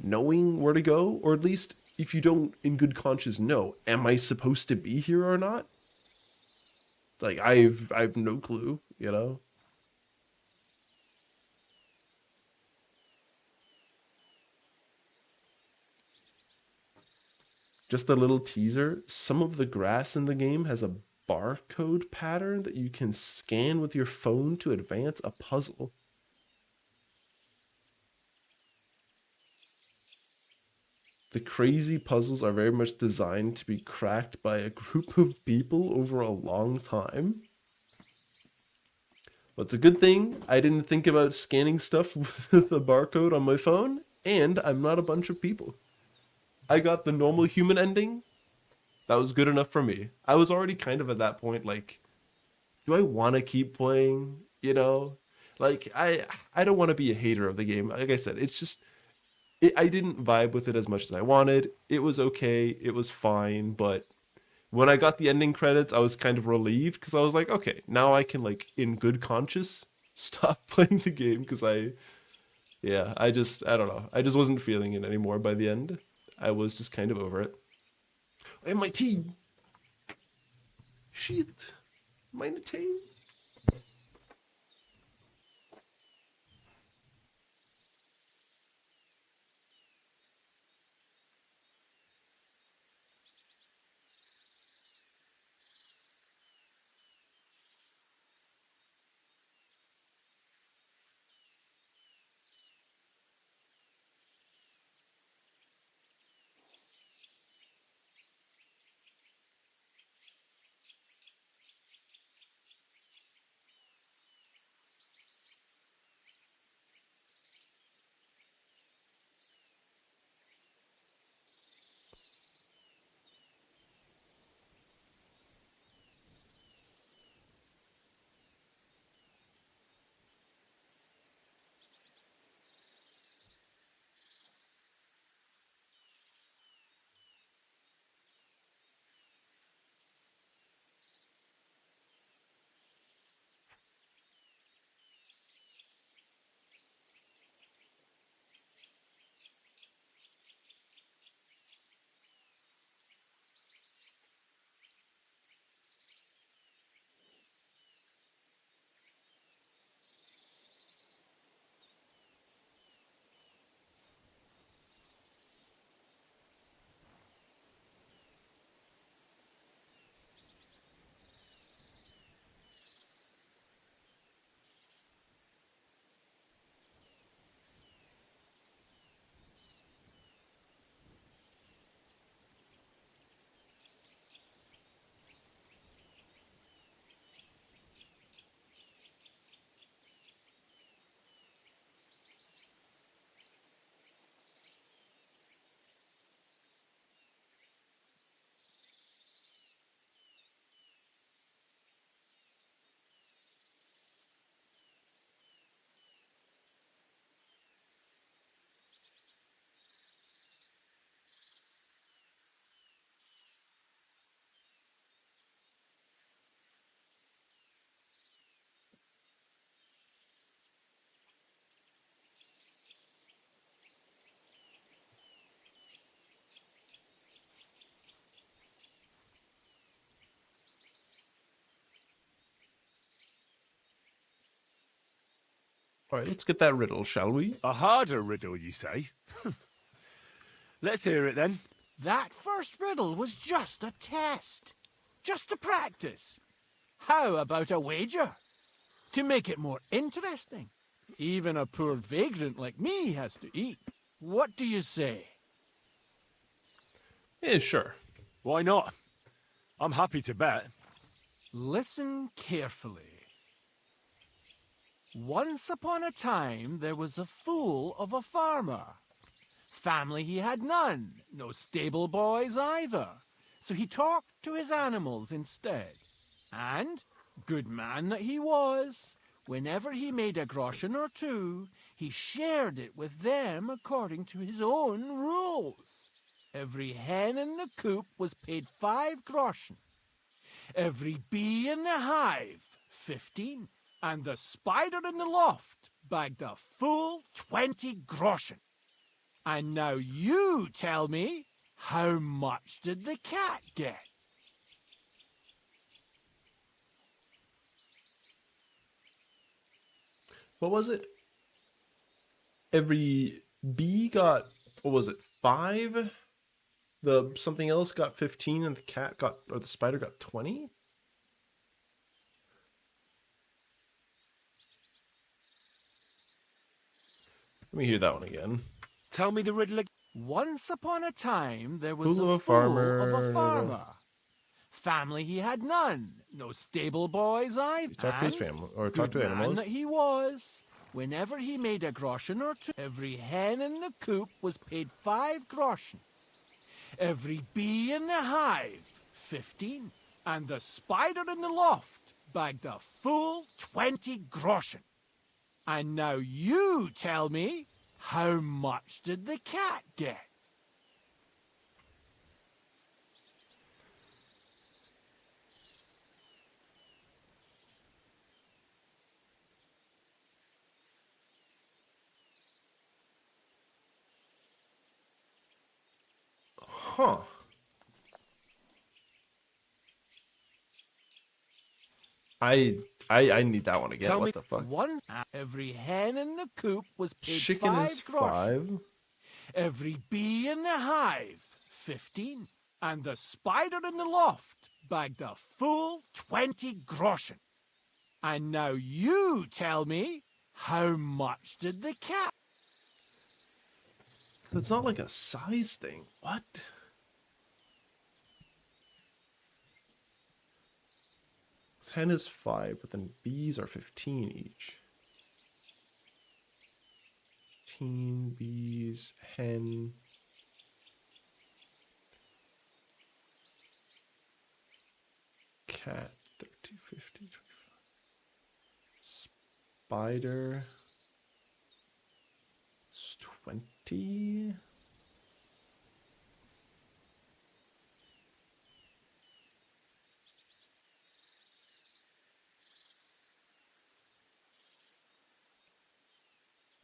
knowing where to go, or at least if you don't in good conscience know, am I supposed to be here or not? Like I've no clue, you know? Just a little teaser, some of the grass in the game has a barcode pattern that you can scan with your phone to advance a puzzle. The crazy puzzles are very much designed to be cracked by a group of people over a long time. Well, it's a good thing I didn't think about scanning stuff with a barcode on my phone, and I'm not a bunch of people. I got the normal human ending. That was good enough for me. I was already kind of at that point, like, do I want to keep playing? You know? Like, I don't want to be a hater of the game. Like I said, it's just... I didn't vibe with it as much as I wanted. It was okay. It was fine. But when I got the ending credits, I was kind of relieved because I was like, okay, now I can, like, in good conscience, stop playing the game because I don't know. I just wasn't feeling it anymore by the end. I was just kind of over it. And my team. Shit. Meine team. All right, let's get that riddle, shall we? A harder riddle, you say? Let's hear it then. That first riddle was just a test. Just to practice. How about a wager? To make it more interesting. Even a poor vagrant like me has to eat. What do you say? Yeah, sure. Why not? I'm happy to bet. Listen carefully. Once upon a time, there was a fool of a farmer. Family he had none, no stable boys either. So he talked to his animals instead. And, good man that he was, whenever he made a groschen or two, he shared it with them according to his own rules. Every hen in the coop was paid 5 groschen. Every bee in the hive, 15. And the spider in the loft bagged a full 20 groschen. And now you tell me, how much did the cat get? What was it? Every bee got, what was it, 5? The something else got 15 and the cat got, or the spider got 20? Let me hear that one again. Tell me the riddle again. Once upon a time, there was Fool a of a fool farmer. of a farmer. Family he had none, no stable boys either. Talk to his family, or talk to Good man animals. that he was. Whenever he made a groschen or two, every hen in the coop was paid 5 groschen. Every bee in the hive, 15. And the spider in the loft bagged a full 20 groschen. And now you tell me, how much did the cat get? Huh. I need that one again. Tell What me the fuck? Every hen in the coop was paid Chicken 5 is groschen. 5. Every bee in the hive, 15. And the spider in the loft bagged a full 20 groschen. And now you tell me, how much did the cat? So it's not like a size thing. What? Hen is 5, but then bees are 15 each. 15 bees, hen. Cat, 30, 50, 25. Spider. It's 20.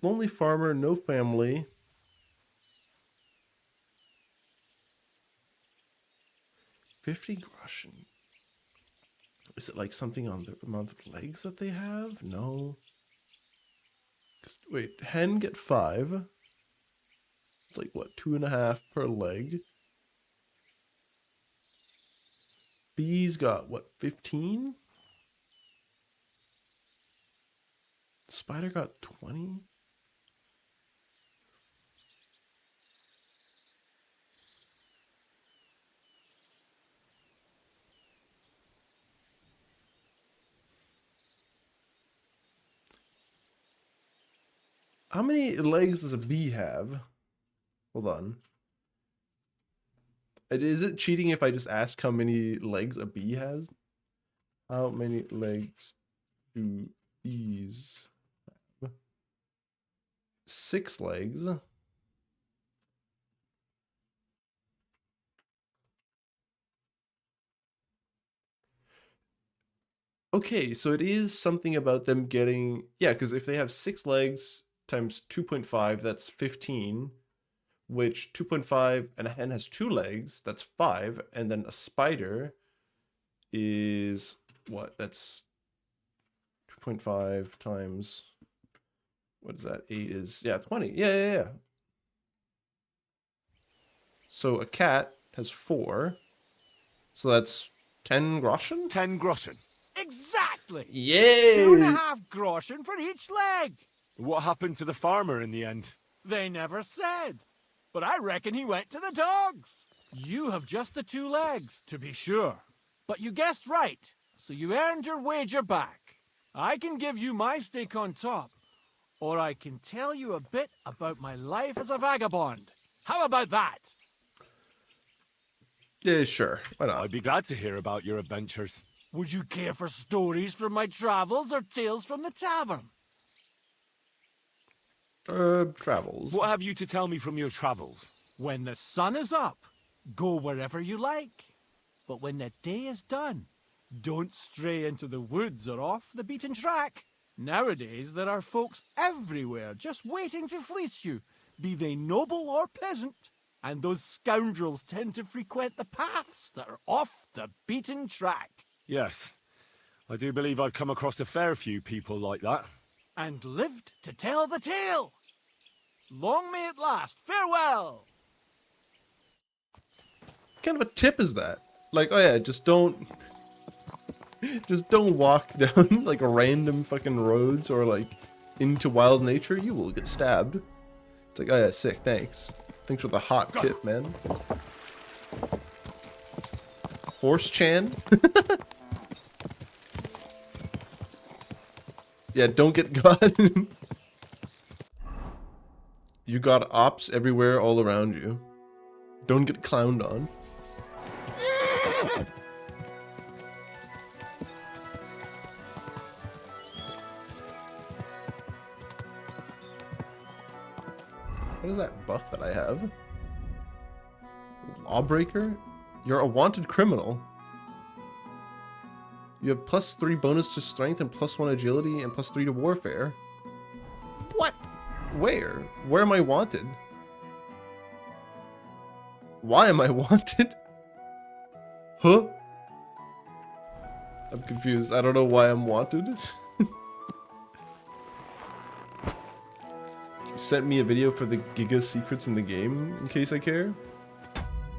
Lonely farmer, no family. $50 groschen. Is it like something on the amount of legs that they have? No. Wait, hen get 5. It's like what, 2.5 per leg? Bees got what, 15? Spider got 20? How many legs does a bee have? Hold on. Is it cheating if I just ask how many legs a bee has? How many legs do bees have? 6 legs. Okay, so it is something about them getting... Yeah, because if they have 6 legs times 2.5, that's 15, which 2.5 and a hen has 2 legs, that's 5, and then a spider is what? That's 2.5 times, what is that? 8 is, yeah, 20. Yeah. So a cat has 4, so that's 10 groschen? 10 groschen. Exactly! Yay! 2.5 groschen for each leg! What happened to the farmer in the end? They never said. But I reckon he went to the dogs. You have just the 2 legs, to be sure. But you guessed right, so you earned your wager back. I can give you my stake on top, or I can tell you a bit about my life as a vagabond. How about that? Yeah, sure. Why not? I'd be glad to hear about your adventures. Would you care for stories from my travels or tales from the tavern? Travels. What have you to tell me from your travels? When the sun is up, go wherever you like. But when the day is done, don't stray into the woods or off the beaten track. Nowadays, there are folks everywhere just waiting to fleece you, be they noble or peasant. And those scoundrels tend to frequent the paths that are off the beaten track. Yes, I do believe I've come across a fair few people like that. And lived to tell the tale. Long may it last. Farewell! What kind of a tip is that? Like, oh yeah, just don't walk down like random fucking roads or like into wild nature. You will get stabbed. It's like, oh yeah, sick, thanks. Thanks for the hot tip, man. Horse Chan? Yeah, don't get got. You got ops everywhere all around you. Don't get clowned on. What is that buff that I have? Lawbreaker? You're a wanted criminal. You have +3 bonus to strength and +1 agility and +3 to warfare. What? Where? Where am I wanted? Why am I wanted? Huh? I'm confused. I don't know why I'm wanted. You sent me a video for the Giga secrets in the game, in case I care.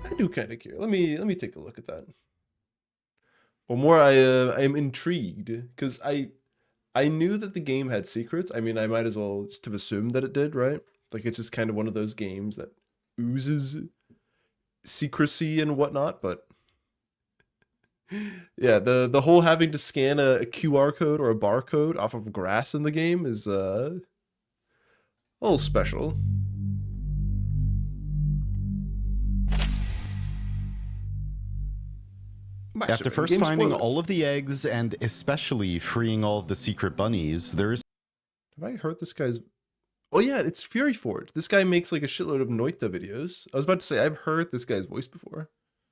I do kind of care. Let me take a look at that. Or more, I am intrigued because I knew that the game had secrets. I mean, I might as well just have assumed that it did, right? Like it's just kind of one of those games that oozes secrecy and whatnot. But yeah, the whole having to scan a QR code or a barcode off of grass in the game is a little special. After first finding all of the eggs and especially freeing all of the secret bunnies, there is... Have I heard this guy's... Oh yeah, it's Fury Forge. This guy makes like a shitload of Noita videos. I was about to say, I've heard this guy's voice before.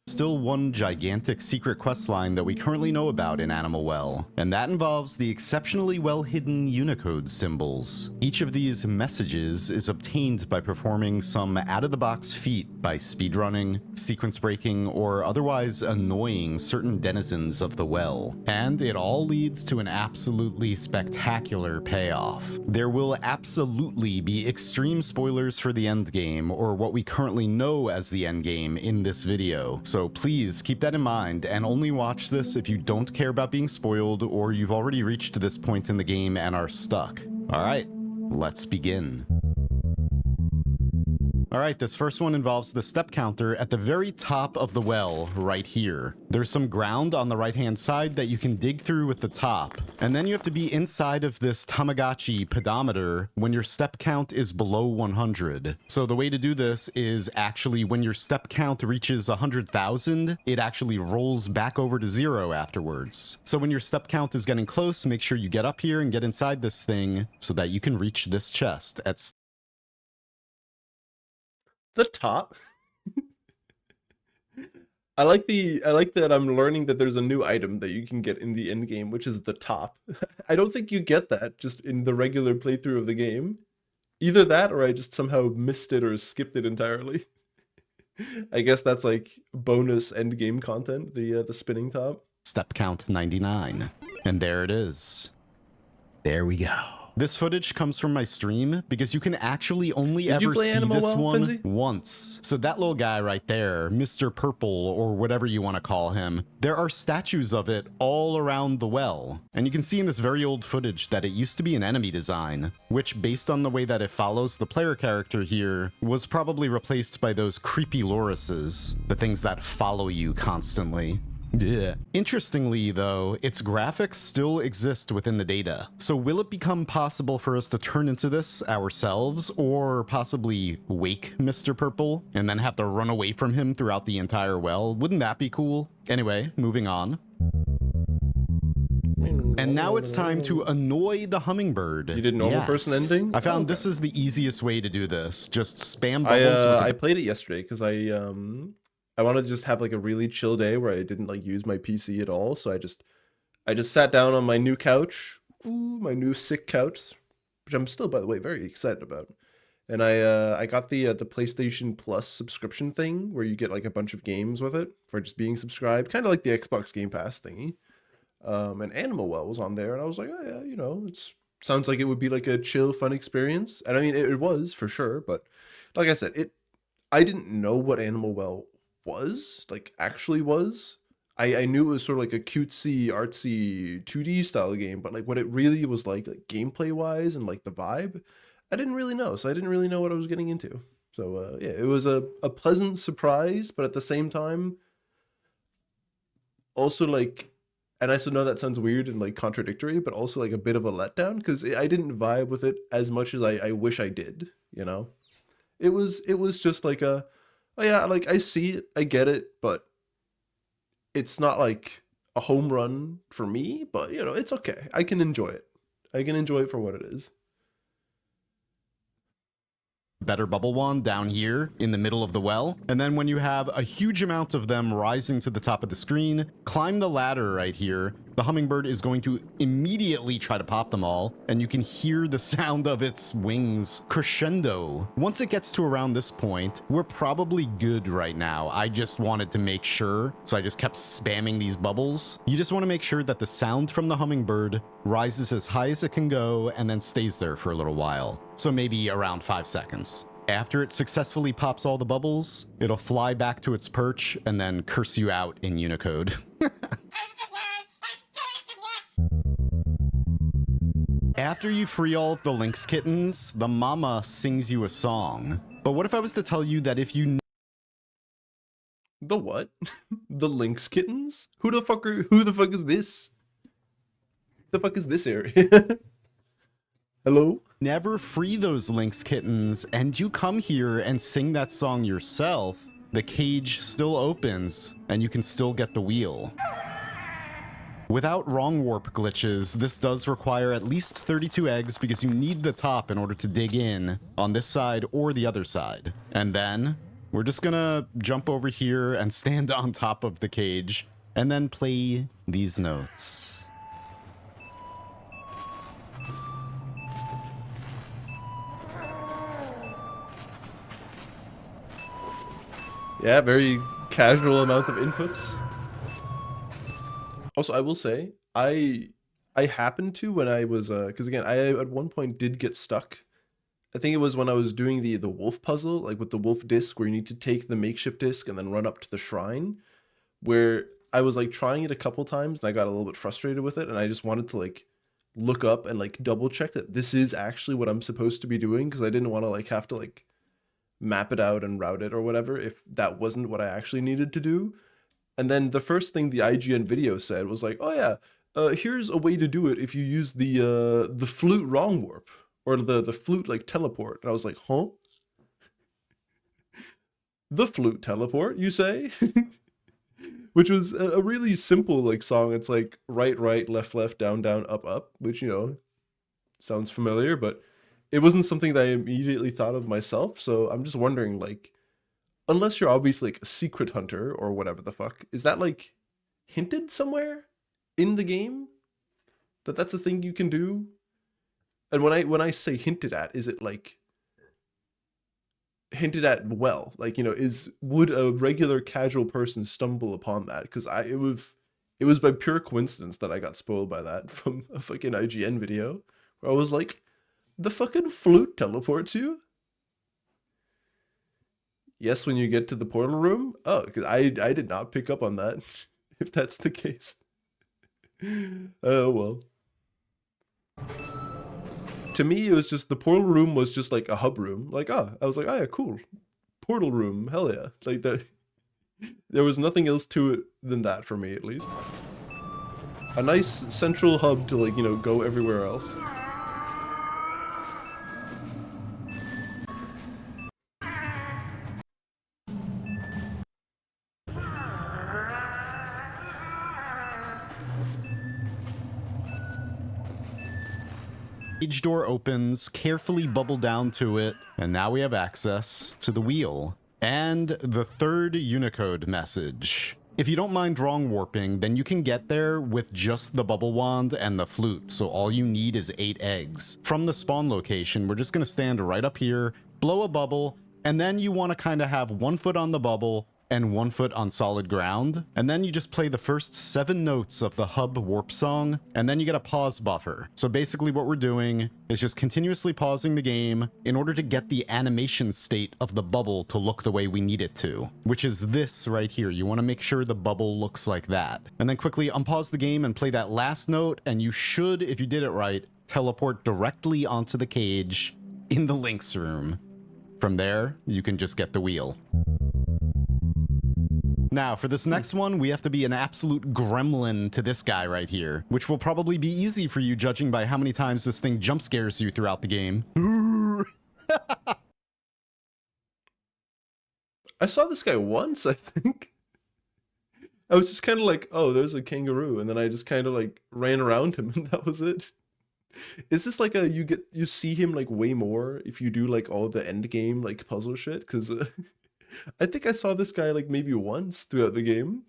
Still one gigantic secret quest line that we currently know about in Animal Well, and that involves the exceptionally well-hidden Unicode symbols. Each of these messages is obtained by performing some out-of-the-box feat by speedrunning, sequence breaking, or otherwise annoying certain denizens of the well. And it all leads to an absolutely spectacular payoff. There will absolutely be extreme spoilers for the endgame, or what we currently know as the endgame, in this video. So please keep that in mind and only watch this if you don't care about being spoiled or you've already reached this point in the game and are stuck. Alright, let's begin. Alright, this first one involves the step counter at the very top of the well, right here. There's some ground on the right-hand side that you can dig through with the top, and then you have to be inside of this Tamagotchi pedometer when your step count is below 100. So the way to do this is actually when your step count reaches 100,000, it actually rolls back over to 0 afterwards. So when your step count is getting close, make sure you get up here and get inside this thing so that you can reach this chest at the top. I like that I'm learning that there's a new item that you can get in the end game, which is the top. I don't think you get that just in the regular playthrough of the game. Either that or I just somehow missed it or skipped it entirely. I guess that's like bonus end game content, the spinning top. Step count 99. And there it is. There we go. This footage comes from my stream because you can actually only ever see this one once. So that little guy right there, Mr. Purple or whatever you want to call him, there are statues of it all around the well. And you can see in this very old footage that it used to be an enemy design, which based on the way that it follows the player character here, was probably replaced by those creepy lorises, the things that follow you constantly. Yeah. Interestingly, though, its graphics still exist within the data. So will it become possible for us to turn into this ourselves, or possibly wake Mr. Purple and then have to run away from him throughout the entire well? Wouldn't that be cool? Anyway, moving on. And now it's time to annoy the hummingbird. You did normal person ending? I found this is the easiest way to do this. Just spam bubbles. I played it yesterday because I wanted to just have like a really chill day where I didn't like use my PC at all. So I just sat down on my new couch, my new sick couch, which I'm still, by the way, very excited about. And I got the PlayStation Plus subscription thing where you get like a bunch of games with it for just being subscribed, kind of like the Xbox Game Pass thingy. And Animal Well was on there, and I was like, oh yeah, you know, sounds like it would be like a chill, fun experience. And I mean, it was for sure, but like I said, I didn't know what Animal Well was, like actually was. I knew it was sort of like a cutesy, artsy 2D style game, but like what it really was like gameplay wise and like the vibe, I didn't really know. So I didn't really know what I was getting into. So yeah, it was a pleasant surprise, but at the same time, also like, and I still know that sounds weird and like contradictory, but also like a bit of a letdown because I didn't vibe with it as much as I wish I did, you know? It was just like oh yeah, like I see it, I get it, but it's not like a home run for me, but you know, it's okay. I can enjoy it. I can enjoy it for what it is. Better bubble wand down here in the middle of the well. And then when you have a huge amount of them rising to the top of the screen, climb the ladder right here. The hummingbird is going to immediately try to pop them all, and you can hear the sound of its wings crescendo. Once it gets to around this point, we're probably good right now. I just wanted to make sure, so I just kept spamming these bubbles. You just want to make sure that the sound from the hummingbird rises as high as it can go and then stays there for a little while. So maybe around 5 seconds. After it successfully pops all the bubbles, it'll fly back to its perch and then curse you out in Unicode. After you free all of the Lynx kittens, the mama sings you a song. But what if I was to tell you that if you... The what? The Lynx kittens? Who the fuck is this? The fuck is this area? Hello? Never free those Lynx kittens, and you come here and sing that song yourself, the cage still opens, and you can still get the wheel. Without wrong warp glitches, this does require at least 32 eggs because you need the top in order to dig in on this side or the other side. And then we're just gonna jump over here and stand on top of the cage and then play these notes. Yeah, very casual amount of inputs. Also, I will say, I happened to when I was, because again, I at one point did get stuck. I think it was when I was doing the wolf puzzle, like with the wolf disc, where you need to take the makeshift disc and then run up to the shrine, where I was like trying it a couple times and I got a little bit frustrated with it, and I just wanted to like look up and like double check that this is actually what I'm supposed to be doing, because I didn't want to like have to like map it out and route it or whatever if that wasn't what I actually needed to do. And then the first thing the IGN video said was like, oh yeah, here's a way to do it if you use the flute wrong warp, or the flute like teleport. And I was like, huh? The flute teleport, you say? Which was a really simple like song. It's like right, right, left, left, down, down, up, up, which, you know, sounds familiar, but it wasn't something that I immediately thought of myself. So I'm just wondering, like, unless you're obviously like a secret hunter or whatever the fuck, is that like hinted somewhere in the game that that's a thing you can do? And when I say hinted at, is it like hinted at well? Like, you know, would a regular casual person stumble upon that? Because it was by pure coincidence that I got spoiled by that from a fucking IGN video where I was like, the fucking flute teleports you? Yes, when you get to the portal room? Oh, because I did not pick up on that, if that's the case. Oh, well. To me, it was just, the portal room was just like a hub room. Like, oh, I was like, oh yeah, cool. Portal room, hell yeah. Like that. There was nothing else to it than that for me, at least. A nice central hub to, like, you know, go everywhere else. Cage door opens, carefully bubble down to it, and now we have access to the wheel. And the third Unicode message. If you don't mind wrong warping, then you can get there with just the bubble wand and the flute, so all you need is 8 eggs. From the spawn location, we're just gonna stand right up here, blow a bubble, and then you wanna kinda have 1 foot on the bubble and 1 foot on solid ground, and then you just play the first 7 notes of the hub warp song, and then you get a pause buffer. So basically what we're doing is just continuously pausing the game in order to get the animation state of the bubble to look the way we need it to, which is this right here. You want to make sure the bubble looks like that. And then quickly unpause the game and play that last note, and you should, if you did it right, teleport directly onto the cage in the Lynx room. From there, you can just get the wheel. Now, for this next one, we have to be an absolute gremlin to this guy right here, which will probably be easy for you judging by how many times this thing jump scares you throughout the game. I saw this guy once, I think. I was just kind of like, oh, there's a kangaroo, and then I just kind of like ran around him, and that was it. Is this like you see him like way more if you do like all the end game like puzzle shit? Because I think I saw this guy like maybe once throughout the game.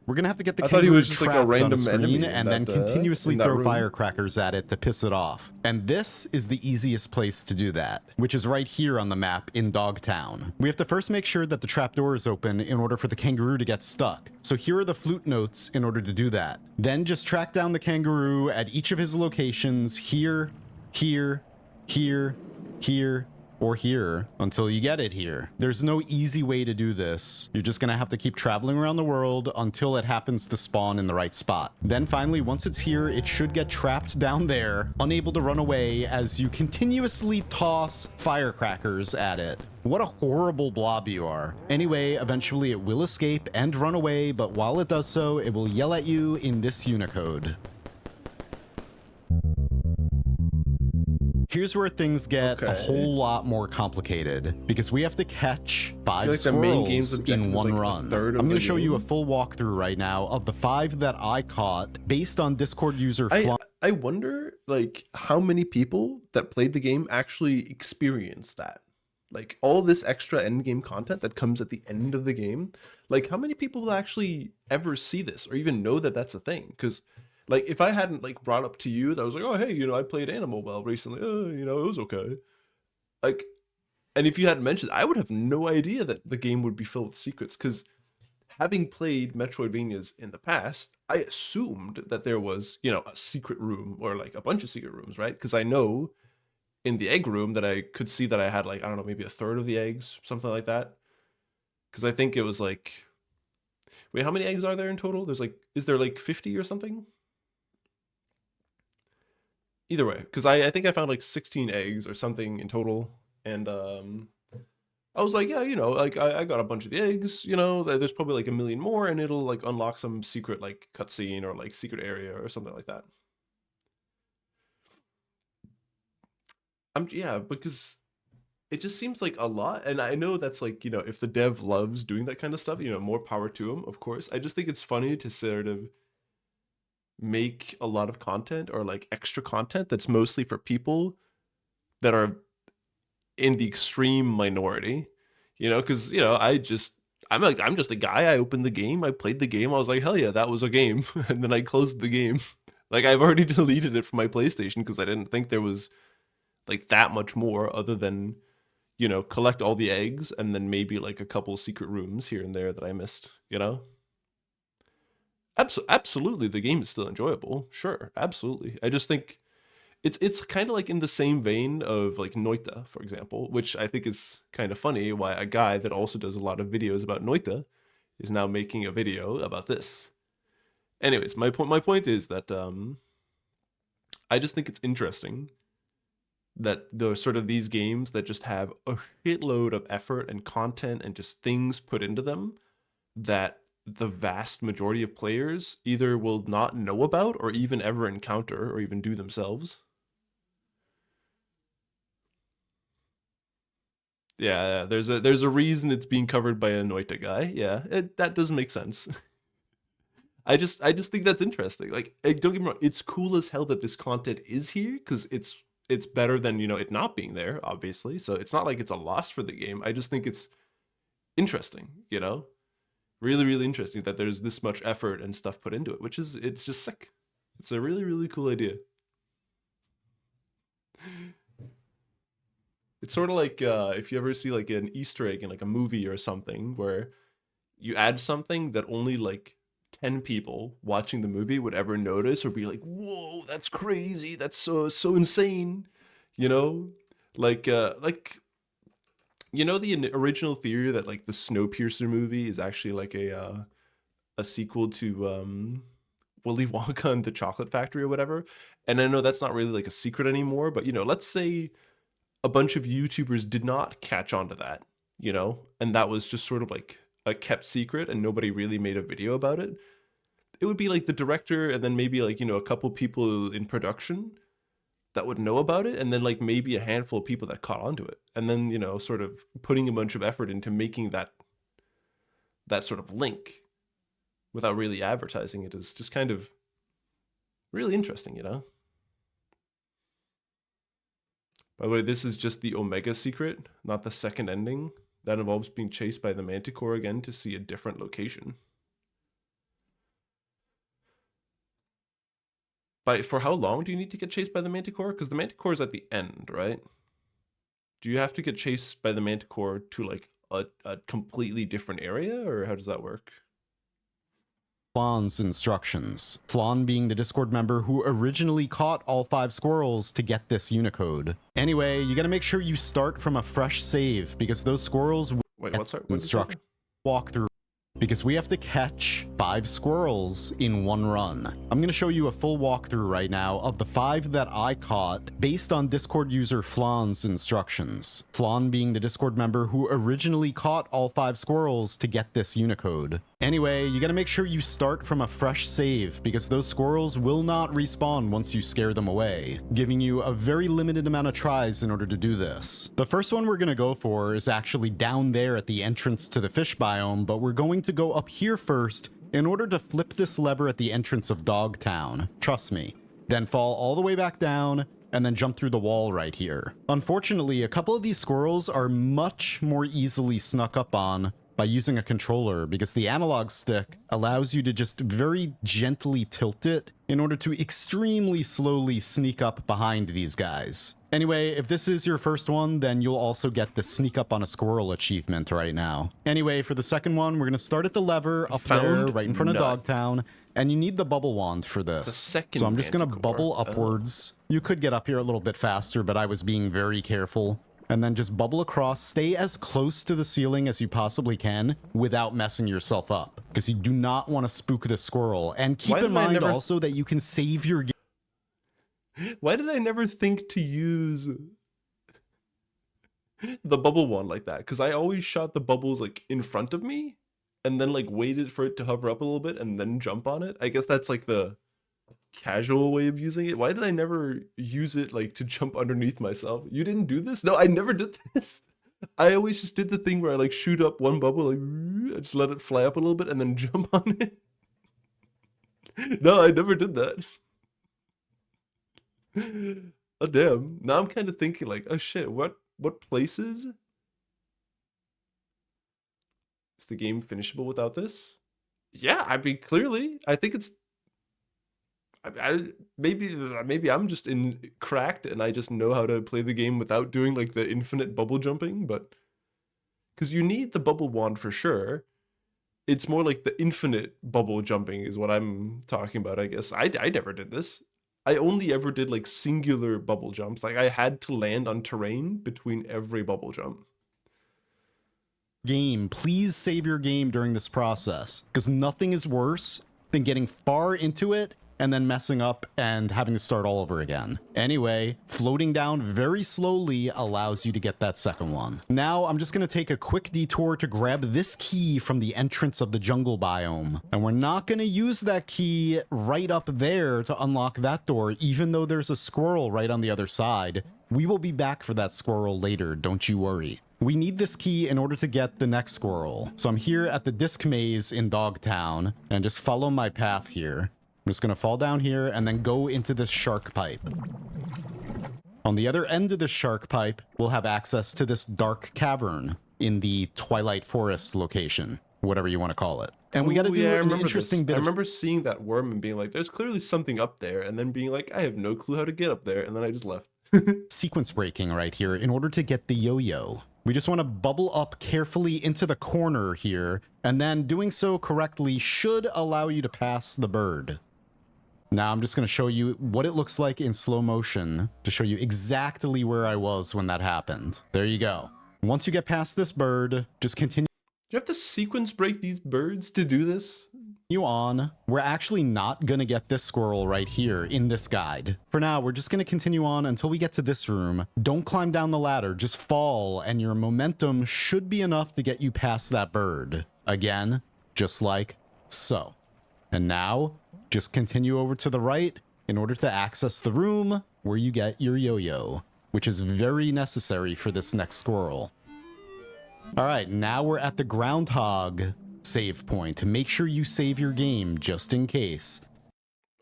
We're gonna have to get the I thought he kangaroo was just like a trapped on random screen enemy and then that, continuously in that throw room. firecrackers at it to piss it off. And this is the easiest place to do that, which is right here on the map in Dogtown. We have to first make sure that the trapdoor is open in order for the kangaroo to get stuck. So here are the flute notes in order to do that. Then just track down the kangaroo at each of his locations here, here, here, here, or here until you get it here. There's no easy way to do this. You're just gonna have to keep traveling around the world until it happens to spawn in the right spot. Then finally, once it's here, it should get trapped down there, unable to run away as you continuously toss firecrackers at it. What a horrible blob you are. Anyway, eventually it will escape and run away, but while it does so, it will yell at you in this Unicode. Here's where things get a whole lot more complicated, because we have to catch 5 like the main game's squirrels objective in is, one like, a run. third of I'm going the to show you a game. full walkthrough right now of the 5 that I caught based on Discord user Fly. I wonder like how many people that played the game actually experienced that. Like all this extra end game content that comes at the end of the game. Like how many people will actually ever see this or even know that that's a thing? Because like if I hadn't like brought up to you that I was like, oh hey, you know, I played Animal Well recently. You know, it was okay. Like, and if you hadn't mentioned, I would have no idea that the game would be filled with secrets. Because having played Metroidvanias in the past, I assumed that there was, you know, a secret room or like a bunch of secret rooms, right? Because I know in the egg room that I could see that I had like, I don't know, maybe a third of the eggs, something like that. Because I think it was like, wait, how many eggs are there in total? There's like, is there like 50 or something? Either way, because I think I found like 16 eggs or something in total. And I was like, yeah, you know, like I got a bunch of the eggs, you know, there's probably like a million more and it'll like unlock some secret like cutscene or like secret area or something like that. Yeah, because it just seems like a lot. And I know that's like, you know, if the dev loves doing that kind of stuff, you know, more power to him, of course. I just think it's funny to sort of make a lot of content or like extra content that's mostly for people that are in the extreme minority, you know, because you know I'm just a guy. I opened the game, I played the game, I was like, hell yeah, that was a game. And then I closed the game. Like I've already deleted it from my PlayStation because I didn't think there was like that much more other than, you know, collect all the eggs and then maybe like a couple secret rooms here and there that I missed, you know. Absolutely, the game is still enjoyable. Sure, absolutely. I just think it's kind of like in the same vein of like Noita, for example, which I think is kind of funny why a guy that also does a lot of videos about Noita is now making a video about this. Anyways, my point is that I just think it's interesting that there sort of these games that just have a shitload of effort and content and just things put into them, that the vast majority of players either will not know about or even ever encounter or even do themselves. Yeah, there's a reason it's being covered by a Noita guy. Yeah, that does make sense. I just think that's interesting. Like, don't get me wrong, it's cool as hell that this content is here because it's better than, you know, it not being there, obviously. So it's not like it's a loss for the game. I just think it's interesting, you know? Really, really interesting that there's this much effort and stuff put into it, which is, it's just sick. It's a really, really cool idea. It's sort of like if you ever see like an Easter egg in like a movie or something where you add something that only like 10 people watching the movie would ever notice or be like, whoa, that's crazy, that's so insane, you know? Like you know, the original theory that like the Snowpiercer movie is actually like a sequel to Willy Wonka and the Chocolate Factory or whatever. And I know that's not really like a secret anymore, but you know, let's say a bunch of YouTubers did not catch on to that, you know, and that was just sort of like a kept secret and nobody really made a video about it. It would be like the director and then maybe like, you know, a couple people in production that would know about it, and then like maybe a handful of people that caught onto it, and then, you know, sort of putting a bunch of effort into making that sort of link without really advertising it is just kind of really interesting, you know? By the way, this is just the Omega secret, not the second ending. That involves being chased by the Manticore again to see a different location. For how long do you need to get chased by the Manticore? Because the Manticore is at the end, right? Do you have to get chased by the Manticore to like a completely different area, or how does that work? Flawn's instructions. Flawn being the Discord member who originally caught all 5 squirrels to get this Unicode. Anyway, you gotta make sure you start from a fresh save because those squirrels Wait, what's our instruction walkthrough. Because we have to catch 5 squirrels in one run. I'm going to show you a full walkthrough right now of the 5 that I caught based on Discord user Flawn's instructions. Flawn being the Discord member who originally caught all 5 squirrels to get this Unicode. Anyway, you gotta make sure you start from a fresh save because those squirrels will not respawn once you scare them away, giving you a very limited amount of tries in order to do this. The first one we're gonna go for is actually down there at the entrance to the fish biome, but we're going to go up here first in order to flip this lever at the entrance of Dogtown. Trust me. Then fall all the way back down and then jump through the wall right here. Unfortunately, a couple of these squirrels are much more easily snuck up on by using a controller because the analog stick allows you to just very gently tilt it in order to extremely slowly sneak up behind these guys. Anyway, if this is your first one, then you'll also get the sneak up on a squirrel achievement right now. Anyway, for the second one, we're gonna start at the lever up there right in front of Dogtown, and you need the bubble wand for this. So I'm just gonna bubble upwards. You could get up here a little bit faster, but I was being very careful. And then just bubble across, stay as close to the ceiling as you possibly can without messing yourself up, because you do not want to spook the squirrel. And keep in mind also that you can save your game. Why did I never think to use the bubble wand like that? Because I always shot the bubbles like in front of me and then like waited for it to hover up a little bit and then jump on it. I guess that's like the casual way of using it. Why did I never use it like to jump underneath myself? You didn't do this? No, I never did this. I always just did the thing where I like shoot up one bubble, like I just let it fly up a little bit and then jump on it. No, I never did that. Oh damn. Now I'm kind of thinking like, oh shit, what places is the game finishable without this? Yeah, I mean clearly. I think it's maybe I'm just cracked and I just know how to play the game without doing like the infinite bubble jumping, but because you need the bubble wand for sure. It's more like the infinite bubble jumping is what I'm talking about, I guess. I never did this. I only ever did like singular bubble jumps. Like I had to land on terrain between every bubble jump. Game, please save your game during this process because nothing is worse than getting far into it and then messing up and having to start all over again. Anyway, floating down very slowly allows you to get that second one. Now, I'm just going to take a quick detour to grab this key from the entrance of the jungle biome. And we're not going to use that key right up there to unlock that door, even though there's a squirrel right on the other side. We will be back for that squirrel later, don't you worry. We need this key in order to get the next squirrel. So I'm here at the disc maze in Dogtown, and just follow my path here. I'm just gonna fall down here and then go into this shark pipe. On the other end of the shark pipe, we'll have access to this dark cavern in the Twilight Forest location, whatever you want to call it. And we gotta do an interesting bit I of... remember seeing that worm and being like, there's clearly something up there, and then being like, I have no clue how to get up there, and then I just left. sequence breaking right here in order to get the yo-yo. We just want to bubble up carefully into the corner here, and then doing so correctly should allow you to pass the bird. Now I'm just going to show you what it looks like in slow motion to show you exactly where I was when that happened. There you go. Once you get past this bird, just continue. Do you have to sequence break these birds to do this? On. We're actually not going to get this squirrel right here in this guide. For now, we're just going to continue on until we get to this room. Don't climb down the ladder, just fall, and your momentum should be enough to get you past that bird. Again, just like so. And now, just continue over to the right in order to access the room where you get your yo-yo, which is very necessary for this next squirrel. All right, now we're at the groundhog save point. Make sure you save your game just in case.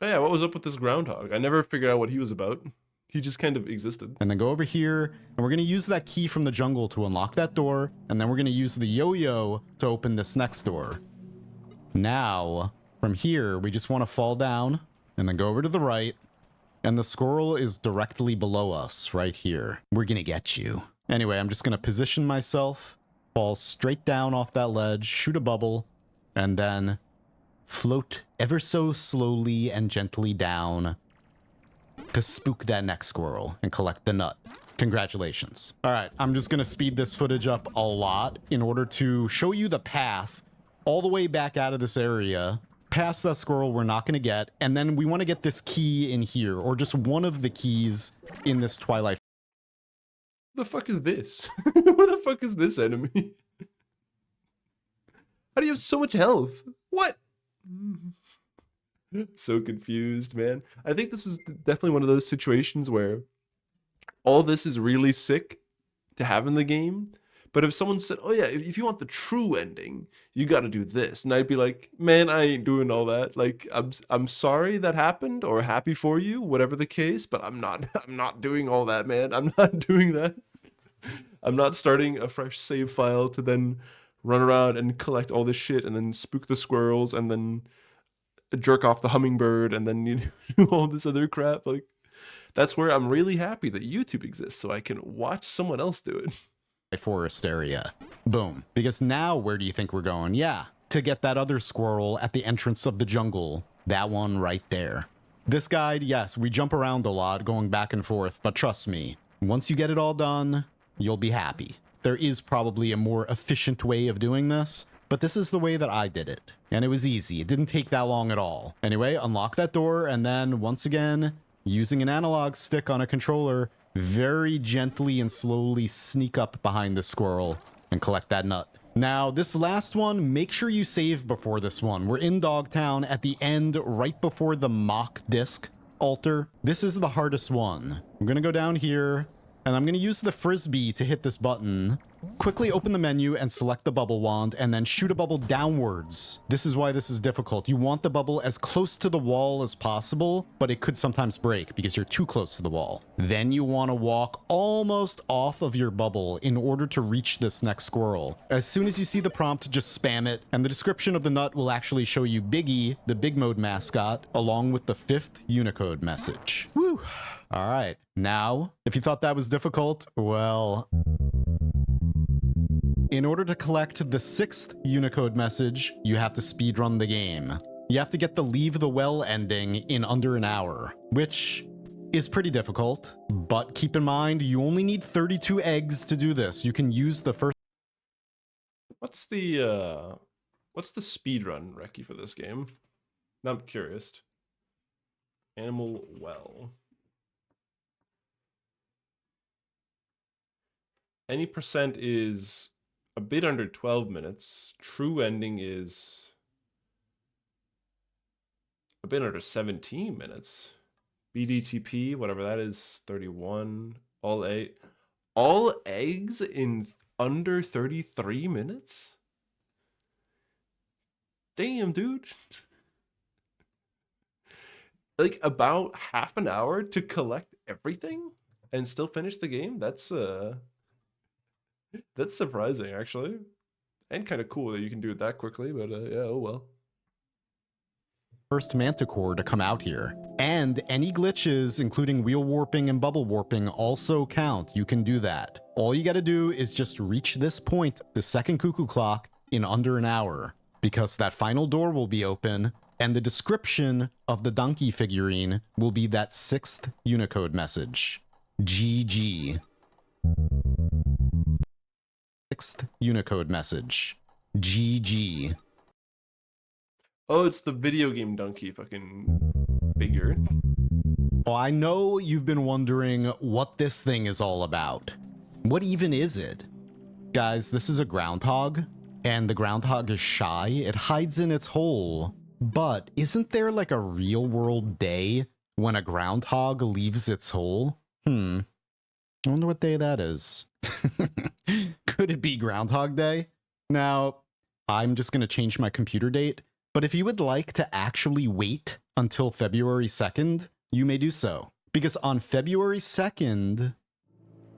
Oh yeah, what was up with this groundhog? I never figured out what he was about. He just kind of existed. And then go over here, and we're going to use that key from the jungle to unlock that door, and then we're going to use the yo-yo to open this next door. Now, from here, we just want to fall down, and then go over to the right, and the squirrel is directly below us, right here. We're going to get you. Anyway, I'm just going to position myself, fall straight down off that ledge, shoot a bubble, and then float ever so slowly and gently down to spook that next squirrel and collect the nut. Congratulations. All right, I'm just gonna speed this footage up a lot in order to show you the path all the way back out of this area, past that squirrel we're not gonna get, and then we wanna get this key in here, or just one of the keys in this Twilight. What the fuck is this? What the fuck is this enemy? How do you have so much health? What? So confused, man. I think this is definitely one of those situations where all this is really sick to have in the game, but if someone said, oh yeah, if you want the true ending, you got to do this, and I'd be like, man, I ain't doing all that. Like, I'm sorry that happened, or happy for you, whatever the case, but I'm not doing all that, man. I'm not doing that. I'm not starting a fresh save file to then run around and collect all this shit and then spook the squirrels and then jerk off the hummingbird and then do all this other crap. Like, that's where I'm really happy that YouTube exists, so I can watch someone else do it. Forest area. Boom. Because now where do you think we're going? Yeah, to get that other squirrel at the entrance of the jungle. That one right there. This guide, yes, we jump around a lot going back and forth, but trust me, once you get it all done, you'll be happy. There is probably a more efficient way of doing this, but this is the way that I did it. And it was easy. It didn't take that long at all. Anyway, unlock that door, and then once again, using an analog stick on a controller, very gently and slowly sneak up behind the squirrel and collect that nut. Now, this last one, make sure you save before this one. We're in Dogtown at the end, right before the mock disc altar. This is the hardest one. I'm gonna go down here, and I'm gonna use the frisbee to hit this button. Quickly open the menu and select the bubble wand, and then shoot a bubble downwards. This is why this is difficult. You want the bubble as close to the wall as possible, but it could sometimes break because you're too close to the wall. Then you want to walk almost off of your bubble in order to reach this next squirrel. As soon as you see the prompt, just spam it, and the description of the nut will actually show you Biggie, the Big Mode mascot, along with the 5th Unicode message. Woo! All right, now, if you thought that was difficult, well... in order to collect the 6th Unicode message, you have to speedrun the game. You have to get the Leave the Well ending in under an hour, which is pretty difficult, but keep in mind, you only need 32 eggs to do this. You can use the first... What's the speedrun, Reki, for this game? Now I'm curious. Animal Well. Any percent is a bit under 12 minutes. True ending is a bit under 17 minutes. BDTP, whatever that is, 31. All eggs in under 33 minutes? Damn, dude. Like about half an hour to collect everything and still finish the game? That's surprising, actually. And kind of cool that you can do it that quickly, but yeah, oh well. First Manticore to come out here. And any glitches, including wheel warping and bubble warping, also count. You can do that. All you gotta do is just reach this point, the second cuckoo clock, in under an hour. Because that final door will be open, and the description of the donkey figurine will be that 6th Unicode message. GG. 6th Unicode message. GG. Oh, it's the video game donkey fucking figure. Well, I know you've been wondering what this thing is all about. What even is it? Guys, this is a groundhog, and the groundhog is shy. It hides in its hole. But isn't there like a real world day when a groundhog leaves its hole? I wonder what day that is. Could it be Groundhog Day? Now, I'm just going to change my computer date, but if you would like to actually wait until February 2nd, you may do so. Because on February 2nd,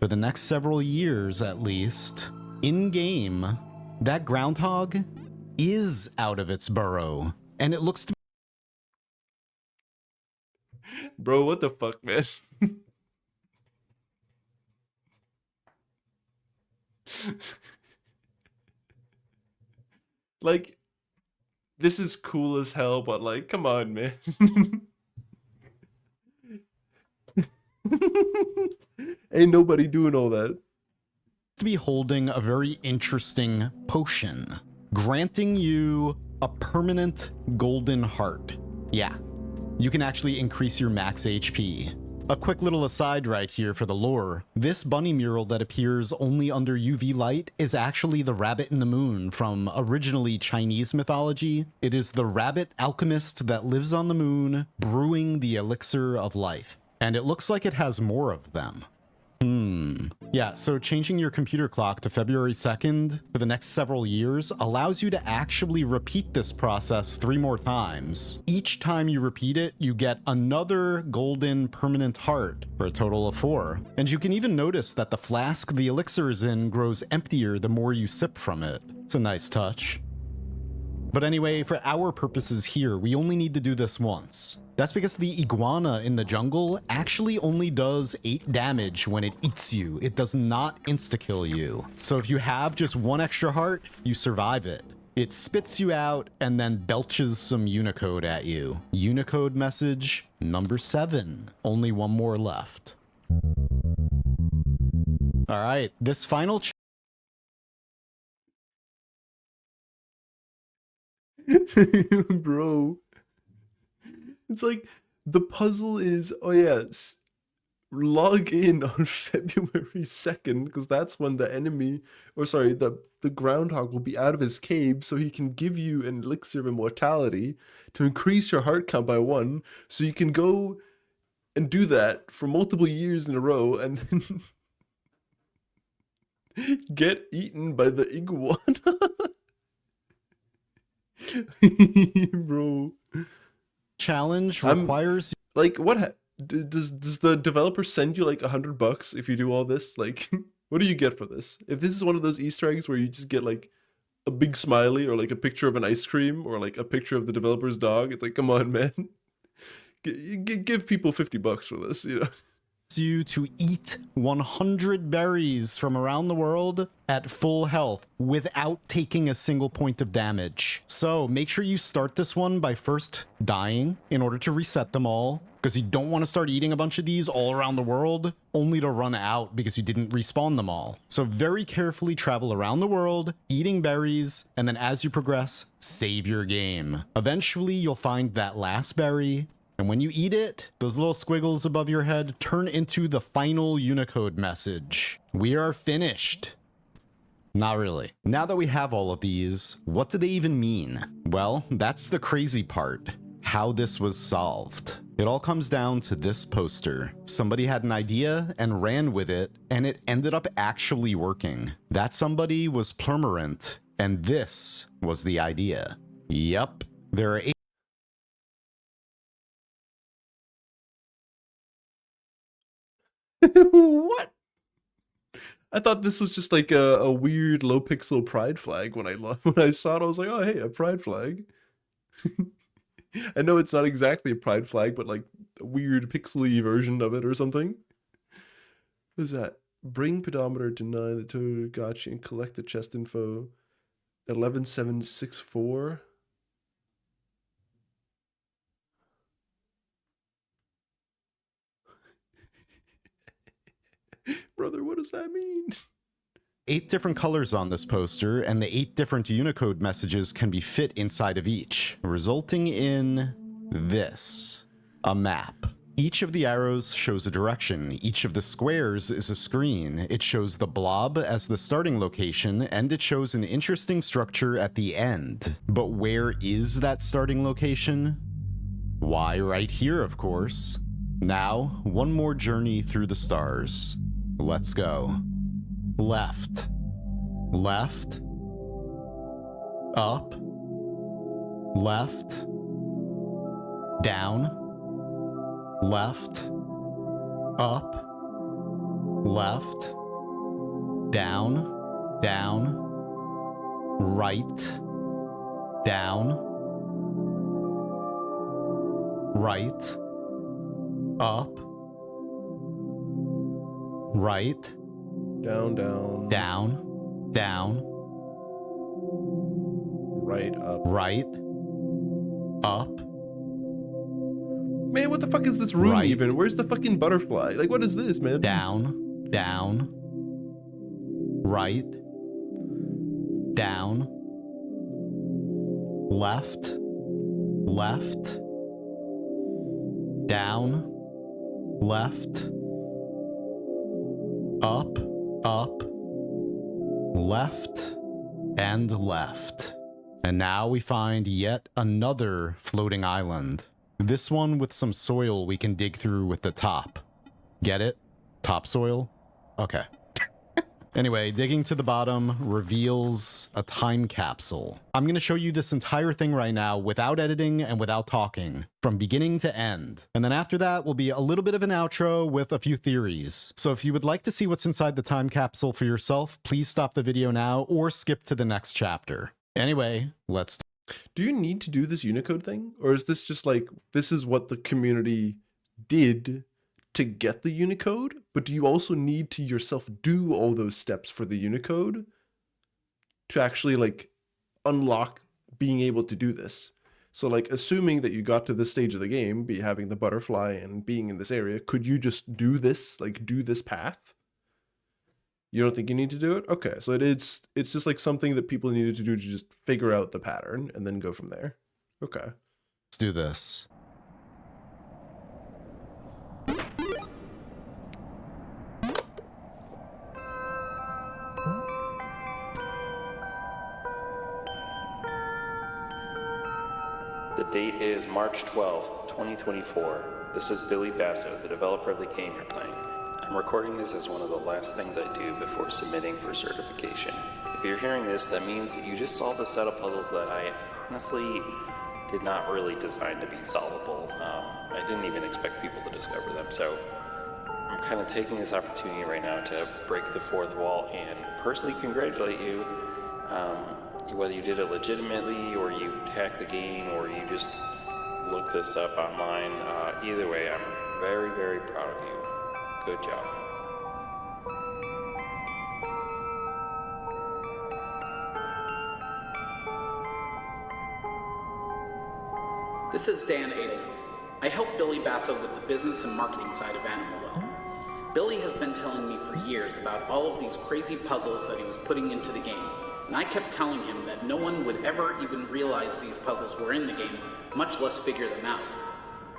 for the next several years at least, in-game, that groundhog is out of its burrow. And it looks to Bro, what the fuck, man? Like, this is cool as hell, but like, come on, man. Ain't nobody doing all that. to be holding a very interesting potion, granting you a permanent golden heart. Yeah, you can actually increase your max HP. A quick little aside right here for the lore. This bunny mural that appears only under UV light is actually the rabbit in the moon from originally Chinese mythology. It is the rabbit alchemist that lives on the moon, brewing the elixir of life. And it looks like it has more of them. Yeah, so changing your computer clock to February 2nd for the next several years allows you to actually repeat this process 3 more times. Each time you repeat it, you get another golden permanent heart for a total of 4. And you can even notice that the flask the elixir is in grows emptier the more you sip from it. It's a nice touch. But anyway, for our purposes here, we only need to do this once. That's because the iguana in the jungle actually only does 8 damage when it eats you. It does not insta-kill you. So if you have just 1 extra heart, you survive it. It spits you out and then belches some Unicode at you. Unicode message number 7. Only 1 more left. All right, this final Bro. It's like the puzzle is, oh yeah, log in on February 2nd because that's when the enemy, or sorry, the groundhog will be out of his cave, so he can give you an elixir of immortality to increase your heart count by 1, so you can go and do that for multiple years in a row and then get eaten by the iguana. Bro. challenge requires like what does the developer send you like $100 if you do all this? Like what do you get for this? If this is one of those Easter eggs where you just get like a big smiley or like a picture of an ice cream or like a picture of the developer's dog, it's like, come on, man. Give people $50 for this, you know. You to eat 100 berries from around the world at full health without taking a single point of damage. So make sure you start this one by first dying in order to reset them all, because you don't want to start eating a bunch of these all around the world only to run out because you didn't respawn them all. So very carefully travel around the world, eating berries, and then as you progress, save your game. Eventually you'll find that last berry, And when you eat it, those little squiggles above your head turn into the final Unicode message. We are finished. Not really. Now that we have all of these, what do they even mean? Well, that's the crazy part. How this was solved. It all comes down to this poster. Somebody had an idea and ran with it, and it ended up actually working. That somebody was Plurmerint, and this was the idea. Yep. There are 8 What? I thought this was just like a weird low pixel pride flag when I saw it. I was like, oh hey, a pride flag. I know it's not exactly a pride flag, but like a weird pixely version of it or something. What is that? Bring pedometer, deny the total gotcha, and collect the chest info. 11764. Brother, what does that mean? 8 different colors on this poster, and the 8 different Unicode messages can be fit inside of each, resulting in this, a map. Each of the arrows shows a direction. Each of the squares is a screen. It shows the blob as the starting location, and it shows an interesting structure at the end. But where is that starting location? Why, right here, of course. Now, one more journey through the stars. Let's go. Left. Left. Up. Left. Down. Left. Up. Left. Down. Down. Right. Down. Right. Up. Right. Down, down. Down. Down. Right, up. Right. Up. Man, what the fuck is this room Right. even? Where's the fucking butterfly? Like, what is this, man? Down. Down. Right. Down. Left. Left. Down. Left. Up. Up. Left. And left. And now we find yet another floating island. This one with some soil we can dig through with the top. Get it? Topsoil? Okay. Anyway, digging to the bottom reveals a time capsule. I'm going to show you this entire thing right now without editing and without talking, from beginning to end. And then after that will be a little bit of an outro with a few theories. So if you would like to see what's inside the time capsule for yourself, please stop the video now or skip to the next chapter. Anyway, let's... Do you need to do this Unicode thing? Or is this just like, this is what the community did to get the Unicode? But do you also need to yourself do all those steps for the Unicode to actually like unlock being able to do this? So like, assuming that you got to this stage of the game, be having the butterfly and being in this area, could you just do this, like do this path? You don't think you need to do it? Okay, so it's just like something that people needed to do to just figure out the pattern and then go from there. Okay. Let's do this. The date is March 12th, 2024. This is Billy Basso, the developer of the game you're playing. I'm recording this as one of the last things I do before submitting for certification. If you're hearing this, that means you just solved a set of puzzles that I honestly did not really design to be solvable. I didn't even expect people to discover them, so I'm kind of taking this opportunity right now to break the fourth wall and personally congratulate you. Whether you did it legitimately, or you hacked the game, or you just looked this up online, either way, I'm very, very proud of you. Good job. This is Dan Adel. I help Billy Basso with the business and marketing side of Animal Well. Billy has been telling me for years about all of these crazy puzzles that he was putting into the game. And I kept telling him that no one would ever even realize these puzzles were in the game, much less figure them out.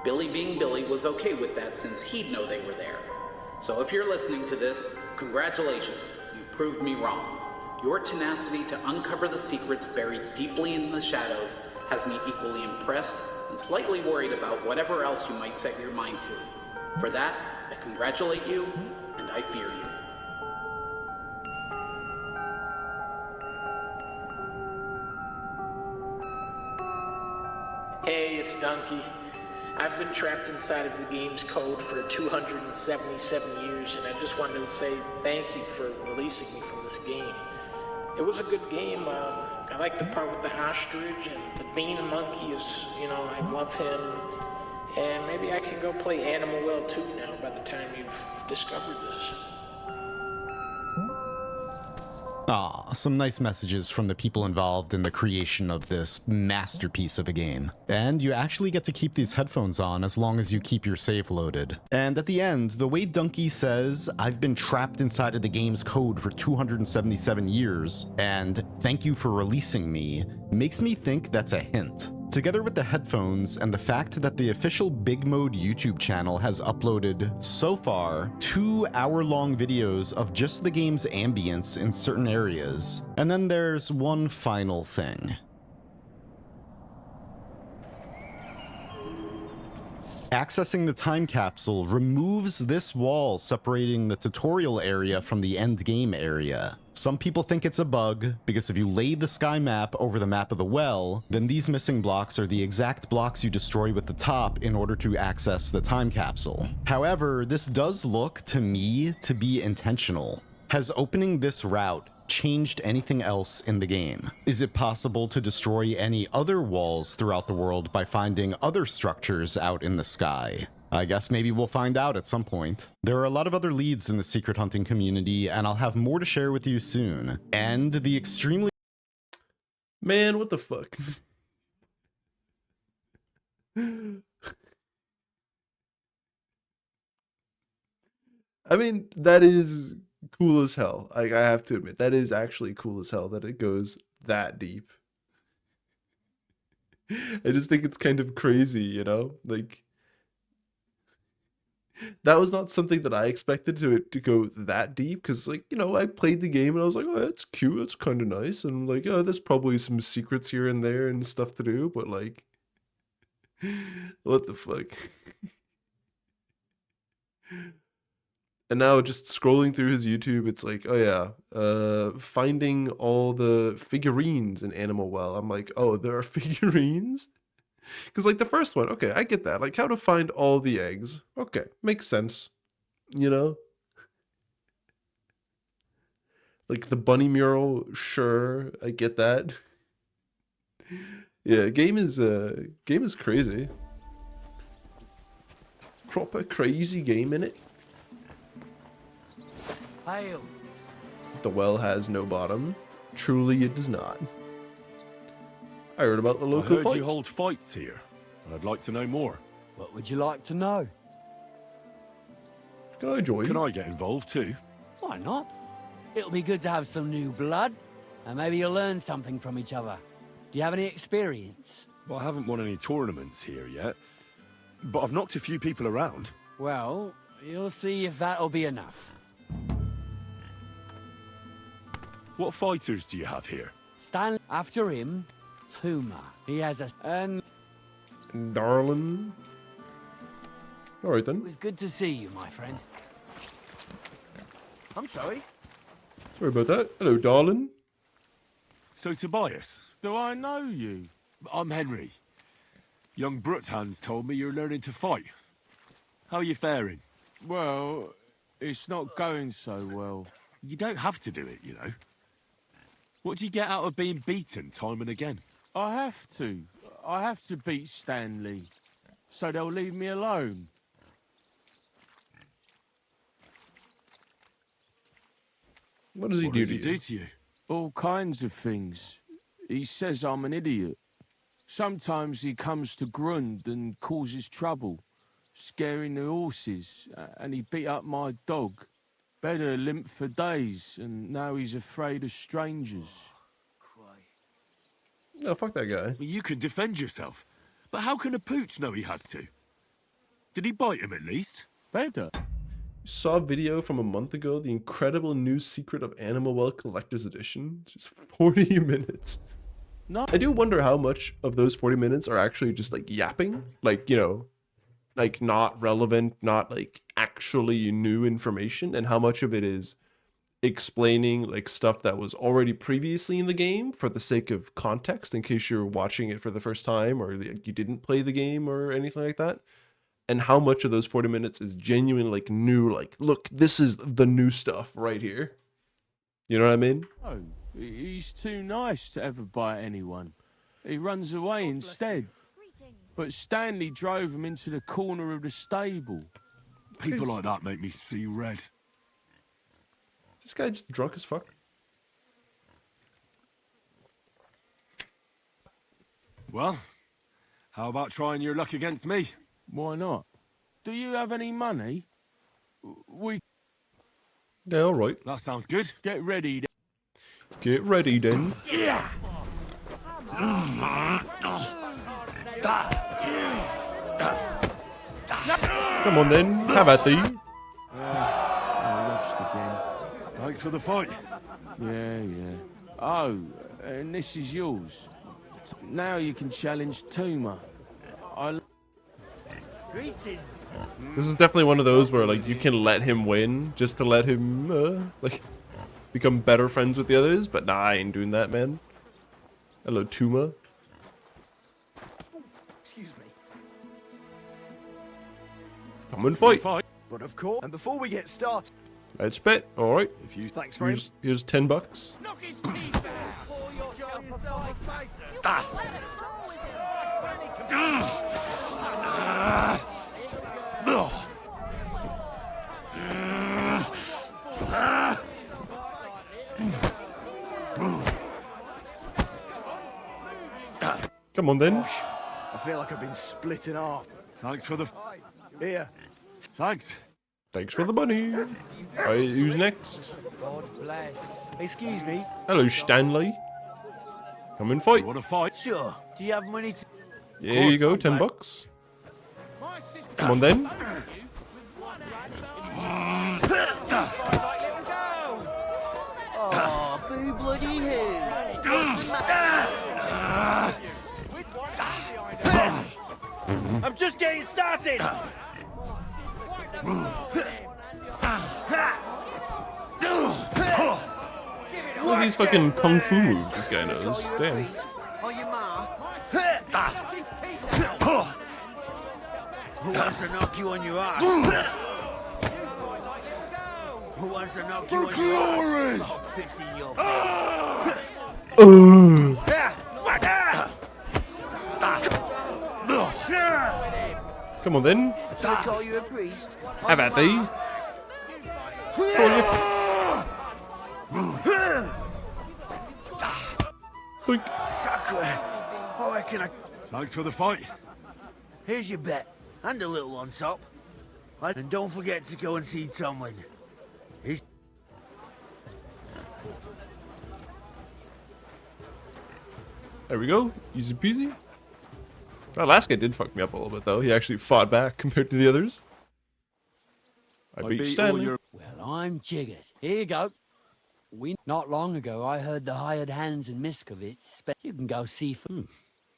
Billy being Billy was okay with that since he'd know they were there. So if you're listening to this, congratulations, you proved me wrong. Your tenacity to uncover the secrets buried deeply in the shadows has me equally impressed and slightly worried about whatever else you might set your mind to. For that, I congratulate you, and I fear you. Hey, it's Donkey. I've been trapped inside of the game's code for 277 years, and I just wanted to say thank you for releasing me from this game. It was a good game. I like the part with the ostrich and the bean monkey is, I love him. And maybe I can go play Animal Well 2 now by the time you've discovered this. Ah, some nice messages from the people involved in the creation of this masterpiece of a game. And you actually get to keep these headphones on as long as you keep your save loaded. And at the end, the way Donkey says, "I've been trapped inside of the game's code for 277 years, and thank you for releasing me," makes me think that's a hint. Together with the headphones and the fact that the official Big Mode YouTube channel has uploaded, so far, 2-hour-long videos of just the game's ambience in certain areas. And then there's one final thing. Accessing the time capsule removes this wall separating the tutorial area from the end game area. Some people think it's a bug, because if you lay the sky map over the map of the well, then these missing blocks are the exact blocks you destroy with the top in order to access the time capsule. However, this does look, to me, to be intentional. Has opening this route changed anything else in the game? Is it possible to destroy any other walls throughout the world by finding other structures out in the sky? I guess maybe we'll find out at some point. There are a lot of other leads in the secret hunting community, and I'll have more to share with you soon. And the extremely... Man, what the fuck? I mean, that is cool as hell. I have to admit, that is actually cool as hell that it goes that deep. I just think it's kind of crazy, you know? Like, that was not something that I expected to go that deep, because, like, you know, I played the game and I was like, oh, it's cute, it's kind of nice, and like, oh, there's probably some secrets here and there and stuff to do, but like, what the fuck? And now just scrolling through his YouTube, it's like, oh yeah, finding all the figurines in Animal Well. I'm like, oh, there are figurines? Because like the first one, okay, I get that. Like how to find all the eggs. Okay, makes sense. You know? Like the bunny mural, sure, I get that. Yeah, game is crazy. Proper crazy game in it. Hail. The well has no bottom. Truly it does not. I heard about the local I heard fights. you hold fights here. I'd like to know more. What would you like to know? Can I join? Can I get involved too? Why not? It'll be good to have some new blood, and maybe you'll learn something from each other. Do you have any experience? Well, I haven't won any tournaments here yet, but I've knocked a few people around. Well, you'll see if that'll be enough. What fighters do you have here? Stand after him, Tuma. He has a... Darlin. Alright then. It was good to see you, my friend. I'm sorry. Sorry about that. Hello, darling. So, Tobias, do I know you? I'm Henry. Young Bruthans told me you're learning to fight. How are you faring? Well, it's not going so well. You don't have to do it, you know. What do you get out of being beaten time and again? I have to. I have to beat Stanley, so they'll leave me alone. What does he do to you? All kinds of things. He says I'm an idiot. Sometimes he comes to Grund and causes trouble, scaring the horses, and he beat up my dog. Better limp for days, and now he's afraid of strangers. No, fuck that guy. You can defend yourself. But how can a pooch know he has to? Did he bite him at least? Better. Saw a video from a month ago, the incredible new secret of Animal Well Collector's Edition. Just 40 minutes. No. I do wonder how much of those 40 minutes are actually just like yapping. Like, you know, like not relevant, not like actually new information, and how much of it is explaining like stuff that was already previously in the game for the sake of context in case you're watching it for the first time or you didn't play the game or anything like that. And how much of those 40 minutes is genuine, like new, like, look, this is the new stuff right here. You know what I mean? Oh, he's too nice to ever bite anyone. He runs away instead. But Stanley drove him into the corner of the stable. People like that make me see red. Is this guy just drunk as fuck? Well, how about trying your luck against me? Why not? Do you have any money? We... Yeah, all right. That sounds good. Get ready. Get ready then. Yeah. Come on then, have at thee. I lost again. Thanks for the fight. Yeah. Oh, and this is yours. Now you can challenge Tuma. Greetings. This is definitely one of those where like you can let him win just to let him like become better friends with the others, but nah, I ain't doing that, man. Hello, Tuma. Excuse me. Come and fight. But of course, and before we get started, Let's bet. All right. If you thanks very much. Here's $10. Knock his teeth out. Pour yourself a fight. Come on then. I feel like I've been split in half. Thanks for the... Here. Thanks. Thanks for the money. Alright, who's next? God bless. Excuse me. Hello, Stanley. Come and fight. You want to fight? Sure. Do you have money to... Yeah, here you go, $10. Come on then. Oh, boo bloody who? I'm just getting started. Look at these fucking kung fu moves this guy knows. Damn. Oh, your ma. Who wants to knock you on your ass? Who wants to knock you on your ass? Oh, piss in your face. Come on then. Do I call you a priest? Have at thee. Sacre. Oh, I reckon I... Thanks for the fight. Here's your bet. And a little on top. And don't forget to go and see Tomlin. He's... There we go. Easy peasy. That last guy did fuck me up a little bit though. He actually fought back compared to the others. I beat Stanley. Well, I'm jiggered. Here you go. Not long ago, I heard the hired hands in Miskovitz. You can go see for...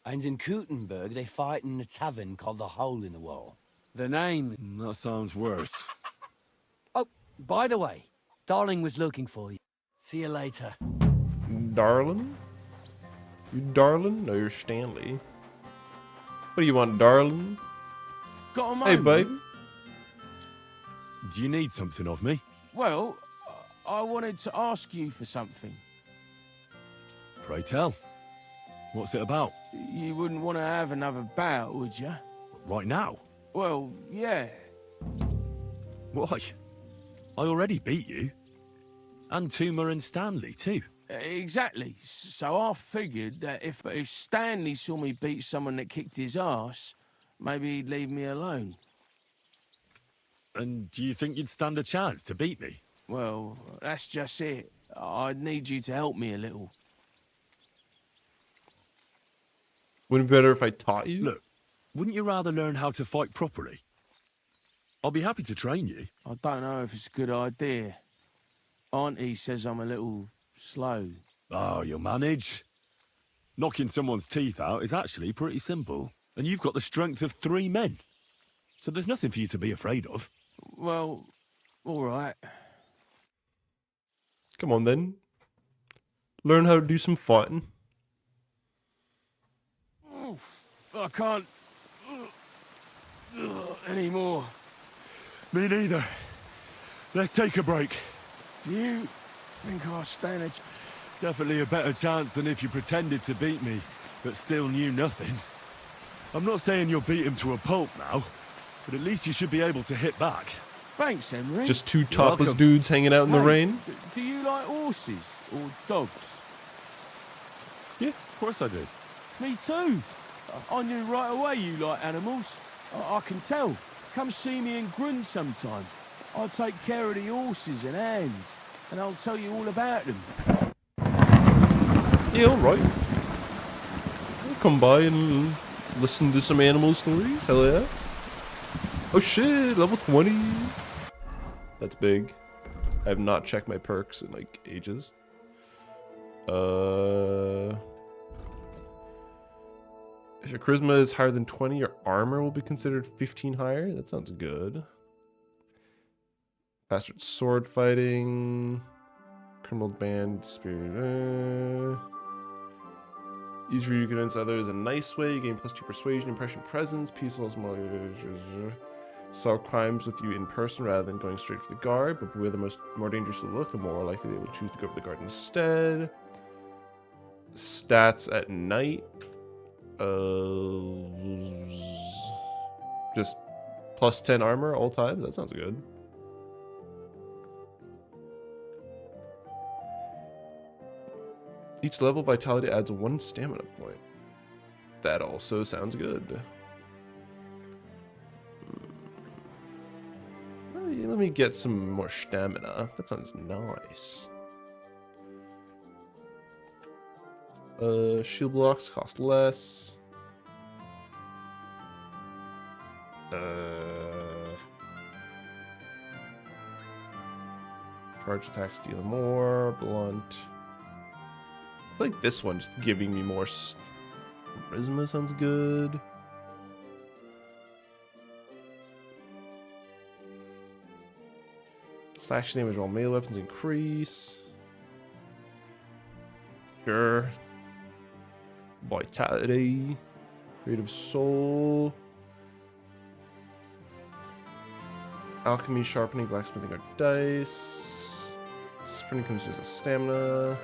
And in Kutenberg, they fight in a tavern called the Hole in the Wall. The name... That sounds worse. Oh, by the way, Darling was looking for you. See you later. Darling? You darling? No, you're Stanley. What do you want, darling? Got a Hey, moment? babe. Do you need something of me? Well, I wanted to ask you for something. Pray tell. What's it about? You wouldn't want to have another bout, would you? Right now? Well, yeah. Why? I already beat you. And Tuma and Stanley, too. Exactly. So I figured that if Stanley saw me beat someone that kicked his ass, maybe he'd leave me alone. And do you think you'd stand a chance to beat me? Well, that's just it. I'd need you to help me a little. Wouldn't it be better if I taught you? Look, wouldn't you rather learn how to fight properly? I'll be happy to train you. I don't know if it's a good idea. Auntie says I'm a little slow. Oh, you'll manage. Knocking someone's teeth out is actually pretty simple. And you've got the strength of 3 men. So there's nothing for you to be afraid of. Well, all right. Come on, then. Learn how to do some fighting. I can't anymore. Me neither. Let's take a break. You think I'll stand a... Definitely a better chance than if you pretended to beat me, but still knew nothing. I'm not saying you'll beat him to a pulp now, but at least you should be able to hit back. Thanks, Henry. Just 2 topless dudes hanging out in the rain. Do you like horses or dogs? Yeah, of course I do. Me too. I knew right away you like animals. I can tell. Come see me in Grund sometime. I'll take care of the horses and hounds, and I'll tell you all about them. Yeah, alright. I'll come by and listen to some animal stories. Hell yeah. Oh shit, level 20. That's big. I have not checked my perks in like ages. If your charisma is higher than 20, your armor will be considered 15 higher. That sounds good. Faster at sword fighting. Criminal band spirit. Easy for you to convince others in a nice way. You gain +2 persuasion, impression, presence. Peaceful is more. Solve crimes with you in person rather than going straight for the guard. But beware, the more dangerous you look, the more likely they will choose to go for the guard instead. Stats at night. Just +10 armor all times. That sounds good. Each level vitality adds 1 stamina point. That also sounds good. Let me get some more stamina. That sounds nice. Shield blocks cost less. Charge attacks deal more. Blunt. I feel like this one's giving me more charisma. Sounds good. Slash damage while melee weapons increase. Sure. Vitality. Creative soul. Alchemy, sharpening, blacksmithing are dice. Sprinting comes as a stamina.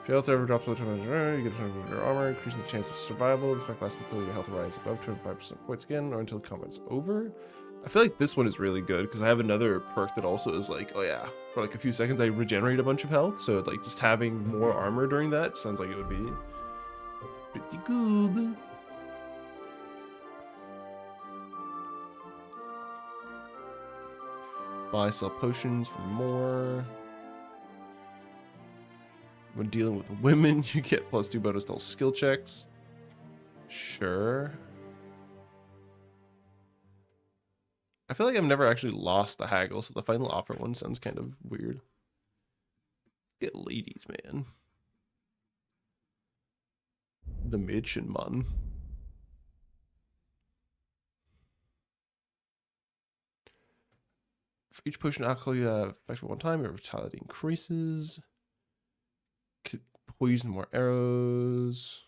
If your health ever drops below 200, you get 100 your armor, increasing the chance of survival. This effect lasts until your health rises above 25% points again, or until combat's over. I feel like this one is really good because I have another perk that also is like, oh yeah, for like a few seconds I regenerate a bunch of health. So like just having more armor during that sounds like it would be pretty good. Buy, sell potions for more. When dealing with women, you get +2 bonus to all skill checks. Sure. I feel like I've never actually lost the haggle, so the final offer one sounds kind of weird. Get ladies, man. The Mädchen Mann. For each potion alcohol you have effect for 1 time, your vitality increases. Poison more arrows.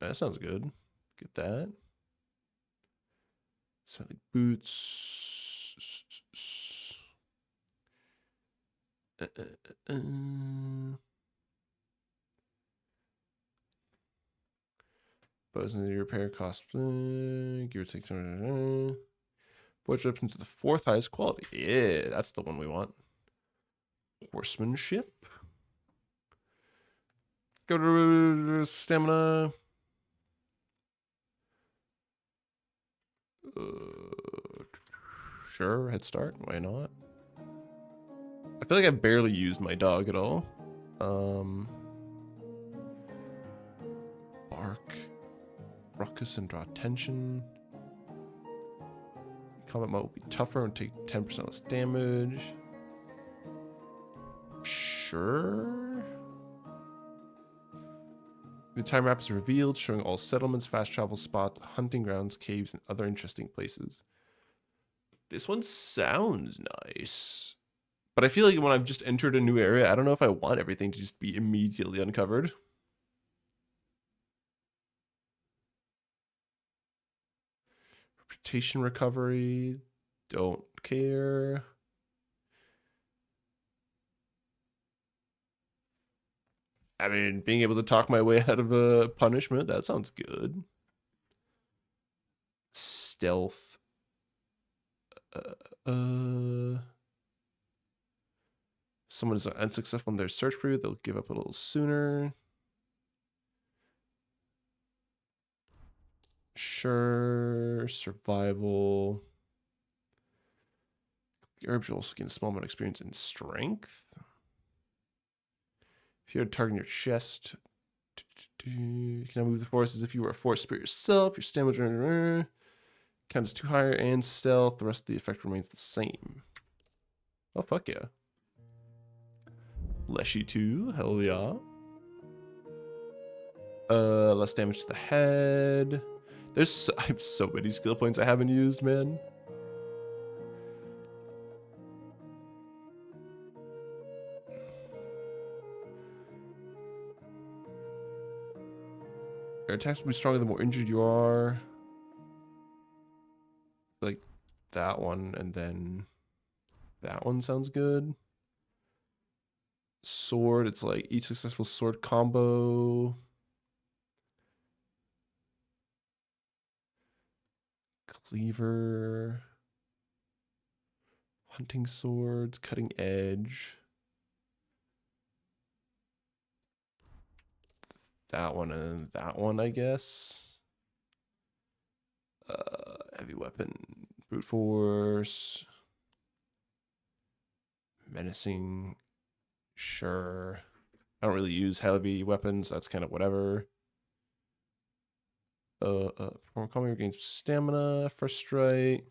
That sounds good. Get that. Sound like boots. Poison your repair cost. Give or take. Forge weapon to the 4th highest quality. Yeah, that's the one we want. Horsemanship. Go to stamina. Sure, head start. Why not? I feel like I've barely used my dog at all. Bark. ruckus and draw attention. Combat mode will be tougher and take 10% less damage. Sure. The time map is revealed, showing all settlements, fast travel spots, hunting grounds, caves, and other interesting places. This one sounds nice. But I feel like when I've just entered a new area, I don't know if I want everything to just be immediately uncovered. Reputation recovery. Don't care. I mean, being able to talk my way out of a punishment, that sounds good. Stealth. Someone is unsuccessful in their search period, they'll give up a little sooner. Sure. Survival. The herbs will also gain a small amount of experience in strength. If you had a target in your chest, you can now move the force as if you were a force spirit yourself. Your stamina counts 2 higher and stealth. The rest of the effect remains the same. Oh, fuck yeah. Leshy 2, hell yeah. Less damage to the head. I have so many skill points I haven't used, man. Your attacks will be stronger the more injured you are. Like that one, and then that one sounds good. Sword, it's like each successful sword combo. Cleaver. Hunting swords, cutting edge. That one and that one, I guess. Heavy weapon, brute force, menacing. Sure. I don't really use heavy weapons. That's kind of whatever. Perform combat regains stamina. First strike.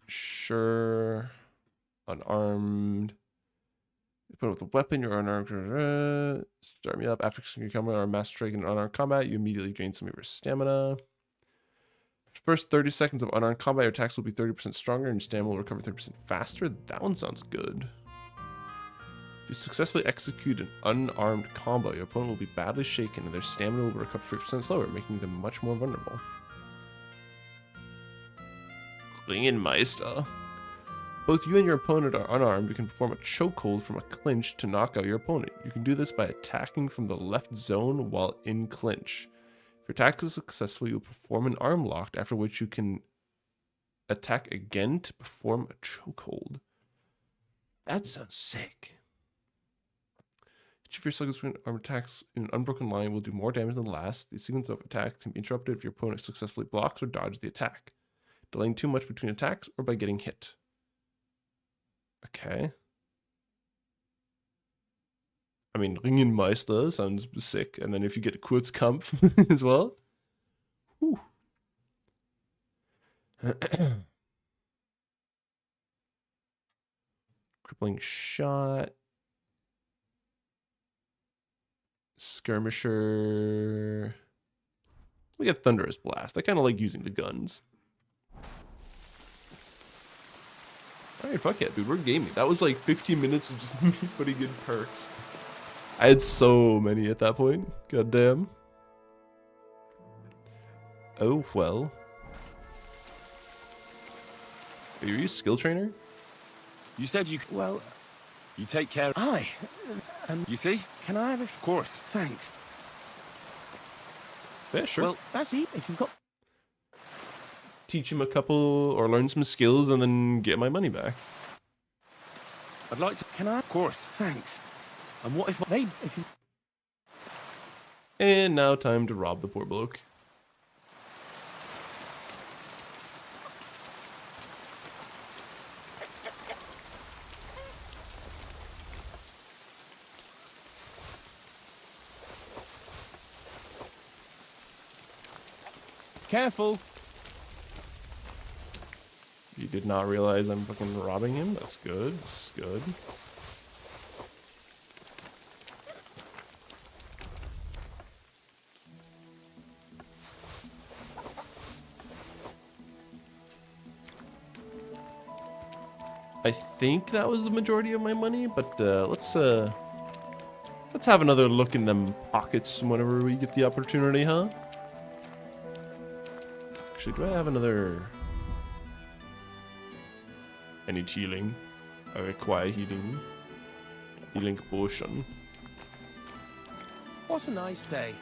Sure. Unarmed. Put with a weapon, you're unarmed. Start me up. After your combat or master strike in unarmed combat, you immediately gain some of your stamina. First 30 seconds of unarmed combat, your attacks will be 30% stronger and your stamina will recover 30% faster. That one sounds good. If you successfully execute an unarmed combo, your opponent will be badly shaken and their stamina will recover 50% slower, making them much more vulnerable. Klingenmeister. Both you and your opponent are unarmed. You can perform a chokehold from a clinch to knock out your opponent. You can do this by attacking from the left zone while in clinch. If your attack is successful, you'll perform an arm lock, after which you can attack again to perform a chokehold. That sounds sick. Each of your subsequent arm attacks in an unbroken line will do more damage than the last. The sequence of attacks can be interrupted if your opponent successfully blocks or dodges the attack, delaying too much between attacks or by getting hit. Okay. I mean, Ringenmeister sounds sick. And then if you get a Kurzkampf as well. Whew. Crippling shot. Skirmisher. We got Thunderous Blast. I kind of like using the guns. Alright, fuck yeah, dude, we're gaming. That was like 15 minutes of just me putting in perks. I had so many at that point. God damn. Oh, well. Are you a skill trainer? You said you... Well... You take care... Aye. You see? Can I have a... Of course. Thanks. Yeah, sure. Well, that's it. If you've got... Teach him a couple or learn some skills and then get my money back. I'd like to... Can I? Of course. Thanks. And what if... Babe, if you... And now time to rob the poor bloke. Careful. You did not realize I'm fucking robbing him? That's good. This is good. I think that was the majority of my money, but let's have another look in them pockets whenever we get the opportunity, huh? Actually, do I have another... I need healing. I require healing. Healing potion. What a nice day.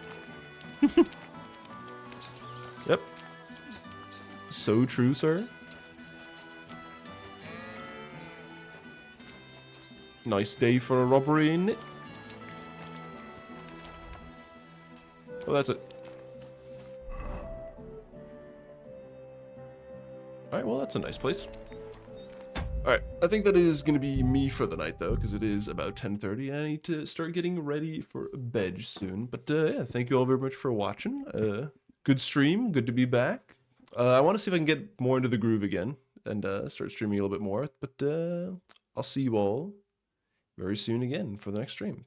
Yep. So true, sir. Nice day for a robbery, ain't it? Oh, that's it. Alright, well, that's a nice place. Alright, I think that is going to be me for the night, though, because it is about 10:30, and I need to start getting ready for bed soon. But, yeah, thank you all very much for watching. Good stream, good to be back. I want to see if I can get more into the groove again, and start streaming a little bit more. But, I'll see you all very soon again for the next stream.